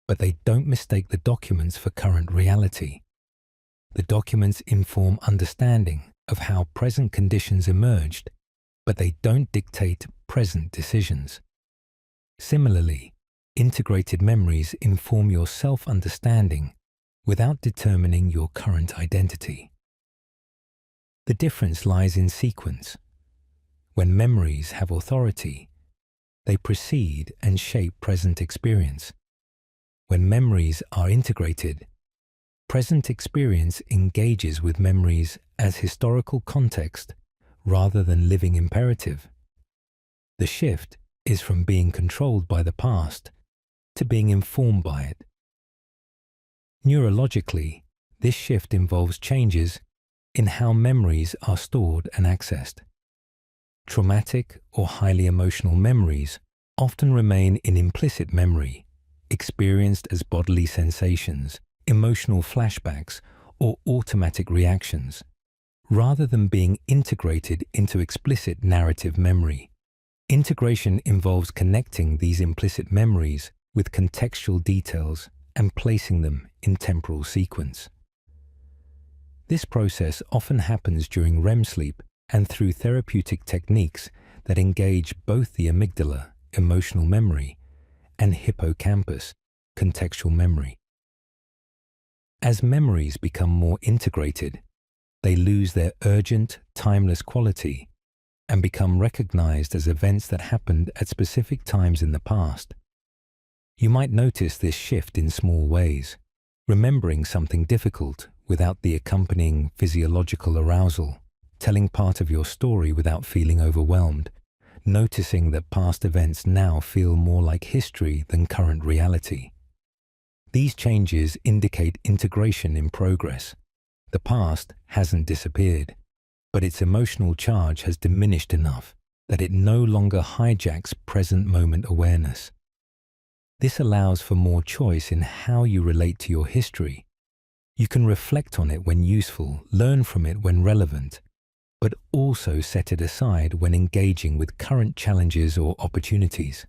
but they don't mistake the documents for current reality. The documents inform understanding of how present conditions emerged, but they don't dictate present decisions. Similarly, integrated memories inform your self-understanding without determining your current identity. The difference lies in sequence. When memories have authority, they precede and shape present experience. When memories are integrated, present experience engages with memories as historical context rather than living imperative. The shift is from being controlled by the past to being informed by it. Neurologically, this shift involves changes in how memories are stored and accessed. Traumatic or highly emotional memories often remain in implicit memory, experienced as bodily sensations, emotional flashbacks, or automatic reactions, rather than being integrated into explicit narrative memory. Integration involves connecting these implicit memories with contextual details and placing them in temporal sequence. This process often happens during REM sleep and through therapeutic techniques that engage both the amygdala, emotional memory, and hippocampus, contextual memory. As memories become more integrated, they lose their urgent, timeless quality and become recognized as events that happened at specific times in the past. You might notice this shift in small ways, remembering something difficult without the accompanying physiological arousal, telling part of your story without feeling overwhelmed, noticing that past events now feel more like history than current reality. These changes indicate integration in progress. The past hasn't disappeared, but its emotional charge has diminished enough that it no longer hijacks present moment awareness. This allows for more choice in how you relate to your history. You can reflect on it when useful, learn from it when relevant, but also set it aside when engaging with current challenges or opportunities.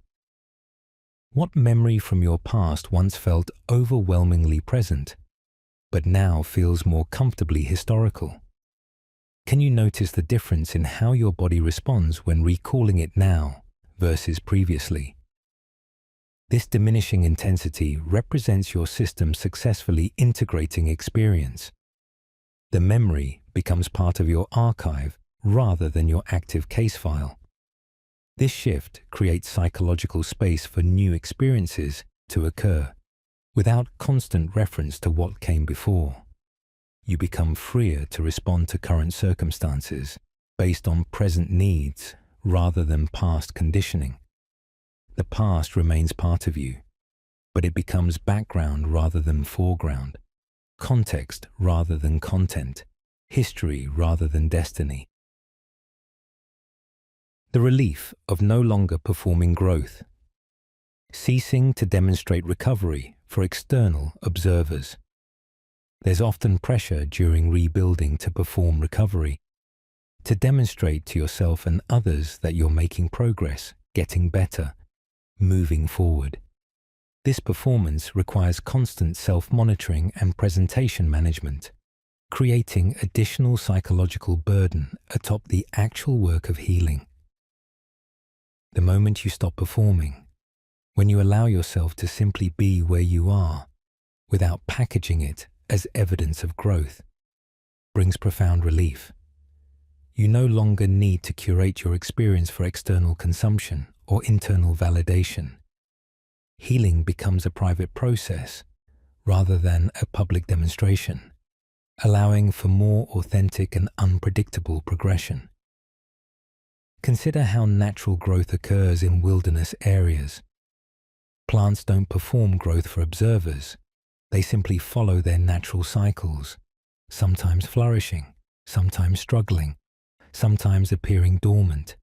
What memory from your past once felt overwhelmingly present, but now feels more comfortably historical? Can you notice the difference in how your body responds when recalling it now versus previously? This diminishing intensity represents your system successfully integrating experience. The memory becomes part of your archive rather than your active case file. This shift creates psychological space for new experiences to occur, without constant reference to what came before. You become freer to respond to current circumstances based on present needs rather than past conditioning. The past remains part of you, but it becomes background rather than foreground, context rather than content, history rather than destiny. The relief of no longer performing growth, ceasing to demonstrate recovery for external observers. There's often pressure during rebuilding to perform recovery, to demonstrate to yourself and others that you're making progress, getting better, moving forward. This performance requires constant self-monitoring and presentation management, creating additional psychological burden atop the actual work of healing. The moment you stop performing, when you allow yourself to simply be where you are, without packaging it as evidence of growth, brings profound relief. You no longer need to curate your experience for external consumption or internal validation. Healing becomes a private process rather than a public demonstration, allowing for more authentic and unpredictable progression. Consider how natural growth occurs in wilderness areas. Plants don't perform growth for observers. They simply follow their natural cycles, sometimes flourishing, sometimes struggling, sometimes appearing dormant.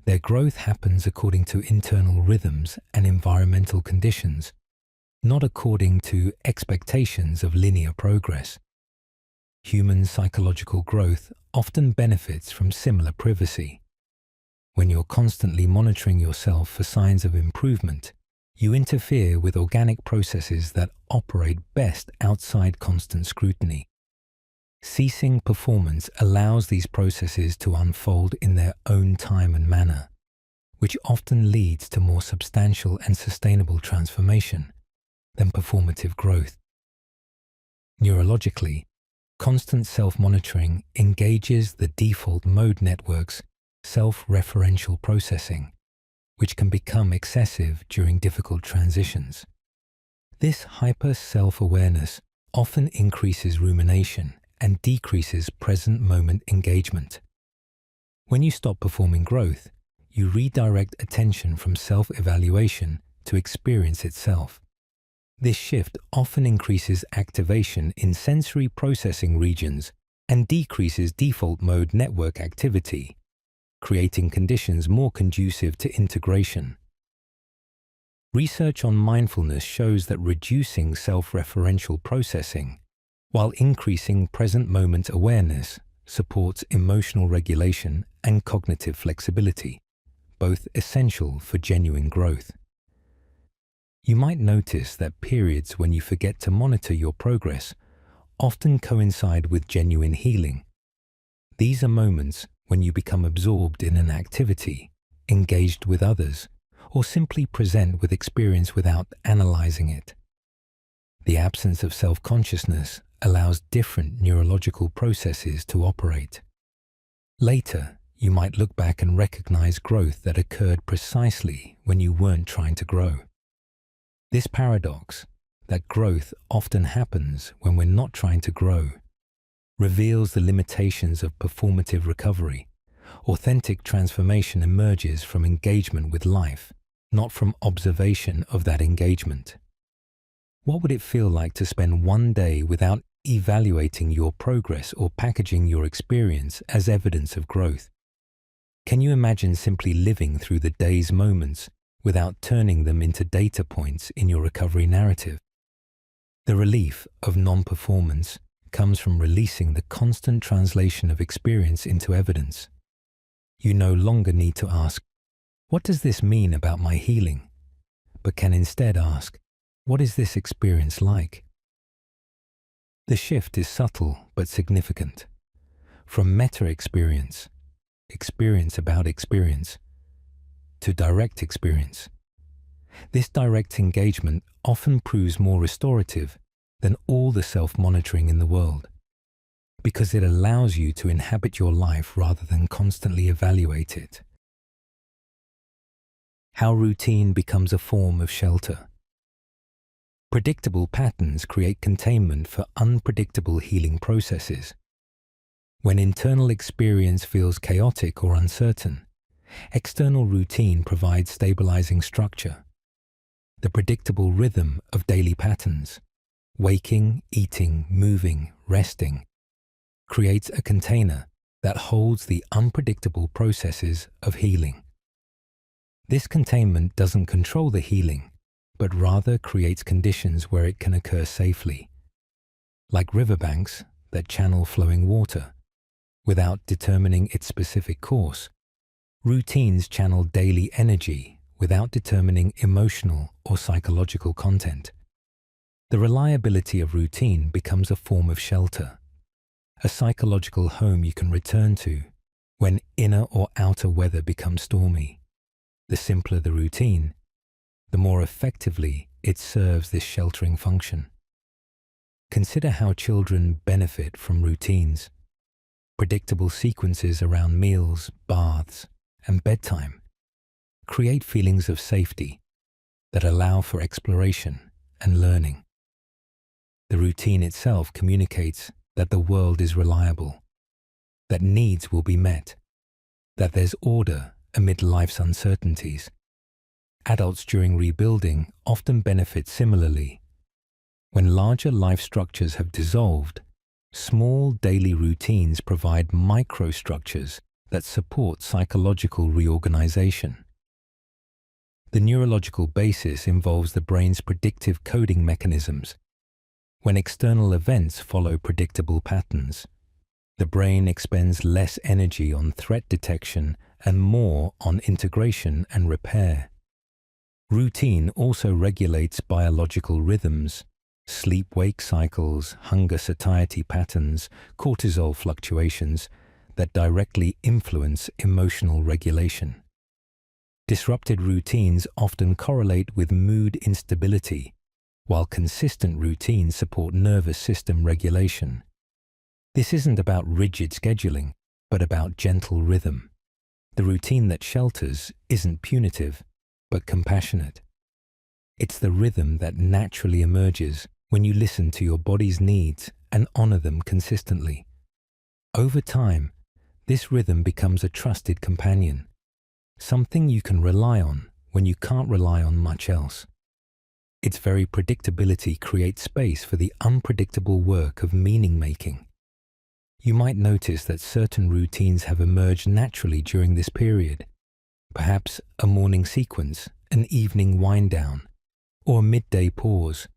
Their growth happens according to internal rhythms and environmental conditions, not according to expectations of linear progress. Human psychological growth often benefits from similar privacy. When you're constantly monitoring yourself for signs of improvement, you interfere with organic processes that operate best outside constant scrutiny. Ceasing performance allows these processes to unfold in their own time and manner, which often leads to more substantial and sustainable transformation than performative growth. Neurologically, constant self-monitoring engages the default mode network's self-referential processing, which can become excessive during difficult transitions. This hyper-self-awareness often increases rumination and decreases present moment engagement. When you stop performing growth, you redirect attention from self-evaluation to experience itself. This shift often increases activation in sensory processing regions and decreases default mode network activity, creating conditions more conducive to integration. Research on mindfulness shows that reducing self-referential processing while increasing present moment awareness supports emotional regulation and cognitive flexibility, both essential for genuine growth. You might notice that periods when you forget to monitor your progress often coincide with genuine healing. These are moments when you become absorbed in an activity, engaged with others, or simply present with experience without analyzing it. The absence of self-consciousness allows different neurological processes to operate. Later, you might look back and recognize growth that occurred precisely when you weren't trying to grow. This paradox, that growth often happens when we're not trying to grow, reveals the limitations of performative recovery. Authentic transformation emerges from engagement with life, not from observation of that engagement. What would it feel like to spend one day without evaluating your progress or packaging your experience as evidence of growth? Can you imagine simply living through the day's moments without turning them into data points in your recovery narrative? The relief of non-performance comes from releasing the constant translation of experience into evidence. You no longer need to ask, "What does this mean about my healing?" but can instead ask, "What is this experience like?" The shift is subtle but significant. From meta-experience, experience about experience, to direct experience. This direct engagement often proves more restorative than all the self-monitoring in the world, because it allows you to inhabit your life rather than constantly evaluate it. How routine becomes a form of shelter. Predictable patterns create containment for unpredictable healing processes. When internal experience feels chaotic or uncertain, external routine provides stabilizing structure. The predictable rhythm of daily patterns, waking, eating, moving, resting, creates a container that holds the unpredictable processes of healing. This containment doesn't control the healing, but rather creates conditions where it can occur safely. Like riverbanks that channel flowing water, without determining its specific course, routines channel daily energy without determining emotional or psychological content. The reliability of routine becomes a form of shelter, a psychological home you can return to when inner or outer weather becomes stormy. The simpler the routine, the more effectively it serves this sheltering function. Consider how children benefit from routines. Predictable sequences around meals, baths, and bedtime create feelings of safety that allow for exploration and learning. The routine itself communicates that the world is reliable, that needs will be met, that there's order amid life's uncertainties. Adults during rebuilding often benefit similarly. When larger life structures have dissolved, small daily routines provide microstructures that support psychological reorganization. The neurological basis involves the brain's predictive coding mechanisms. When external events follow predictable patterns, the brain expends less energy on threat detection and more on integration and repair. Routine also regulates biological rhythms, sleep-wake cycles, hunger-satiety patterns, cortisol fluctuations that directly influence emotional regulation. Disrupted routines often correlate with mood instability, while consistent routines support nervous system regulation. This isn't about rigid scheduling, but about gentle rhythm. The routine that shelters isn't punitive, but compassionate. It's the rhythm that naturally emerges when you listen to your body's needs and honor them consistently. Over time, this rhythm becomes a trusted companion, something you can rely on when you can't rely on much else. Its very predictability creates space for the unpredictable work of meaning-making. You might notice that certain routines have emerged naturally during this period, perhaps a morning sequence, an evening wind-down, or a midday pause.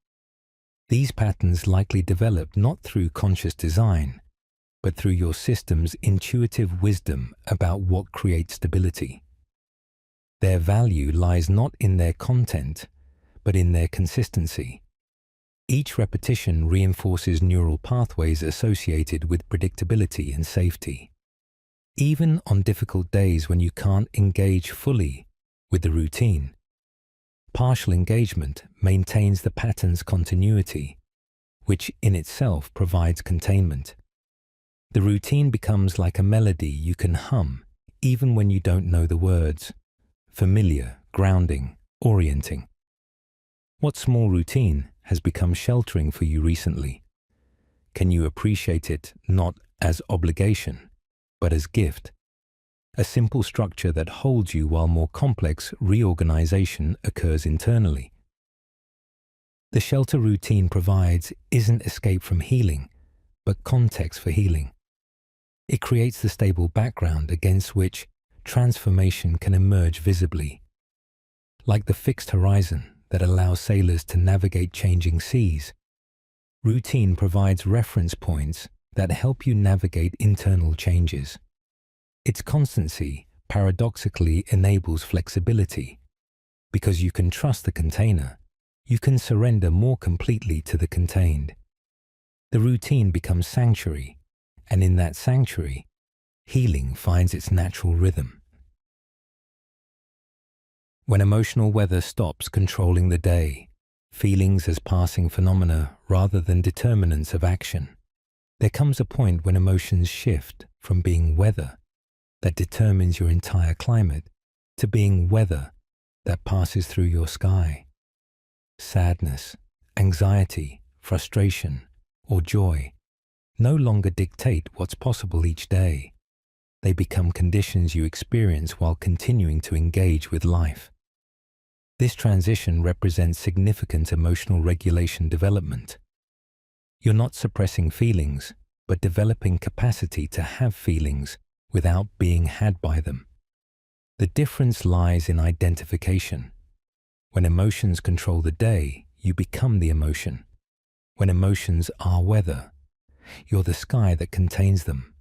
These patterns likely developed not through conscious design, but through your system's intuitive wisdom about what creates stability. Their value lies not in their content, but in their consistency. Each repetition reinforces neural pathways associated with predictability and safety. Even on difficult days when you can't engage fully with the routine, partial engagement maintains the pattern's continuity, which in itself provides containment. The routine becomes like a melody you can hum even when you don't know the words, familiar, grounding, orienting. What small routine has become sheltering for you recently? Can you appreciate it not as obligation, but as gift? A simple structure that holds you while more complex reorganization occurs internally. The shelter routine provides isn't escape from healing, but context for healing. It creates the stable background against which transformation can emerge visibly. Like the fixed horizon that allows sailors to navigate changing seas, routine provides reference points that help you navigate internal changes. Its constancy paradoxically enables flexibility. Because you can trust the container, you can surrender more completely to the contained. The routine becomes sanctuary, and in that sanctuary, healing finds its natural rhythm. When emotional weather stops controlling the day, feelings as passing phenomena rather than determinants of action, there comes a point when emotions shift from being weather that determines your entire climate to being weather that passes through your sky. Sadness, anxiety, frustration, or joy no longer dictate what's possible each day. They become conditions you experience while continuing to engage with life. This transition represents significant emotional regulation development. You're not suppressing feelings, but developing capacity to have feelings without being had by them. The difference lies in identification. When emotions control the day, you become the emotion. When emotions are weather, you're the sky that contains them,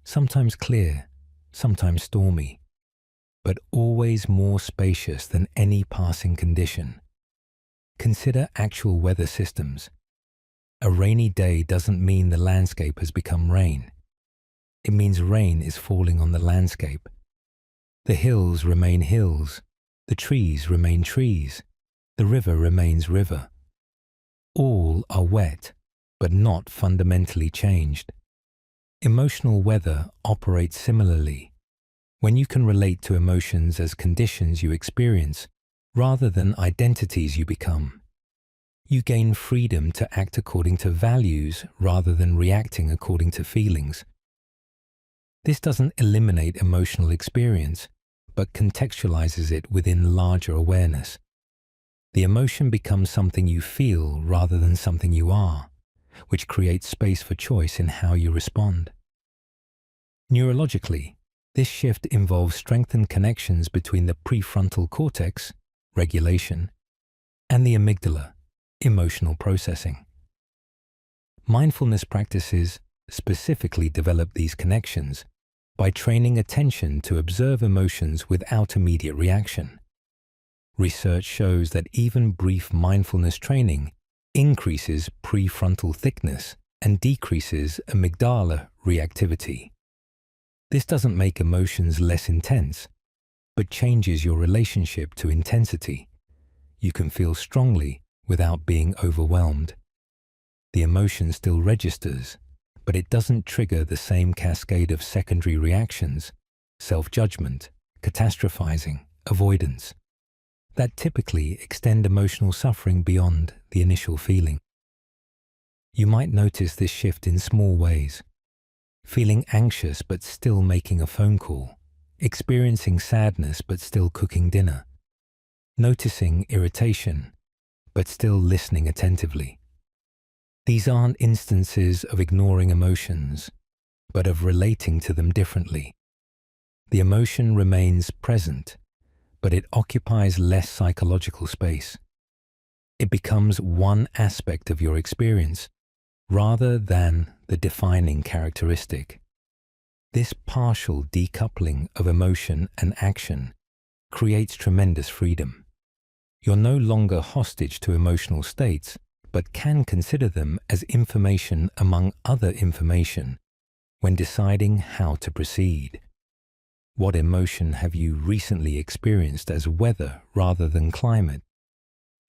sometimes clear, sometimes stormy, but always more spacious than any passing condition. Consider actual weather systems. A rainy day doesn't mean the landscape has become rain. It means rain is falling on the landscape. The hills remain hills. The trees remain trees. the river remains river. All are wet, but not fundamentally changed. Emotional weather operates similarly. When you can relate to emotions as conditions you experience, rather than identities you become, you gain freedom to act according to values rather than reacting according to feelings. This doesn't eliminate emotional experience, but contextualizes it within larger awareness. The emotion becomes something you feel rather than something you are, which creates space for choice in how you respond. Neurologically, this shift involves strengthened connections between the prefrontal cortex, regulation, and the amygdala, emotional processing. Mindfulness practices specifically develop these connections by training attention to observe emotions without immediate reaction. Research shows that even brief mindfulness training increases prefrontal thickness and decreases amygdala reactivity. This doesn't make emotions less intense, but changes your relationship to intensity. You can feel strongly without being overwhelmed. The emotion still registers, but it doesn't trigger the same cascade of secondary reactions, self-judgment, catastrophizing, avoidance, that typically extend emotional suffering beyond the initial feeling. You might notice this shift in small ways. Feeling anxious but still making a phone call, experiencing sadness but still cooking dinner, noticing irritation but still listening attentively. These aren't instances of ignoring emotions, but of relating to them differently. The emotion remains present, but it occupies less psychological space. It becomes one aspect of your experience, rather than the defining characteristic. This partial decoupling of emotion and action creates tremendous freedom. You're no longer hostage to emotional states, but can consider them as information among other information when deciding how to proceed. What emotion have you recently experienced as weather rather than climate?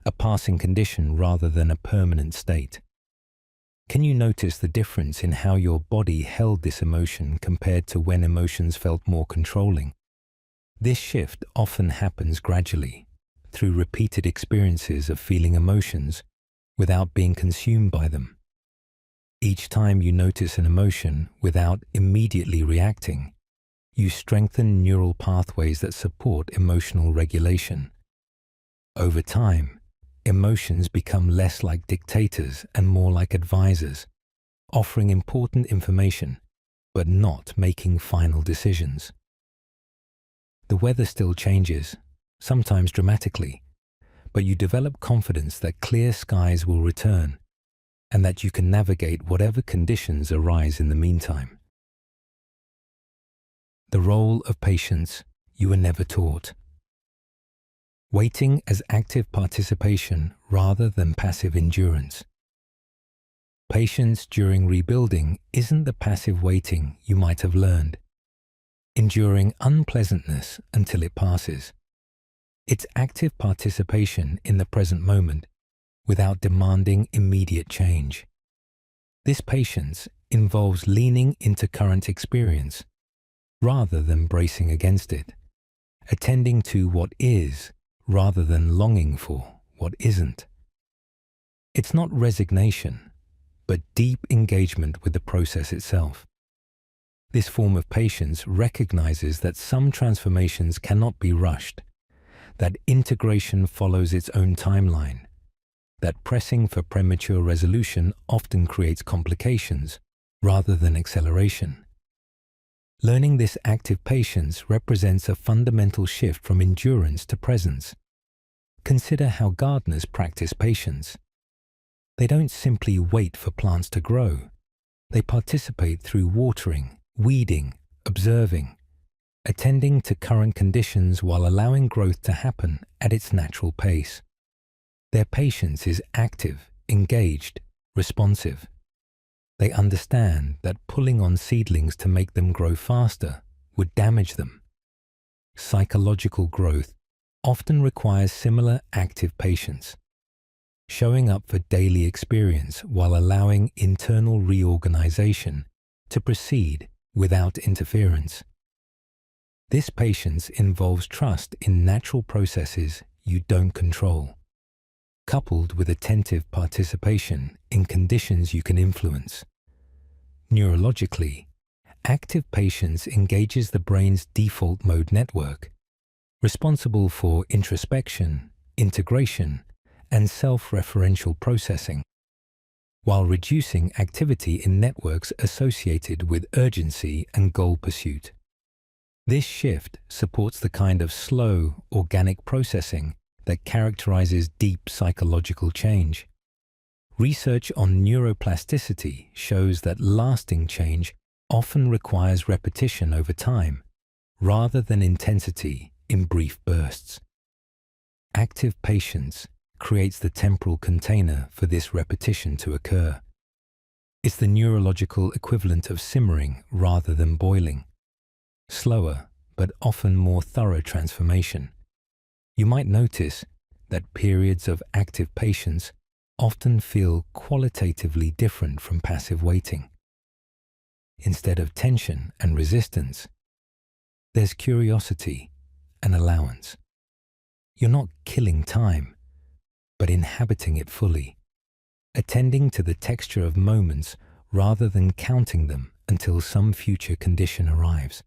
A passing condition rather than a permanent state? Can you notice the difference in how your body held this emotion compared to when emotions felt more controlling? This shift often happens gradually, through repeated experiences of feeling emotions without being consumed by them. Each time you notice an emotion without immediately reacting, you strengthen neural pathways that support emotional regulation. Over time, emotions become less like dictators and more like advisors, offering important information, but not making final decisions. The weather still changes, sometimes dramatically, but you develop confidence that clear skies will return and that you can navigate whatever conditions arise in the meantime. The role of patience you were never taught. Waiting as active participation rather than passive endurance. Patience during rebuilding isn't the passive waiting you might have learned, enduring unpleasantness until it passes. It's active participation in the present moment without demanding immediate change. This patience involves leaning into current experience rather than bracing against it, attending to what is rather than longing for what isn't. It's not resignation, but deep engagement with the process itself. This form of patience recognizes that some transformations cannot be rushed, that integration follows its own timeline, that pressing for premature resolution often creates complications rather than acceleration. Learning this active patience represents a fundamental shift from endurance to presence. Consider how gardeners practice patience. They don't simply wait for plants to grow. They participate through watering, weeding, observing, attending to current conditions while allowing growth to happen at its natural pace. Their patience is active, engaged, responsive. They understand that pulling on seedlings to make them grow faster would damage them. Psychological growth often requires similar active patience, showing up for daily experience while allowing internal reorganization to proceed without interference. This patience involves trust in natural processes you don't control, coupled with attentive participation in conditions you can influence. Neurologically, active patience engages the brain's default mode network, responsible for introspection, integration, and self-referential processing, while reducing activity in networks associated with urgency and goal pursuit. This shift supports the kind of slow, organic processing that characterizes deep psychological change. Research on neuroplasticity shows that lasting change often requires repetition over time, rather than intensity in brief bursts. Active patience creates the temporal container for this repetition to occur. It's the neurological equivalent of simmering rather than boiling. Slower, but often more thorough transformation. You might notice that periods of active patience often feel qualitatively different from passive waiting. Instead of tension and resistance, there's curiosity and allowance. You're not killing time, but inhabiting it fully, attending to the texture of moments rather than counting them until some future condition arrives.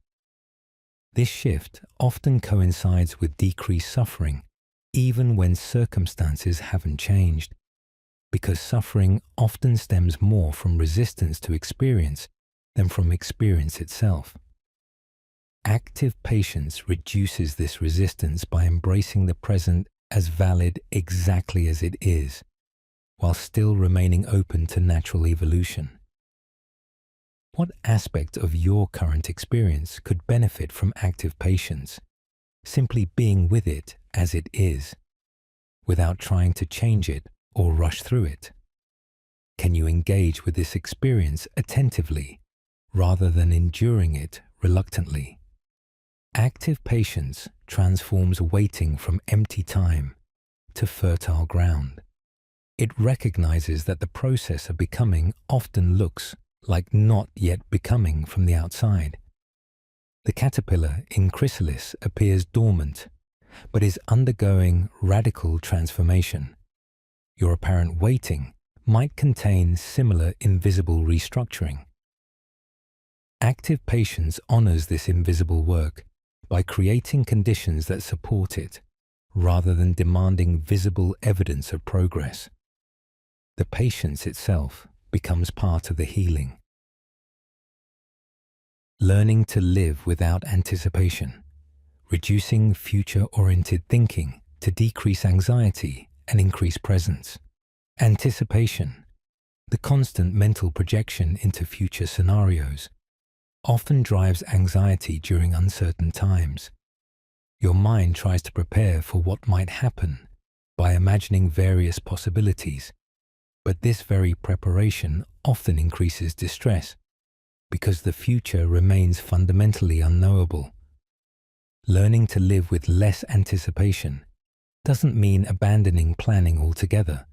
This shift often coincides with decreased suffering, even when circumstances haven't changed, because suffering often stems more from resistance to experience than from experience itself. Active patience reduces this resistance by embracing the present as valid exactly as it is, while still remaining open to natural evolution. What aspect of your current experience could benefit from active patience, simply being with it as it is, without trying to change it or rush through it? Can you engage with this experience attentively, rather than enduring it reluctantly? Active patience transforms waiting from empty time to fertile ground. It recognizes that the process of becoming often looks like not yet becoming from the outside. The caterpillar in chrysalis appears dormant, but is undergoing radical transformation. Your apparent waiting might contain similar invisible restructuring. Active patience honors this invisible work by creating conditions that support it, rather than demanding visible evidence of progress. The patience itself becomes part of the healing. Learning to live without anticipation, reducing future-oriented thinking to decrease anxiety and increase presence. Anticipation, the constant mental projection into future scenarios, often drives anxiety during uncertain times. Your mind tries to prepare for what might happen by imagining various possibilities, but this very preparation often increases distress because the future remains fundamentally unknowable. Learning to live with less anticipation doesn't mean abandoning planning altogether,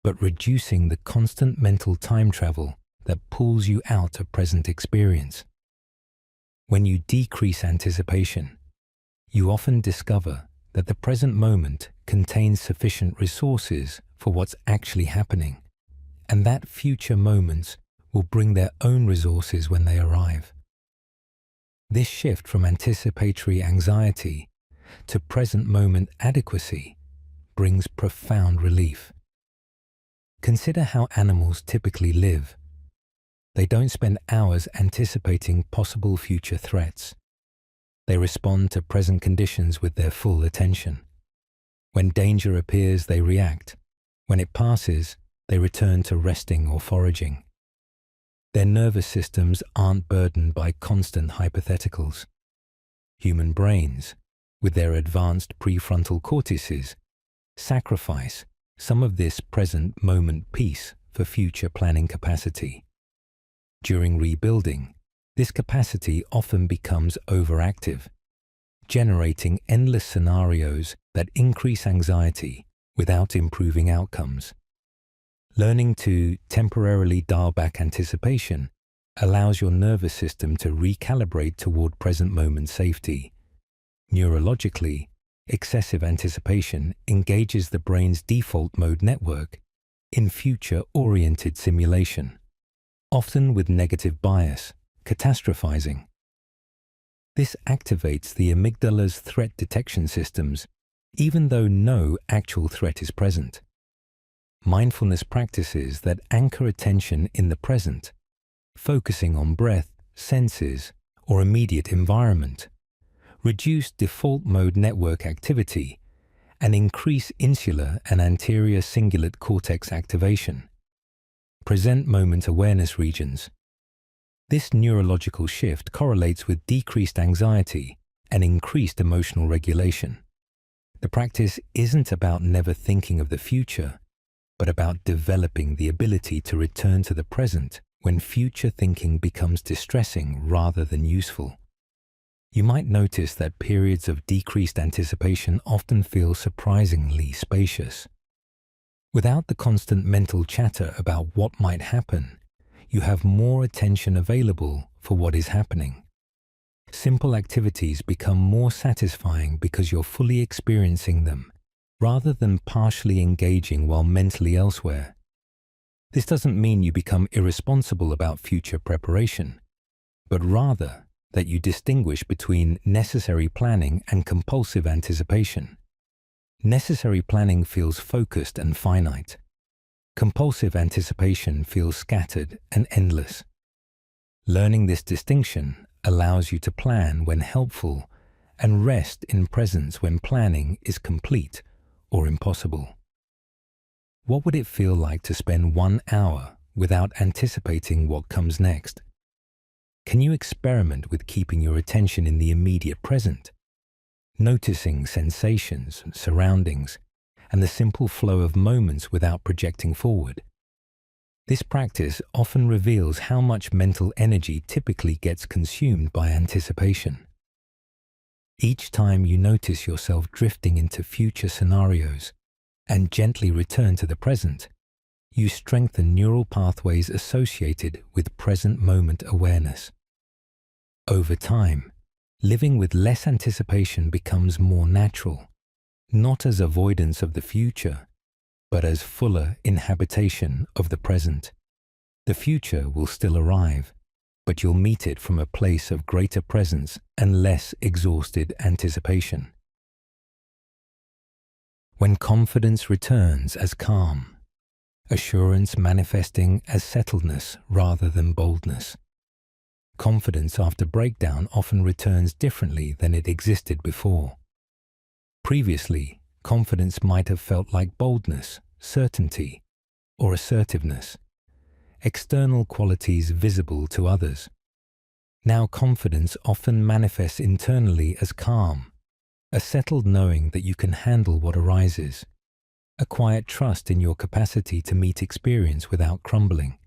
but reducing the constant mental time travel that pulls you out of present experience. When you decrease anticipation, you often discover that the present moment contains sufficient resources for what's actually happening, and that future moments will bring their own resources when they arrive. This shift from anticipatory anxiety to present moment adequacy brings profound relief. Consider how animals typically live. They don't spend hours anticipating possible future threats. They respond to present conditions with their full attention. When danger appears, they react. When it passes, they return to resting or foraging. Their nervous systems aren't burdened by constant hypotheticals. Human brains, with their advanced prefrontal cortices, sacrifice some of this present moment peace for future planning capacity. During rebuilding, this capacity often becomes overactive, generating endless scenarios that increase anxiety without improving outcomes. Learning to temporarily dial back anticipation allows your nervous system to recalibrate toward present moment safety. Neurologically, excessive anticipation engages the brain's default mode network in future-oriented simulation, often with negative bias, catastrophizing. This activates the amygdala's threat detection systems, even though no actual threat is present. Mindfulness practices that anchor attention in the present, focusing on breath, senses, or immediate environment, reduce default mode network activity and increase insular and anterior cingulate cortex activation, present moment awareness regions. This neurological shift correlates with decreased anxiety and increased emotional regulation. The practice isn't about never thinking of the future, but about developing the ability to return to the present when future thinking becomes distressing rather than useful. You might notice that periods of decreased anticipation often feel surprisingly spacious. Without the constant mental chatter about what might happen, you have more attention available for what is happening. Simple activities become more satisfying because you're fully experiencing them, rather than partially engaging while mentally elsewhere. This doesn't mean you become irresponsible about future preparation, but rather that you distinguish between necessary planning and compulsive anticipation. Necessary planning feels focused and finite. Compulsive anticipation feels scattered and endless. Learning this distinction allows you to plan when helpful and rest in presence when planning is complete or impossible. What would it feel like to spend 1 hour without anticipating what comes next? Can you experiment with keeping your attention in the immediate present, noticing sensations, surroundings, and the simple flow of moments without projecting forward? This practice often reveals how much mental energy typically gets consumed by anticipation. Each time you notice yourself drifting into future scenarios and gently return to the present, you strengthen neural pathways associated with present moment awareness. Over time, living with less anticipation becomes more natural, not as avoidance of the future, but as fuller inhabitation of the present. The future will still arrive, but you'll meet it from a place of greater presence and less exhausted anticipation. When confidence returns as calm, assurance manifesting as settledness rather than boldness. Confidence after breakdown often returns differently than it existed before. Previously, confidence might have felt like boldness, certainty, or assertiveness, external qualities visible to others. Now confidence often manifests internally as calm, a settled knowing that you can handle what arises, a quiet trust in your capacity to meet experience without crumbling.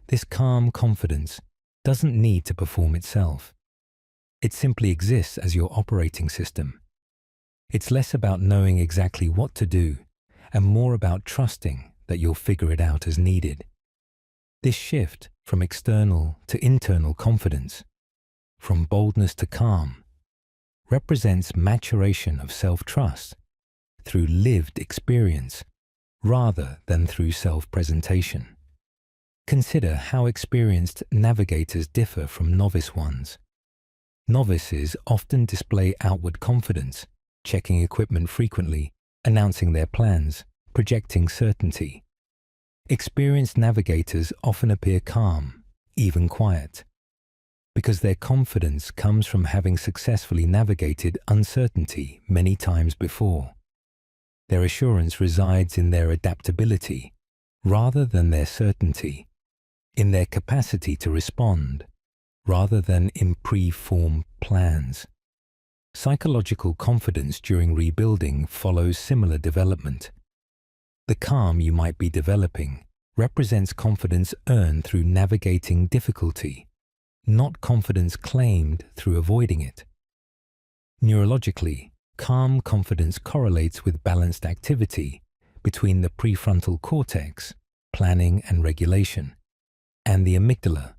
This calm confidence doesn't need to perform itself. It simply exists as your operating system. It's less about knowing exactly what to do and more about trusting that you'll figure it out as needed. This shift from external to internal confidence, from boldness to calm, represents maturation of self-trust through lived experience rather than through self-presentation. Consider how experienced navigators differ from novice ones. Novices often display outward confidence, checking equipment frequently, announcing their plans, projecting certainty. Experienced navigators often appear calm, even quiet, because their confidence comes from having successfully navigated uncertainty many times before. Their assurance resides in their adaptability rather than their certainty, in their capacity to respond rather than in pre-formed plans. Psychological confidence during rebuilding follows similar development. The calm you might be developing represents confidence earned through navigating difficulty, not confidence claimed through avoiding it. Neurologically, calm confidence correlates with balanced activity between the prefrontal cortex, planning and regulation, and the amygdala,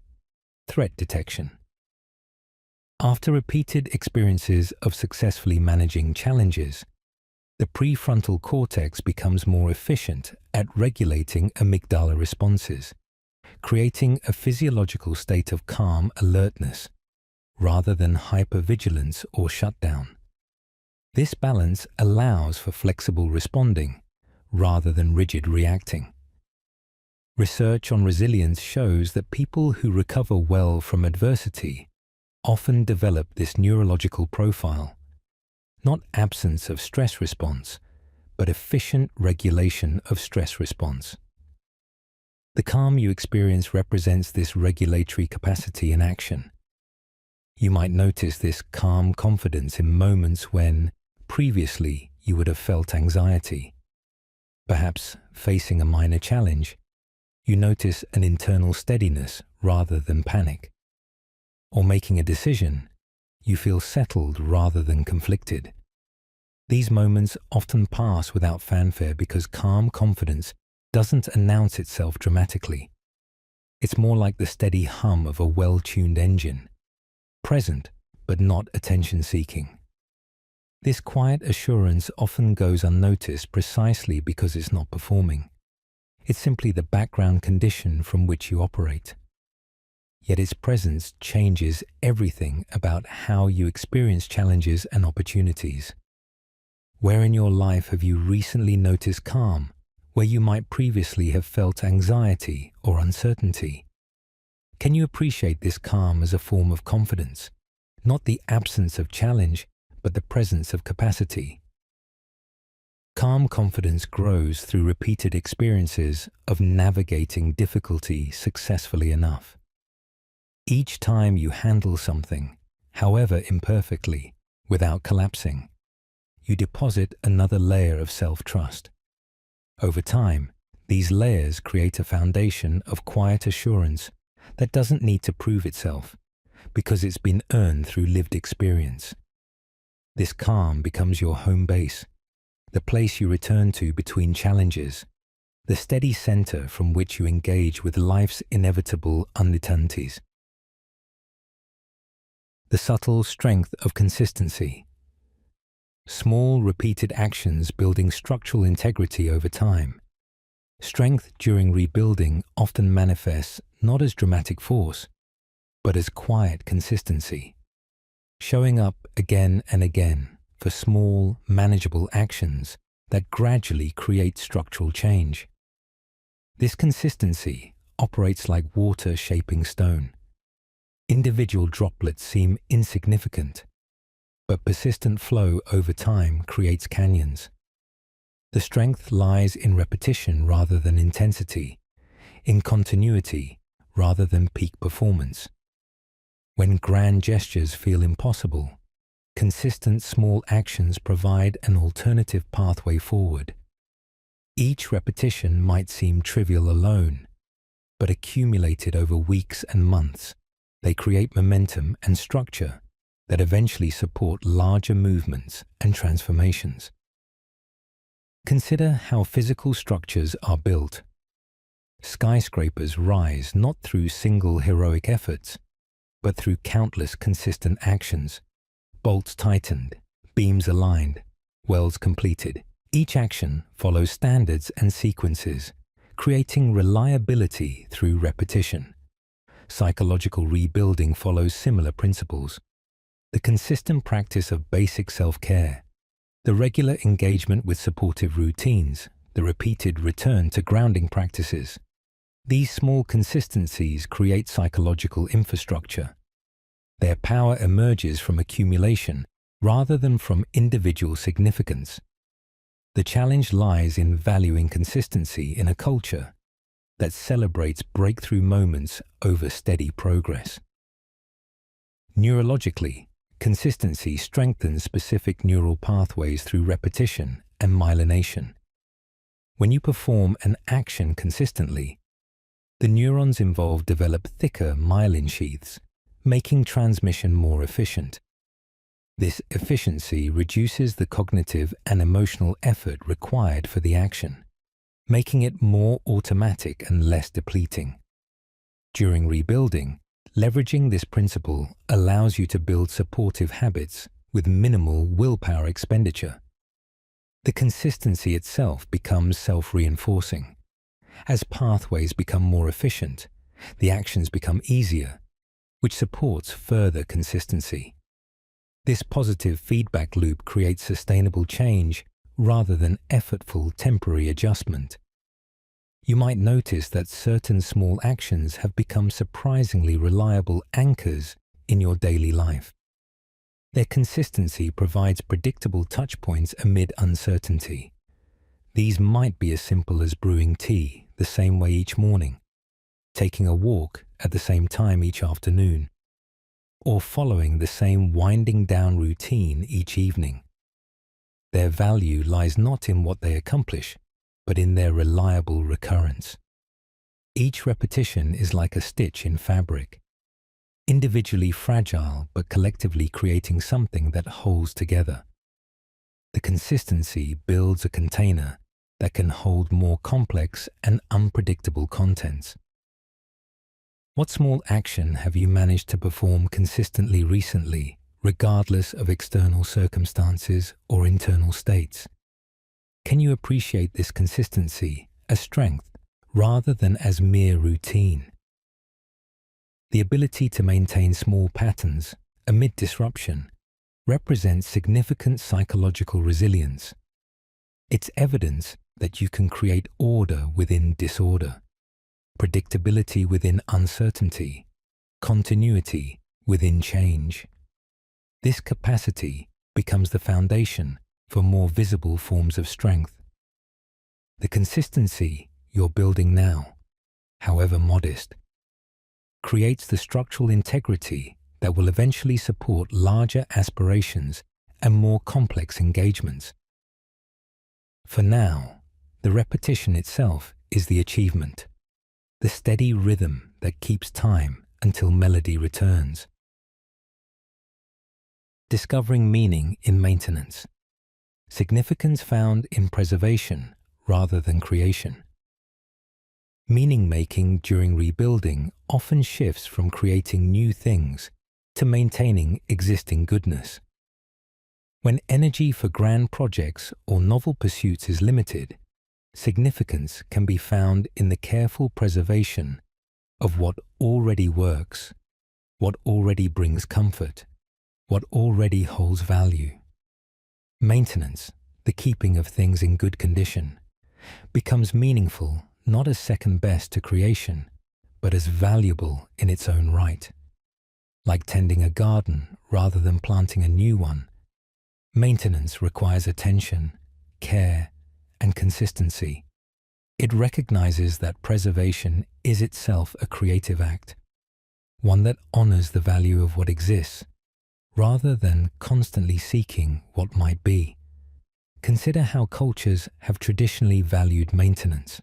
threat detection. After repeated experiences of successfully managing challenges, the prefrontal cortex becomes more efficient at regulating amygdala responses, creating a physiological state of calm alertness rather than hypervigilance or shutdown. This balance allows for flexible responding rather than rigid reacting. Research on resilience shows that people who recover well from adversity often develop this neurological profile, not absence of stress response, but efficient regulation of stress response. The calm you experience represents this regulatory capacity in action. You might notice this calm confidence in moments when, previously, you would have felt anxiety. Perhaps facing a minor challenge, you notice an internal steadiness rather than panic. Or making a decision, you feel settled rather than conflicted. These moments often pass without fanfare because calm confidence doesn't announce itself dramatically. It's more like the steady hum of a well-tuned engine, present but not attention-seeking. This quiet assurance often goes unnoticed precisely because it's not performing. It's simply the background condition from which you operate. Yet its presence changes everything about how you experience challenges and opportunities. Where in your life have you recently noticed calm, where you might previously have felt anxiety or uncertainty? Can you appreciate this calm as a form of confidence, not the absence of challenge, but the presence of capacity? Calm confidence grows through repeated experiences of navigating difficulty successfully enough. Each time you handle something, however imperfectly, without collapsing, you deposit another layer of self-trust. Over time, these layers create a foundation of quiet assurance that doesn't need to prove itself because it's been earned through lived experience. This calm becomes your home base, the place you return to between challenges, the steady center from which you engage with life's inevitable uncertainties. The subtle strength of consistency. Small, repeated actions building structural integrity over time. Strength during rebuilding often manifests not as dramatic force, but as quiet consistency, showing up again and again for small, manageable actions that gradually create structural change. This consistency operates like water shaping stone. Individual droplets seem insignificant, but persistent flow over time creates canyons. The strength lies in repetition rather than intensity, in continuity rather than peak performance. When grand gestures feel impossible, consistent small actions provide an alternative pathway forward. Each repetition might seem trivial alone, but accumulated over weeks and months, they create momentum and structure that eventually support larger movements and transformations. Consider how physical structures are built. Skyscrapers rise not through single heroic efforts, but through countless consistent actions. Bolts tightened, beams aligned, welds completed. Each action follows standards and sequences, creating reliability through repetition. Psychological rebuilding follows similar principles. The consistent practice of basic self-care, the regular engagement with supportive routines, the repeated return to grounding practices. These small consistencies create psychological infrastructure. Their power emerges from accumulation rather than from individual significance. The challenge lies in valuing consistency in a culture that celebrates breakthrough moments over steady progress. Neurologically, consistency strengthens specific neural pathways through repetition and myelination. When you perform an action consistently, the neurons involved develop thicker myelin sheaths, making transmission more efficient. This efficiency reduces the cognitive and emotional effort required for the action, making it more automatic and less depleting. During rebuilding, leveraging this principle allows you to build supportive habits with minimal willpower expenditure. The consistency itself becomes self-reinforcing. As pathways become more efficient, the actions become easier, which supports further consistency. This positive feedback loop creates sustainable change rather than effortful temporary adjustment. You might notice that certain small actions have become surprisingly reliable anchors in your daily life. Their consistency provides predictable touchpoints amid uncertainty. These might be as simple as brewing tea the same way each morning, taking a walk at the same time each afternoon, or following the same winding down routine each evening. Their value lies not in what they accomplish, but in their reliable recurrence. Each repetition is like a stitch in fabric, individually fragile but collectively creating something that holds together. The consistency builds a container that can hold more complex and unpredictable contents. What small action have you managed to perform consistently recently, regardless of external circumstances or internal states? Can you appreciate this consistency as strength rather than as mere routine? The ability to maintain small patterns amid disruption represents significant psychological resilience. It's evidence that you can create order within disorder, predictability within uncertainty, continuity within change. This capacity becomes the foundation for more visible forms of strength. The consistency you're building now, however modest, creates the structural integrity that will eventually support larger aspirations and more complex engagements. For now, the repetition itself is the achievement, the steady rhythm that keeps time until melody returns. Discovering meaning in maintenance. Significance found in preservation rather than creation. Meaning-making during rebuilding often shifts from creating new things to maintaining existing goodness. When energy for grand projects or novel pursuits is limited, significance can be found in the careful preservation of what already works, what already brings comfort, what already holds value. Maintenance, the keeping of things in good condition, becomes meaningful not as second best to creation, but as valuable in its own right. Like tending a garden rather than planting a new one, maintenance requires attention, care, and consistency. It recognizes that preservation is itself a creative act, one that honors the value of what exists, rather than constantly seeking what might be. Consider how cultures have traditionally valued maintenance.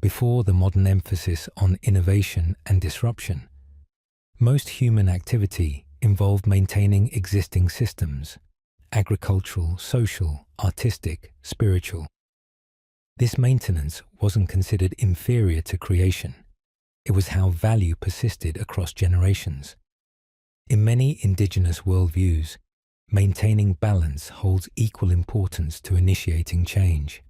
Before the modern emphasis on innovation and disruption, most human activity involved maintaining existing systems, agricultural, social, artistic, spiritual. This maintenance wasn't considered inferior to creation. It was how value persisted across generations. In many indigenous worldviews, maintaining balance holds equal importance to initiating change.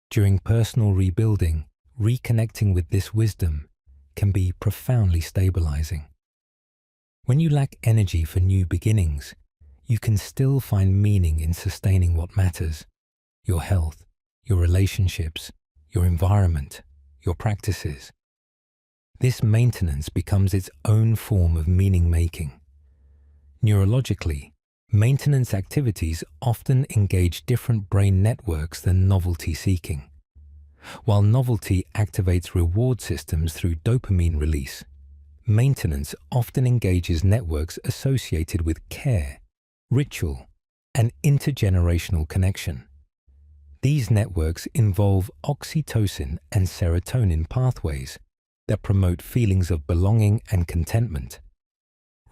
During personal rebuilding, reconnecting with this wisdom can be profoundly stabilizing. When you lack energy for new beginnings, you can still find meaning in sustaining what matters: your health, your relationships, your environment, your practices. This maintenance becomes its own form of meaning-making. Neurologically, maintenance activities often engage different brain networks than novelty-seeking. While novelty activates reward systems through dopamine release, maintenance often engages networks associated with care, ritual, and intergenerational connection. These networks involve oxytocin and serotonin pathways that promote feelings of belonging and contentment.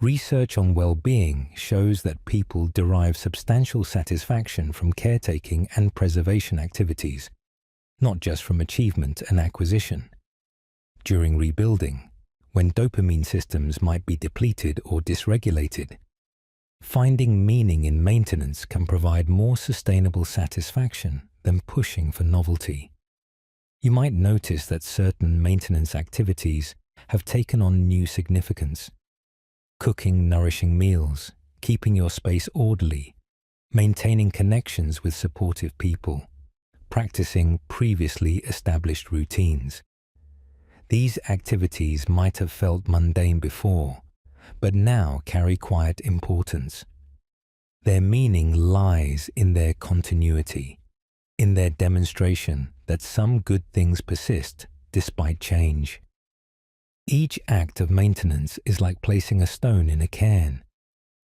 Research on well-being shows that people derive substantial satisfaction from caretaking and preservation activities, not just from achievement and acquisition. During rebuilding, when dopamine systems might be depleted or dysregulated, finding meaning in maintenance can provide more sustainable satisfaction than pushing for novelty. You might notice that certain maintenance activities have taken on new significance. Cooking nourishing meals, keeping your space orderly, maintaining connections with supportive people, practicing previously established routines. These activities might have felt mundane before, but now carry quiet importance. Their meaning lies in their continuity, in their demonstration that some good things persist despite change. Each act of maintenance is like placing a stone in a cairn,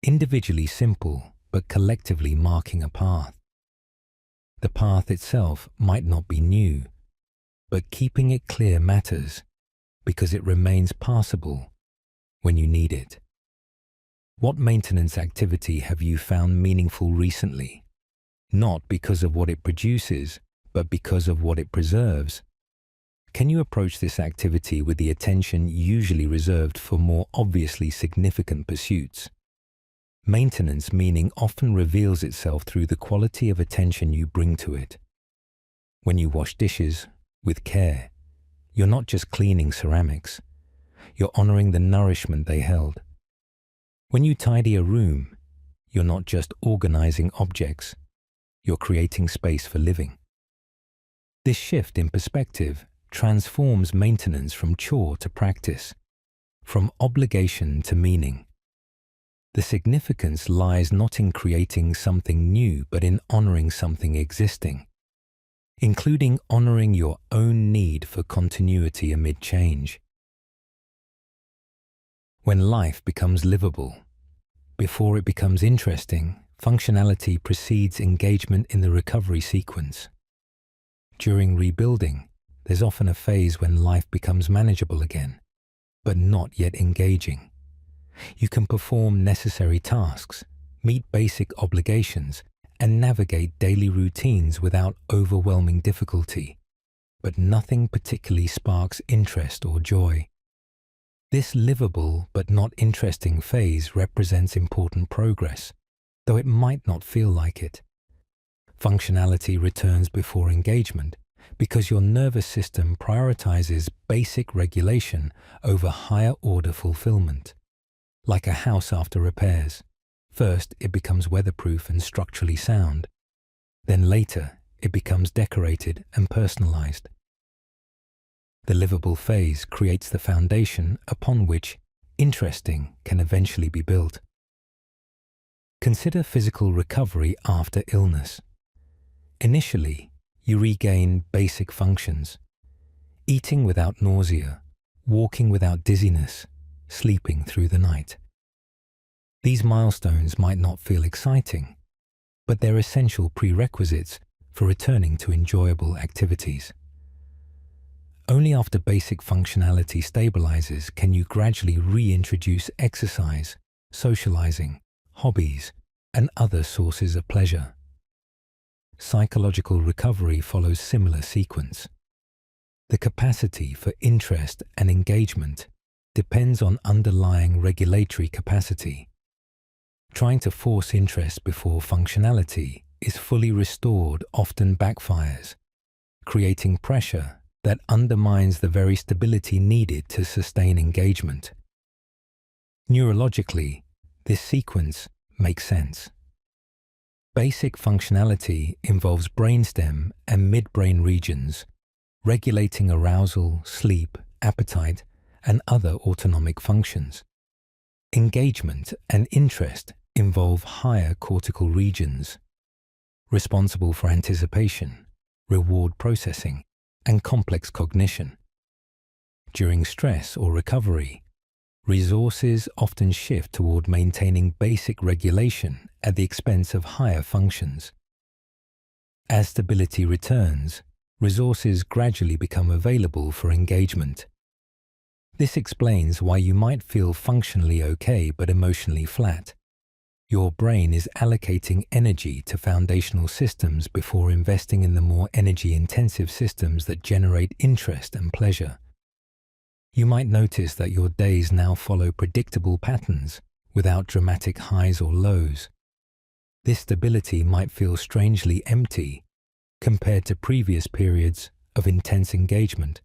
individually simple but collectively marking a path. The path itself might not be new, but keeping it clear matters because it remains passable when you need it. What maintenance activity have you found meaningful recently? Not because of what it produces, but because of what it preserves. Can you approach this activity with the attention usually reserved for more obviously significant pursuits? Maintenance meaning often reveals itself through the quality of attention you bring to it. When you wash dishes with care, you're not just cleaning ceramics, you're honoring the nourishment they held. When you tidy a room, you're not just organizing objects, you're creating space for living. This shift in perspective transforms maintenance from chore to practice, from obligation to meaning. The significance lies not in creating something new, but in honoring something existing, including honoring your own need for continuity amid change. When life becomes livable, before it becomes interesting, functionality precedes engagement in the recovery sequence. During rebuilding, there's often a phase when life becomes manageable again, but not yet engaging. You can perform necessary tasks, meet basic obligations, and navigate daily routines without overwhelming difficulty, but nothing particularly sparks interest or joy. This livable but not interesting phase represents important progress, though it might not feel like it. Functionality returns before engagement because your nervous system prioritizes basic regulation over higher-order fulfillment. Like a house after repairs, first it becomes weatherproof and structurally sound. Then later, it becomes decorated and personalized. The livable phase creates the foundation upon which interesting can eventually be built. Consider physical recovery after illness. Initially, you regain basic functions: eating without nausea, walking without dizziness, sleeping through the night. These milestones might not feel exciting, but they're essential prerequisites for returning to enjoyable activities. Only after basic functionality stabilizes can you gradually reintroduce exercise, socializing, hobbies, and other sources of pleasure. Psychological recovery follows similar sequence. The capacity for interest and engagement depends on underlying regulatory capacity. Trying to force interest before functionality is fully restored often backfires, creating pressure that undermines the very stability needed to sustain engagement. Neurologically, this sequence makes sense. Basic functionality involves brainstem and midbrain regions, regulating arousal, sleep, appetite, and other autonomic functions. Engagement and interest involve higher cortical regions, responsible for anticipation, reward processing, and complex cognition. During stress or recovery, resources often shift toward maintaining basic regulation at the expense of higher functions. As stability returns, resources gradually become available for engagement. This explains why you might feel functionally okay but emotionally flat. Your brain is allocating energy to foundational systems before investing in the more energy-intensive systems that generate interest and pleasure. You might notice that your days now follow predictable patterns without dramatic highs or lows. This stability might feel strangely empty compared to previous periods of intense engagement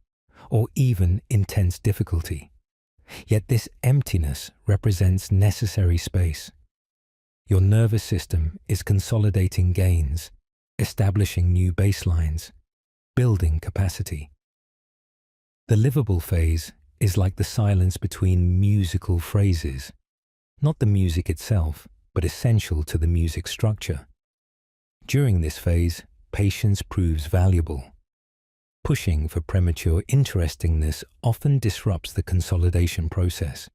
or even intense difficulty. Yet this emptiness represents necessary space. Your nervous system is consolidating gains, establishing new baselines, building capacity. The livable phase is like the silence between musical phrases, not the music itself, but essential to the music structure. During this phase, patience proves valuable. Pushing for premature interestingness often disrupts the consolidation process.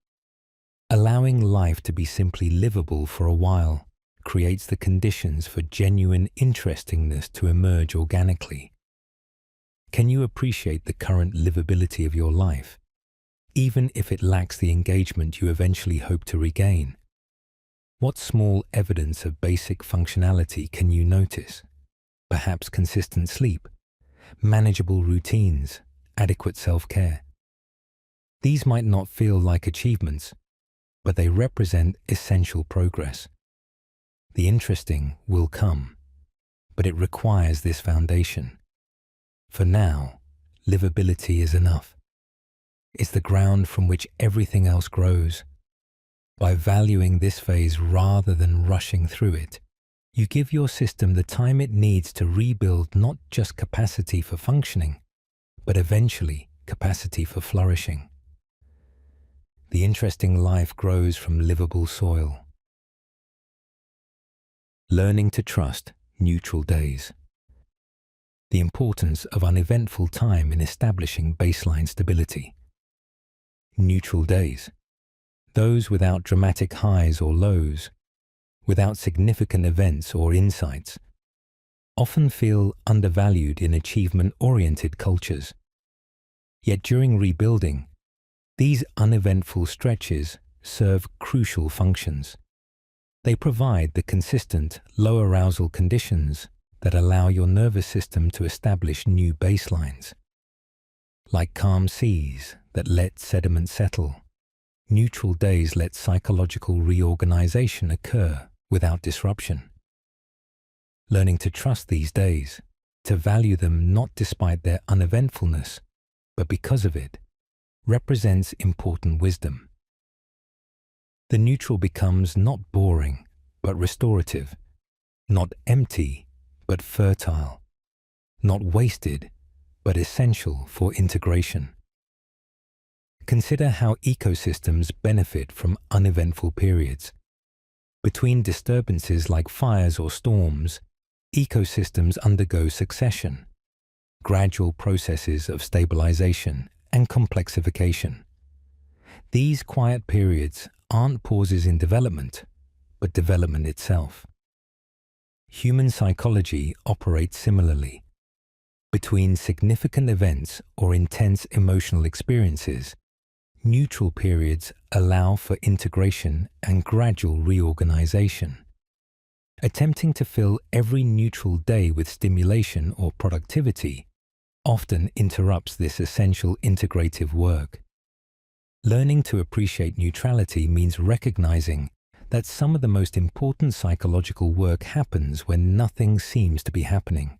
Allowing life to be simply livable for a while creates the conditions for genuine interestingness to emerge organically. Can you appreciate the current livability of your life, even if it lacks the engagement you eventually hope to regain? What small evidence of basic functionality can you notice? Perhaps consistent sleep, manageable routines, adequate self-care. These might not feel like achievements, but they represent essential progress. The interesting will come, but it requires this foundation. For now, livability is enough. It's the ground from which everything else grows. By valuing this phase rather than rushing through it, you give your system the time it needs to rebuild not just capacity for functioning, but eventually capacity for flourishing. The interesting life grows from livable soil. Learning to trust neutral days. The importance of uneventful time in establishing baseline stability. Neutral days, those without dramatic highs or lows, without significant events or insights, often feel undervalued in achievement-oriented cultures. Yet during rebuilding, these uneventful stretches serve crucial functions. They provide the consistent, low-arousal conditions that allow your nervous system to establish new baselines. Like calm seas that let sediment settle, neutral days let psychological reorganization occur without disruption. Learning to trust these days, to value them not despite their uneventfulness, but because of it, represents important wisdom. The neutral becomes not boring, but restorative, not empty, but fertile, not wasted, but essential for integration. Consider how ecosystems benefit from uneventful periods. Between disturbances like fires or storms, ecosystems undergo succession, gradual processes of stabilization and complexification. These quiet periods aren't pauses in development, but development itself. Human psychology operates similarly. Between significant events or intense emotional experiences, neutral periods allow for integration and gradual reorganization. Attempting to fill every neutral day with stimulation or productivity often interrupts this essential integrative work. Learning to appreciate neutrality means recognizing that some of the most important psychological work happens when nothing seems to be happening.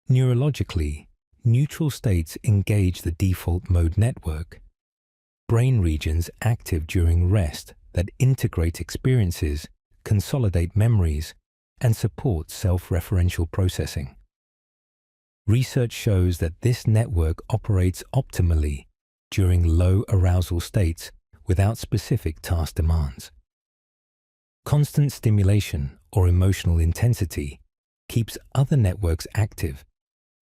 Neurologically, neutral states engage the default mode network, brain regions active during rest that integrate experiences, consolidate memories, and support self-referential processing. Research shows that this network operates optimally during low arousal states without specific task demands. Constant stimulation or emotional intensity keeps other networks active,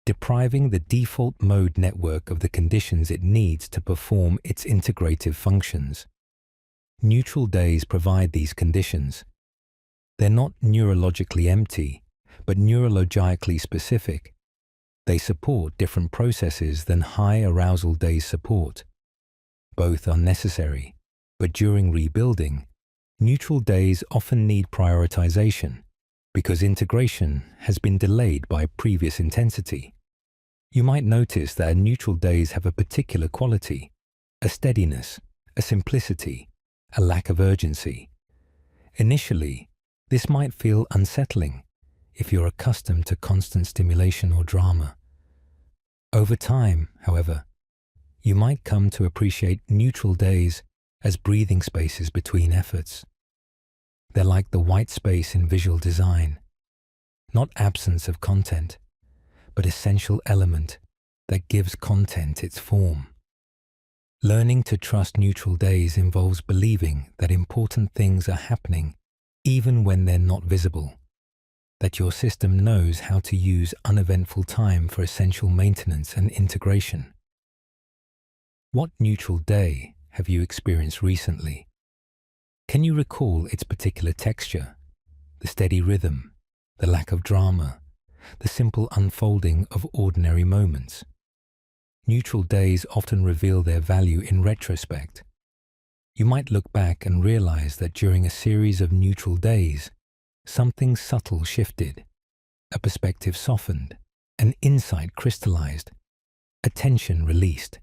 depriving the default mode network of the conditions it needs to perform its integrative functions. Neutral days provide these conditions. They're not neurologically empty, but neurologically specific. They support different processes than high arousal days support. Both are necessary, but during rebuilding, neutral days often need prioritization because integration has been delayed by previous intensity. You might notice that neutral days have a particular quality, a steadiness, a simplicity, a lack of urgency. Initially, this might feel unsettling if you're accustomed to constant stimulation or drama. Over time, however, you might come to appreciate neutral days as breathing spaces between efforts. They're like the white space in visual design, not absence of content, but essential element that gives content its form. Learning to trust neutral days involves believing that important things are happening even when they're not visible, that your system knows how to use uneventful time for essential maintenance and integration. What neutral day have you experienced recently? Can you recall its particular texture, the steady rhythm, the lack of drama, the simple unfolding of ordinary moments? Neutral days often reveal their value in retrospect. You might look back and realize that during a series of neutral days, something subtle shifted, a perspective softened, an insight crystallized, a tension released.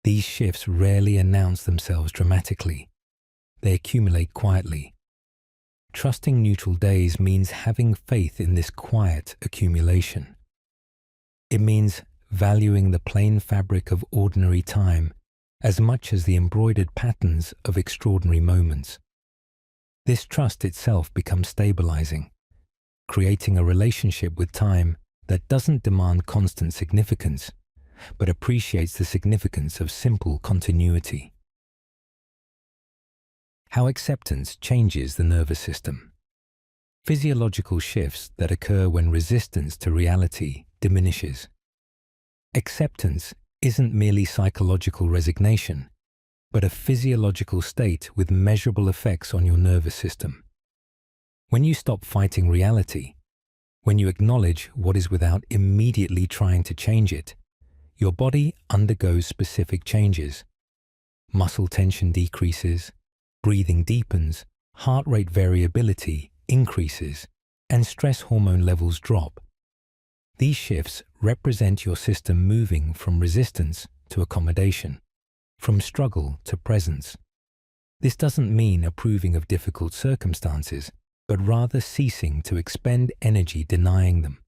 These shifts rarely announce themselves dramatically. They accumulate quietly. Trusting neutral days means having faith in this quiet accumulation. It means valuing the plain fabric of ordinary time as much as the embroidered patterns of extraordinary moments. This trust itself becomes stabilizing, creating a relationship with time that doesn't demand constant significance, but appreciates the significance of simple continuity. How acceptance changes the nervous system. Physiological shifts that occur when resistance to reality diminishes. Acceptance isn't merely psychological resignation, but a physiological state with measurable effects on your nervous system. When you stop fighting reality, when you acknowledge what is without immediately trying to change it, your body undergoes specific changes. Muscle tension decreases, breathing deepens, heart rate variability increases, and stress hormone levels drop. These shifts represent your system moving from resistance to accommodation, from struggle to presence. This doesn't mean approving of difficult circumstances, but rather ceasing to expend energy denying them.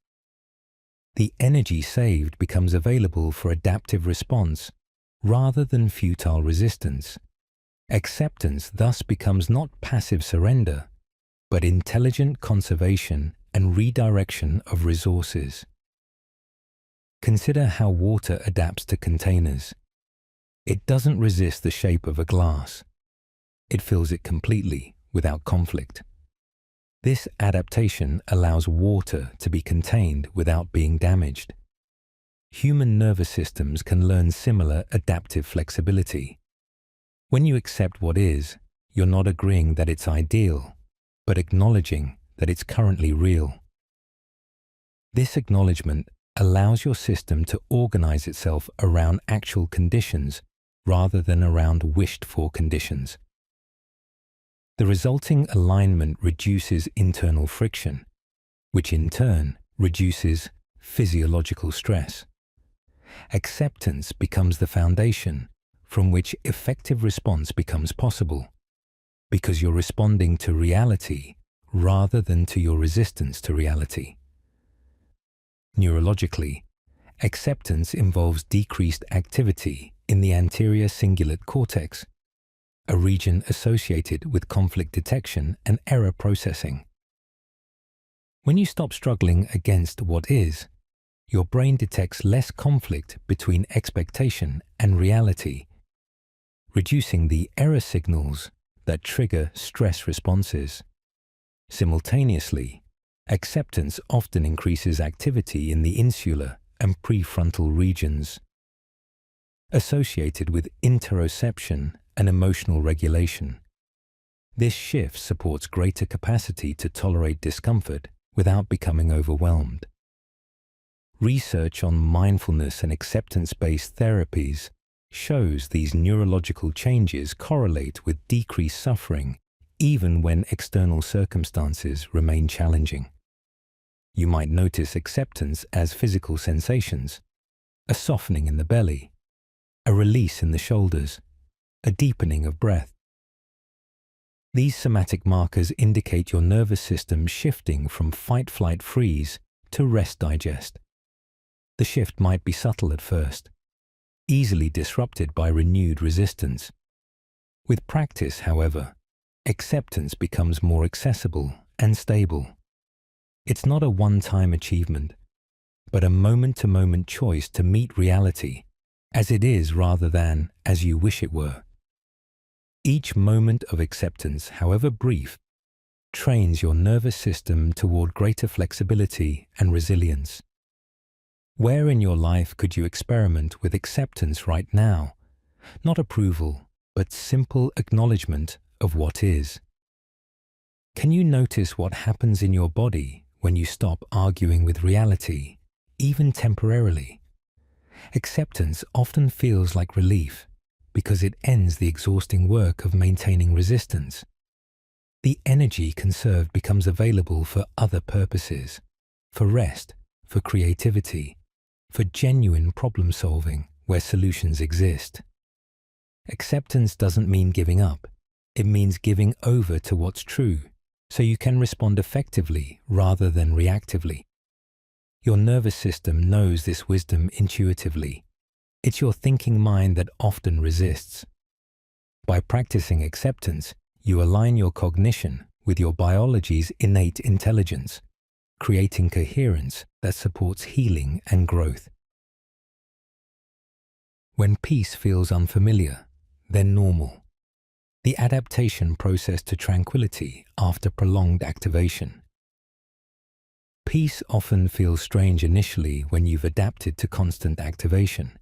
The energy saved becomes available for adaptive response rather than futile resistance. Acceptance thus becomes not passive surrender, but intelligent conservation and redirection of resources. Consider how water adapts to containers. It doesn't resist the shape of a glass. It fills it completely without conflict. This adaptation allows water to be contained without being damaged. Human nervous systems can learn similar adaptive flexibility. When you accept what is, you're not agreeing that it's ideal, but acknowledging that it's currently real. This acknowledgement allows your system to organize itself around actual conditions rather than around wished-for conditions. The resulting alignment reduces internal friction, which in turn reduces physiological stress. Acceptance becomes the foundation from which effective response becomes possible, because you're responding to reality rather than to your resistance to reality. Neurologically, acceptance involves decreased activity in the anterior cingulate cortex, a region associated with conflict detection and error processing. When you stop struggling against what is, your brain detects less conflict between expectation and reality, reducing the error signals that trigger stress responses. Simultaneously, acceptance often increases activity in the insular and prefrontal regions, associated with interoception and emotional regulation. This shift supports greater capacity to tolerate discomfort without becoming overwhelmed. Research on mindfulness and acceptance-based therapies shows these neurological changes correlate with decreased suffering even when external circumstances remain challenging. You might notice acceptance as physical sensations, a softening in the belly, a release in the shoulders, a deepening of breath. These somatic markers indicate your nervous system shifting from fight-flight-freeze to rest-digest. The shift might be subtle at first, easily disrupted by renewed resistance. With practice, however, acceptance becomes more accessible and stable. It's not a one-time achievement, but a moment-to-moment choice to meet reality as it is rather than as you wish it were. Each moment of acceptance, however brief, trains your nervous system toward greater flexibility and resilience. Where in your life could you experiment with acceptance right now? Not approval, but simple acknowledgement of what is. Can you notice what happens in your body when you stop arguing with reality, even temporarily? Acceptance often feels like relief because it ends the exhausting work of maintaining resistance. The energy conserved becomes available for other purposes, for rest, for creativity, for genuine problem solving where solutions exist. Acceptance doesn't mean giving up. It means giving over to what's true, so you can respond effectively rather than reactively. Your nervous system knows this wisdom intuitively. It's your thinking mind that often resists. By practicing acceptance, you align your cognition with your biology's innate intelligence, creating coherence that supports healing and growth. When peace feels unfamiliar, then normal. The adaptation process to tranquility after prolonged activation. Peace often feels strange initially when you've adapted to constant activation.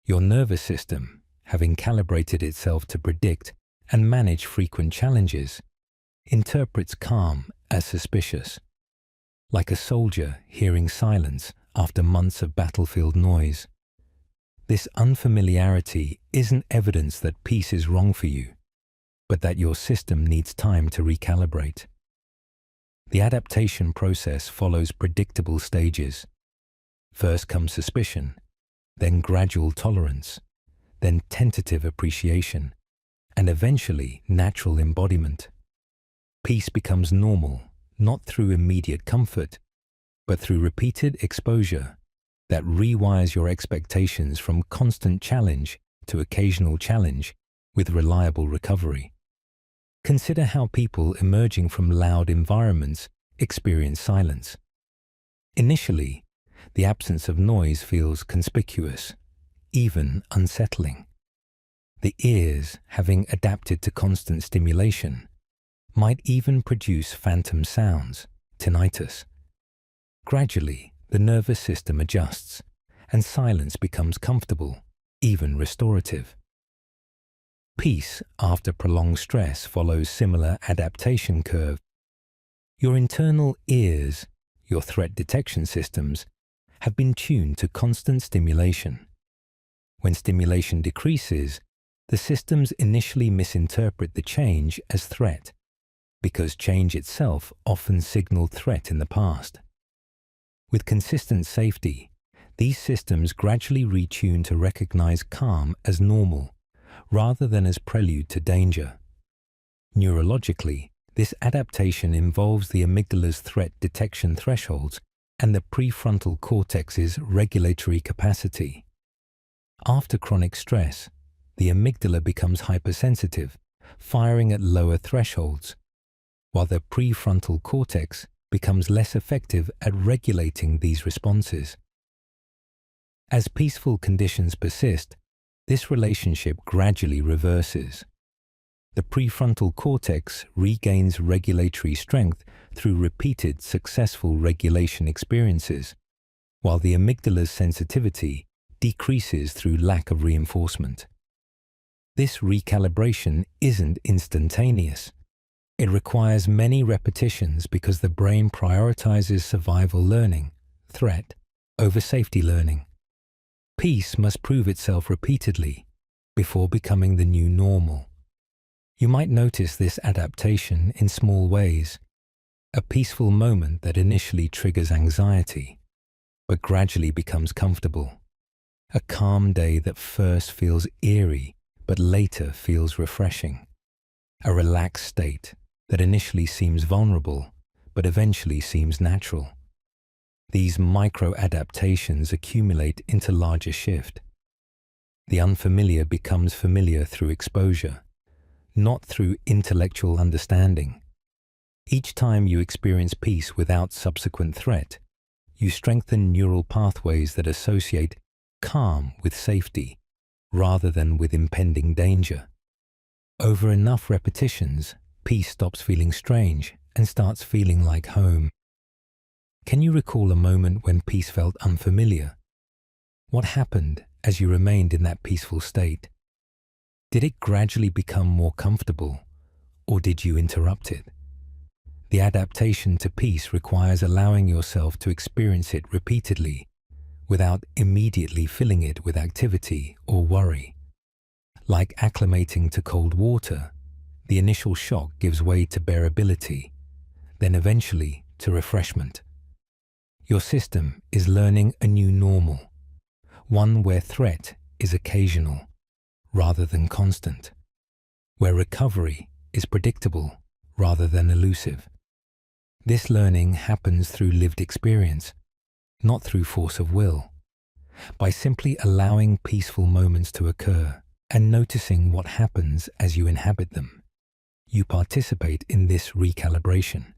Your nervous system, having calibrated itself to predict and manage frequent challenges, interprets calm as suspicious. Like a soldier hearing silence after months of battlefield noise. This unfamiliarity isn't evidence that peace is wrong for you, but that your system needs time to recalibrate. The adaptation process follows predictable stages. First comes suspicion, then gradual tolerance, then tentative appreciation, and eventually natural embodiment. Peace becomes normal, not through immediate comfort, but through repeated exposure that rewires your expectations from constant challenge to occasional challenge with reliable recovery. Consider how people emerging from loud environments experience silence. Initially, the absence of noise feels conspicuous, even unsettling. The ears, having adapted to constant stimulation, might even produce phantom sounds, tinnitus. Gradually, the nervous system adjusts, and silence becomes comfortable, even restorative. Peace after prolonged stress follows similar adaptation curve. Your internal ears, your threat detection systems, have been tuned to constant stimulation. When stimulation decreases, the systems initially misinterpret the change as threat, because change itself often signaled threat in the past. With consistent safety, these systems gradually retune to recognize calm as normal, rather than as prelude to danger. Neurologically, this adaptation involves the amygdala's threat detection thresholds and the prefrontal cortex's regulatory capacity. After chronic stress, the amygdala becomes hypersensitive, firing at lower thresholds, while the prefrontal cortex becomes less effective at regulating these responses. As peaceful conditions persist, this relationship gradually reverses. The prefrontal cortex regains regulatory strength through repeated successful regulation experiences, while the amygdala's sensitivity decreases through lack of reinforcement. This recalibration isn't instantaneous. It requires many repetitions because the brain prioritizes survival learning, threat, over safety learning. Peace must prove itself repeatedly, before becoming the new normal. You might notice this adaptation in small ways. A peaceful moment that initially triggers anxiety, but gradually becomes comfortable. A calm day that first feels eerie, but later feels refreshing. A relaxed state that initially seems vulnerable, but eventually seems natural. These micro-adaptations accumulate into larger shift. The unfamiliar becomes familiar through exposure, not through intellectual understanding. Each time you experience peace without subsequent threat, you strengthen neural pathways that associate calm with safety, rather than with impending danger. Over enough repetitions, peace stops feeling strange and starts feeling like home. Can you recall a moment when peace felt unfamiliar? What happened as you remained in that peaceful state? Did it gradually become more comfortable, or did you interrupt it? The adaptation to peace requires allowing yourself to experience it repeatedly, without immediately filling it with activity or worry. Like acclimating to cold water, the initial shock gives way to bearability, then eventually to refreshment. Your system is learning a new normal, one where threat is occasional rather than constant, where recovery is predictable rather than elusive. This learning happens through lived experience, not through force of will. By simply allowing peaceful moments to occur and noticing what happens as you inhabit them, you participate in this recalibration.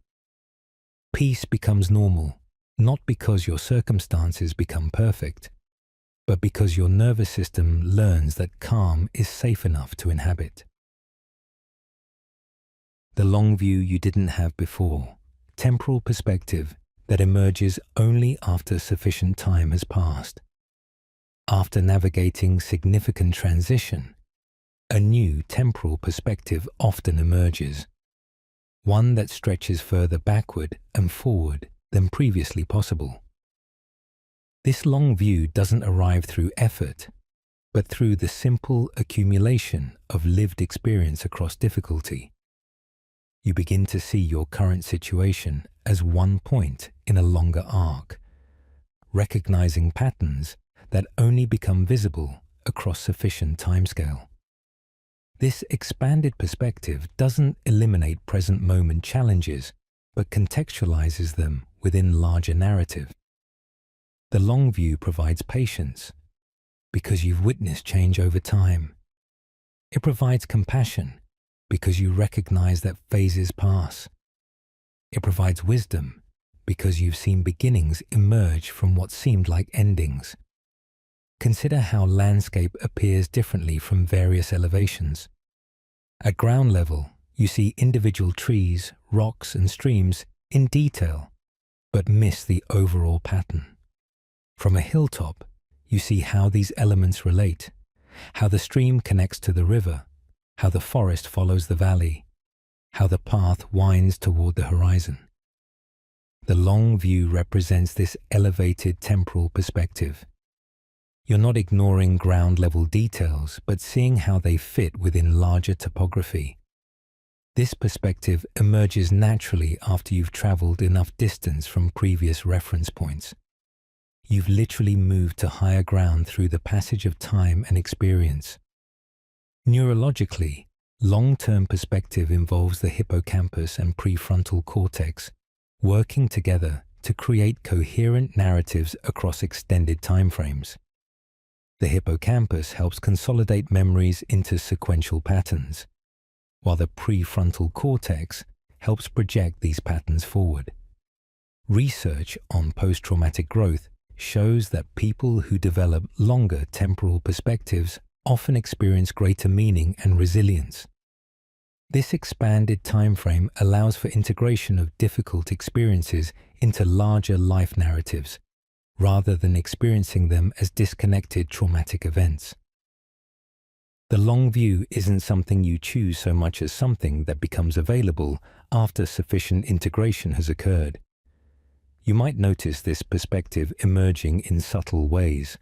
Peace becomes normal, not because your circumstances become perfect, but because your nervous system learns that calm is safe enough to inhabit. The long view you didn't have before, temporal perspective that emerges only after sufficient time has passed. After navigating significant transition, a new temporal perspective often emerges, one that stretches further backward and forward than previously possible. This long view doesn't arrive through effort, but through the simple accumulation of lived experience across difficulty. You begin to see your current situation as one point in a longer arc, recognizing patterns that only become visible across sufficient timescale. This expanded perspective doesn't eliminate present moment challenges, but contextualizes them within larger narrative. The long view provides patience, because you've witnessed change over time. It provides compassion, because you recognize that phases pass. It provides wisdom, because you've seen beginnings emerge from what seemed like endings. Consider how landscape appears differently from various elevations. At ground level, you see individual trees, rocks, and streams in detail, but miss the overall pattern. From a hilltop, you see how these elements relate, how the stream connects to the river, how the forest follows the valley, how the path winds toward the horizon. The long view represents this elevated temporal perspective. You're not ignoring ground-level details, but seeing how they fit within larger topography. This perspective emerges naturally after you've traveled enough distance from previous reference points. You've literally moved to higher ground through the passage of time and experience. Neurologically, long-term perspective involves the hippocampus and prefrontal cortex working together to create coherent narratives across extended timeframes. The hippocampus helps consolidate memories into sequential patterns, while the prefrontal cortex helps project these patterns forward. Research on post-traumatic growth shows that people who develop longer temporal perspectives often experience greater meaning and resilience. This expanded timeframe allows for integration of difficult experiences into larger life narratives, rather than experiencing them as disconnected traumatic events. The long view isn't something you choose so much as something that becomes available after sufficient integration has occurred. You might notice this perspective emerging in subtle ways.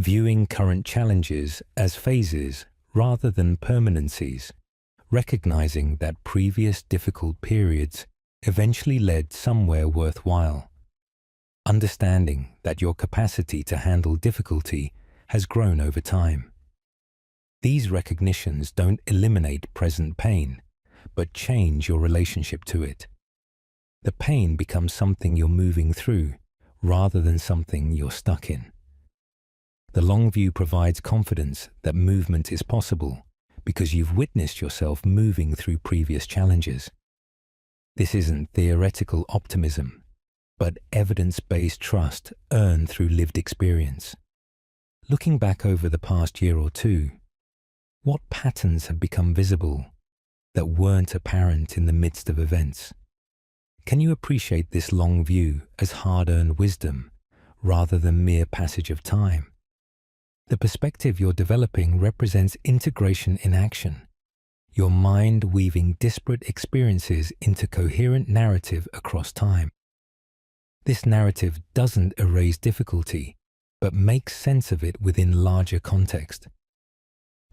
viewing current challenges as phases rather than permanencies, recognizing that previous difficult periods eventually led somewhere worthwhile, understanding that your capacity to handle difficulty has grown over time. These recognitions don't eliminate present pain, but change your relationship to it. The pain becomes something you're moving through, rather than something you're stuck in. The long view provides confidence that movement is possible because you've witnessed yourself moving through previous challenges. This isn't theoretical optimism, but evidence-based trust earned through lived experience. Looking back over the past year or two, what patterns have become visible that weren't apparent in the midst of events? Can you appreciate this long view as hard-earned wisdom rather than mere passage of time? The perspective you're developing represents integration in action, your mind weaving disparate experiences into coherent narrative across time. This narrative doesn't erase difficulty, but makes sense of it within larger context.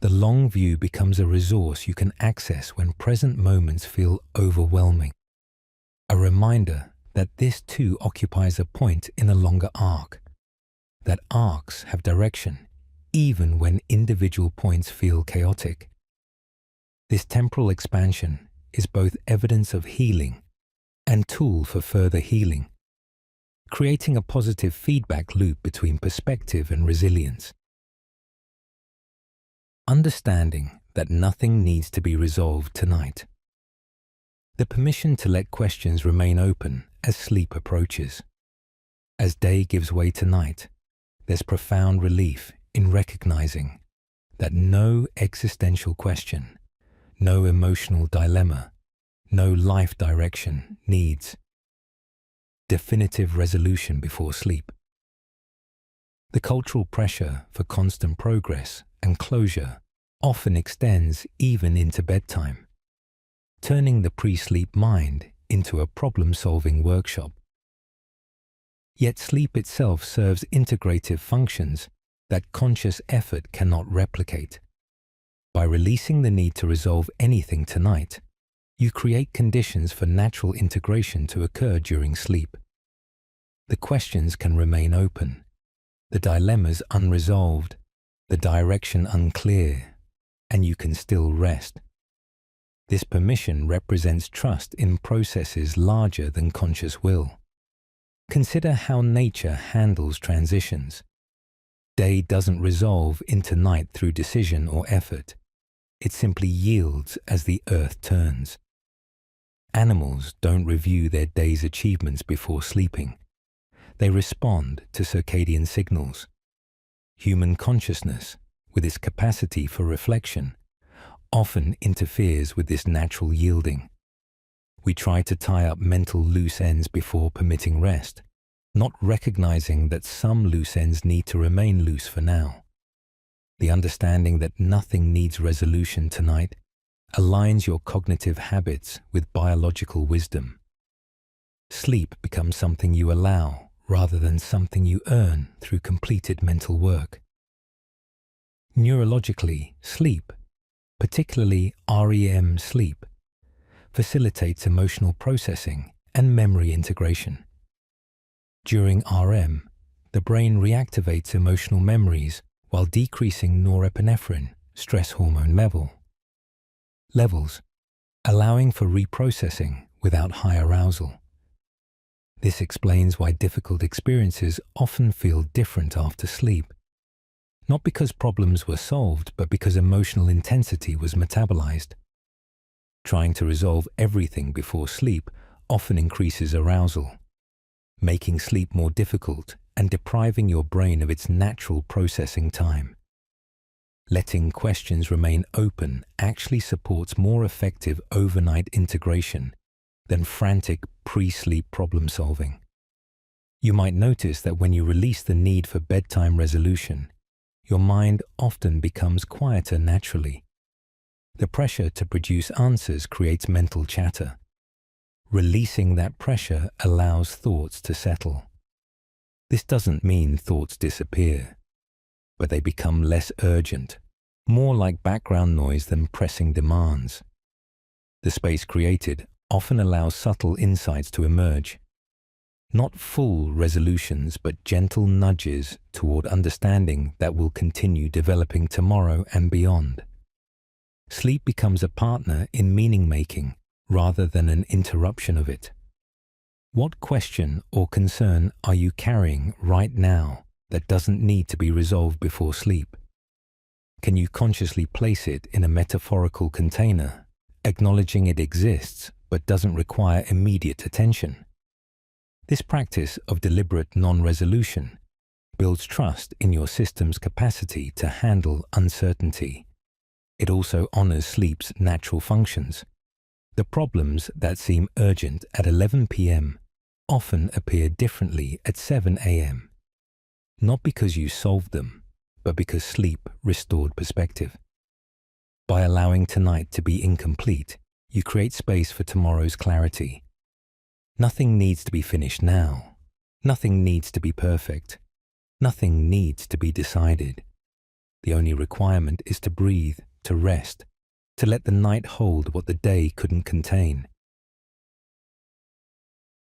The long view becomes a resource you can access when present moments feel overwhelming. A reminder that this too occupies a point in a longer arc, that arcs have direction, even when individual points feel chaotic. This temporal expansion is both evidence of healing and tool for further healing, creating a positive feedback loop between perspective and resilience. Understanding that nothing needs to be resolved tonight. The permission to let questions remain open as sleep approaches. As day gives way to night, there's profound relief in recognizing that no existential question, no emotional dilemma, no life direction needs definitive resolution before sleep. The cultural pressure for constant progress and closure often extends even into bedtime, turning the pre-sleep mind into a problem-solving workshop. Yet sleep itself serves integrative functions that conscious effort cannot replicate. By releasing the need to resolve anything tonight, you create conditions for natural integration to occur during sleep. The questions can remain open, the dilemmas unresolved, the direction unclear, and you can still rest. This permission represents trust in processes larger than conscious will. Consider how nature handles transitions. Day doesn't resolve into night through decision or effort. It simply yields as the earth turns. Animals don't review their day's achievements before sleeping. They respond to circadian signals. Human consciousness, with its capacity for reflection, often interferes with this natural yielding. We try to tie up mental loose ends before permitting rest, not recognizing that some loose ends need to remain loose for now. The understanding that nothing needs resolution tonight aligns your cognitive habits with biological wisdom. Sleep becomes something you allow rather than something you earn through completed mental work. Neurologically, sleep, particularly REM sleep, facilitates emotional processing and memory integration. During REM, the brain reactivates emotional memories while decreasing norepinephrine, stress hormone levels, allowing for reprocessing without high arousal. This explains why difficult experiences often feel different after sleep. Not because problems were solved, but because emotional intensity was metabolized. Trying to resolve everything before sleep often increases arousal, making sleep more difficult and depriving your brain of its natural processing time. Letting questions remain open actually supports more effective overnight integration than frantic pre-sleep problem solving. You might notice that when you release the need for bedtime resolution, your mind often becomes quieter naturally. The pressure to produce answers creates mental chatter. Releasing that pressure allows thoughts to settle. This doesn't mean thoughts disappear. but they become less urgent, more like background noise than pressing demands. The space created often allows subtle insights to emerge. Not full resolutions, but gentle nudges toward understanding that will continue developing tomorrow and beyond. Sleep becomes a partner in meaning-making rather than an interruption of it. What question or concern are you carrying right now that doesn't need to be resolved before sleep? Can you consciously place it in a metaphorical container, acknowledging it exists but doesn't require immediate attention? This practice of deliberate non-resolution builds trust in your system's capacity to handle uncertainty. It also honors sleep's natural functions. The problems that seem urgent at 11 p.m. often appear differently at 7 a.m. Not because you solved them, but because sleep restored perspective. By allowing tonight to be incomplete, you create space for tomorrow's clarity. Nothing needs to be finished now. Nothing needs to be perfect. Nothing needs to be decided. The only requirement is to breathe, to rest, to let the night hold what the day couldn't contain.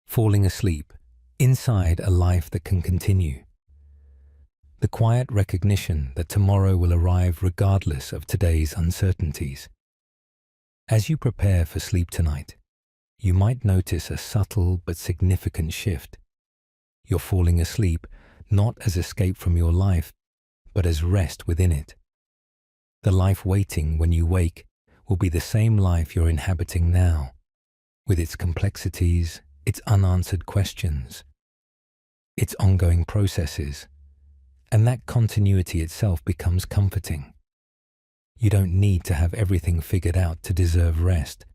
Falling asleep, inside a life that can continue. The quiet recognition that tomorrow will arrive regardless of today's uncertainties. As you prepare for sleep tonight, you might notice a subtle but significant shift. You're falling asleep not as escape from your life, but as rest within it. The life waiting when you wake will be the same life you're inhabiting now, with its complexities, its unanswered questions, its ongoing processes, and that continuity itself becomes comforting. You don't need to have everything figured out to deserve rest.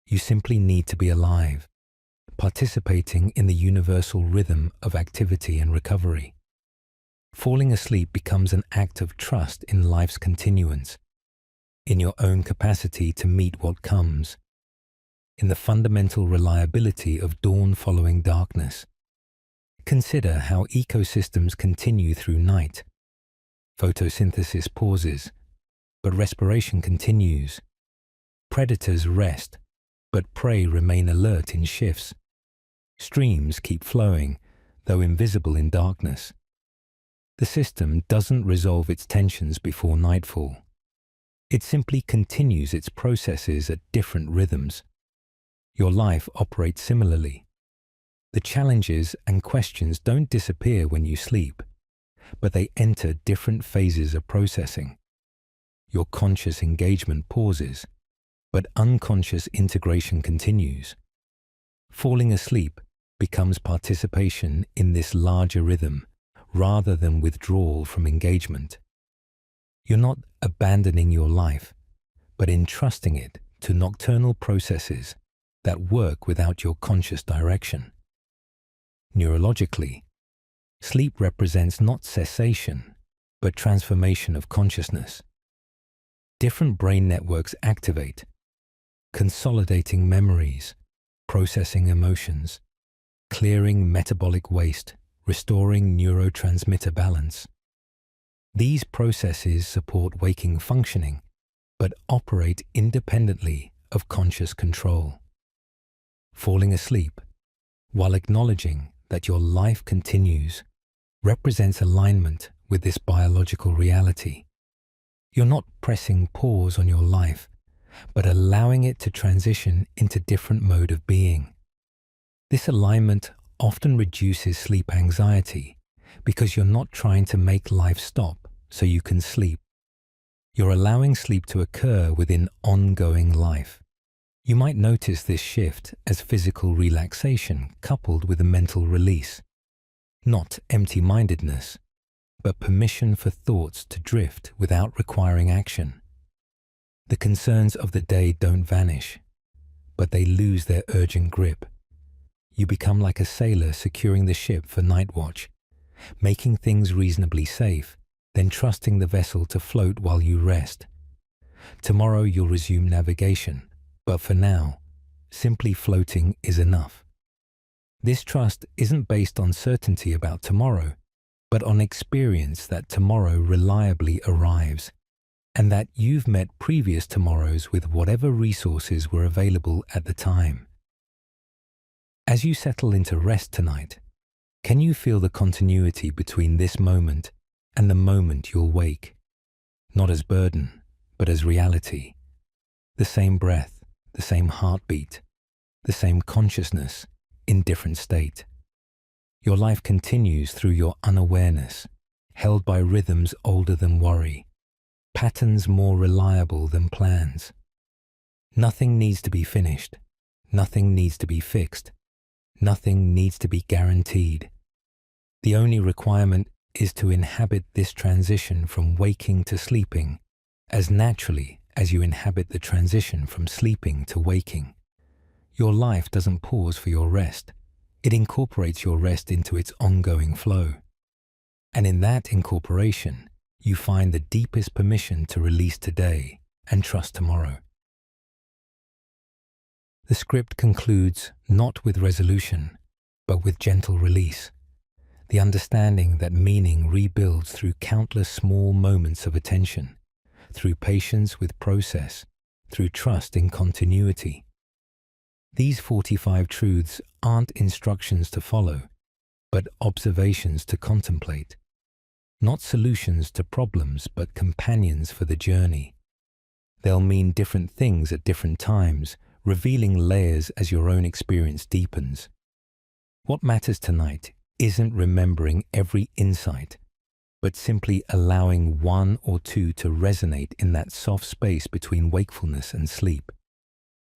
You simply need to be alive, participating in the universal rhythm of activity and recovery. Falling asleep becomes an act of trust in life's continuance, in your own capacity to meet what comes, in the fundamental reliability of dawn following darkness. Consider how ecosystems continue through night. Photosynthesis pauses, but respiration continues. Predators rest, but prey remain alert in shifts. Streams keep flowing, though invisible in darkness. The system doesn't resolve its tensions before nightfall. It simply continues its processes at different rhythms. Your life operates similarly. The challenges and questions don't disappear when you sleep, but they enter different phases of processing. Your conscious engagement pauses, but unconscious integration continues. Falling asleep becomes participation in this larger rhythm rather than withdrawal from engagement. You're not abandoning your life, but entrusting it to nocturnal processes that work without your conscious direction. Neurologically, sleep represents not cessation, but transformation of consciousness. Different brain networks activate, consolidating memories, processing emotions, clearing metabolic waste, restoring neurotransmitter balance. These processes support waking functioning, but operate independently of conscious control. Falling asleep, while acknowledging that your life continues, represents alignment with this biological reality. You're not pressing pause on your life, but allowing it to transition into different mode of being. This alignment often reduces sleep anxiety because you're not trying to make life stop so you can sleep. You're allowing sleep to occur within ongoing life. You might notice this shift as physical relaxation coupled with a mental release. Not empty-mindedness, but permission for thoughts to drift without requiring action. The concerns of the day don't vanish, but they lose their urgent grip. You become like a sailor securing the ship for night watch, making things reasonably safe, then trusting the vessel to float while you rest. Tomorrow you'll resume navigation, but for now, simply floating is enough. This trust isn't based on certainty about tomorrow, but on experience that tomorrow reliably arrives, and that you've met previous tomorrows with whatever resources were available at the time. As you settle into rest tonight, can you feel the continuity between this moment and the moment you'll wake? Not as burden, but as reality. The same breath, the same heartbeat, the same consciousness in different state. Your life continues through your unawareness, held by rhythms older than worry, patterns more reliable than plans. Nothing needs to be finished. Nothing needs to be fixed. Nothing needs to be guaranteed. The only requirement is to inhabit this transition from waking to sleeping as naturally as you inhabit the transition from sleeping to waking. Your life doesn't pause for your rest. It incorporates your rest into its ongoing flow. And in that incorporation, you find the deepest permission to release today and trust tomorrow. The script concludes not with resolution, but with gentle release. The understanding that meaning rebuilds through countless small moments of attention, through patience with process, through trust in continuity. These 45 truths aren't instructions to follow, but observations to contemplate. Not solutions to problems, but companions for the journey. They'll mean different things at different times, revealing layers as your own experience deepens. What matters tonight isn't remembering every insight, but simply allowing one or two to resonate in that soft space between wakefulness and sleep.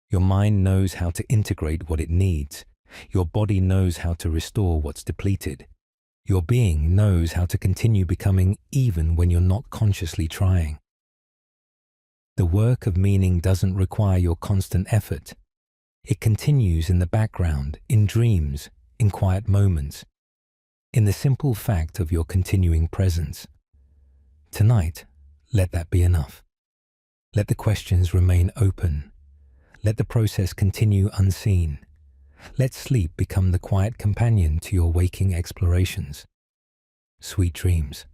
Your mind knows how to integrate what it needs. Your body knows how to restore what's depleted. Your being knows how to continue becoming even when you're not consciously trying. The work of meaning doesn't require your constant effort. It continues in the background, in dreams, in quiet moments, in the simple fact of your continuing presence. Tonight, let that be enough. Let the questions remain open. Let the process continue unseen. Let sleep become the quiet companion to your waking explorations. Sweet dreams.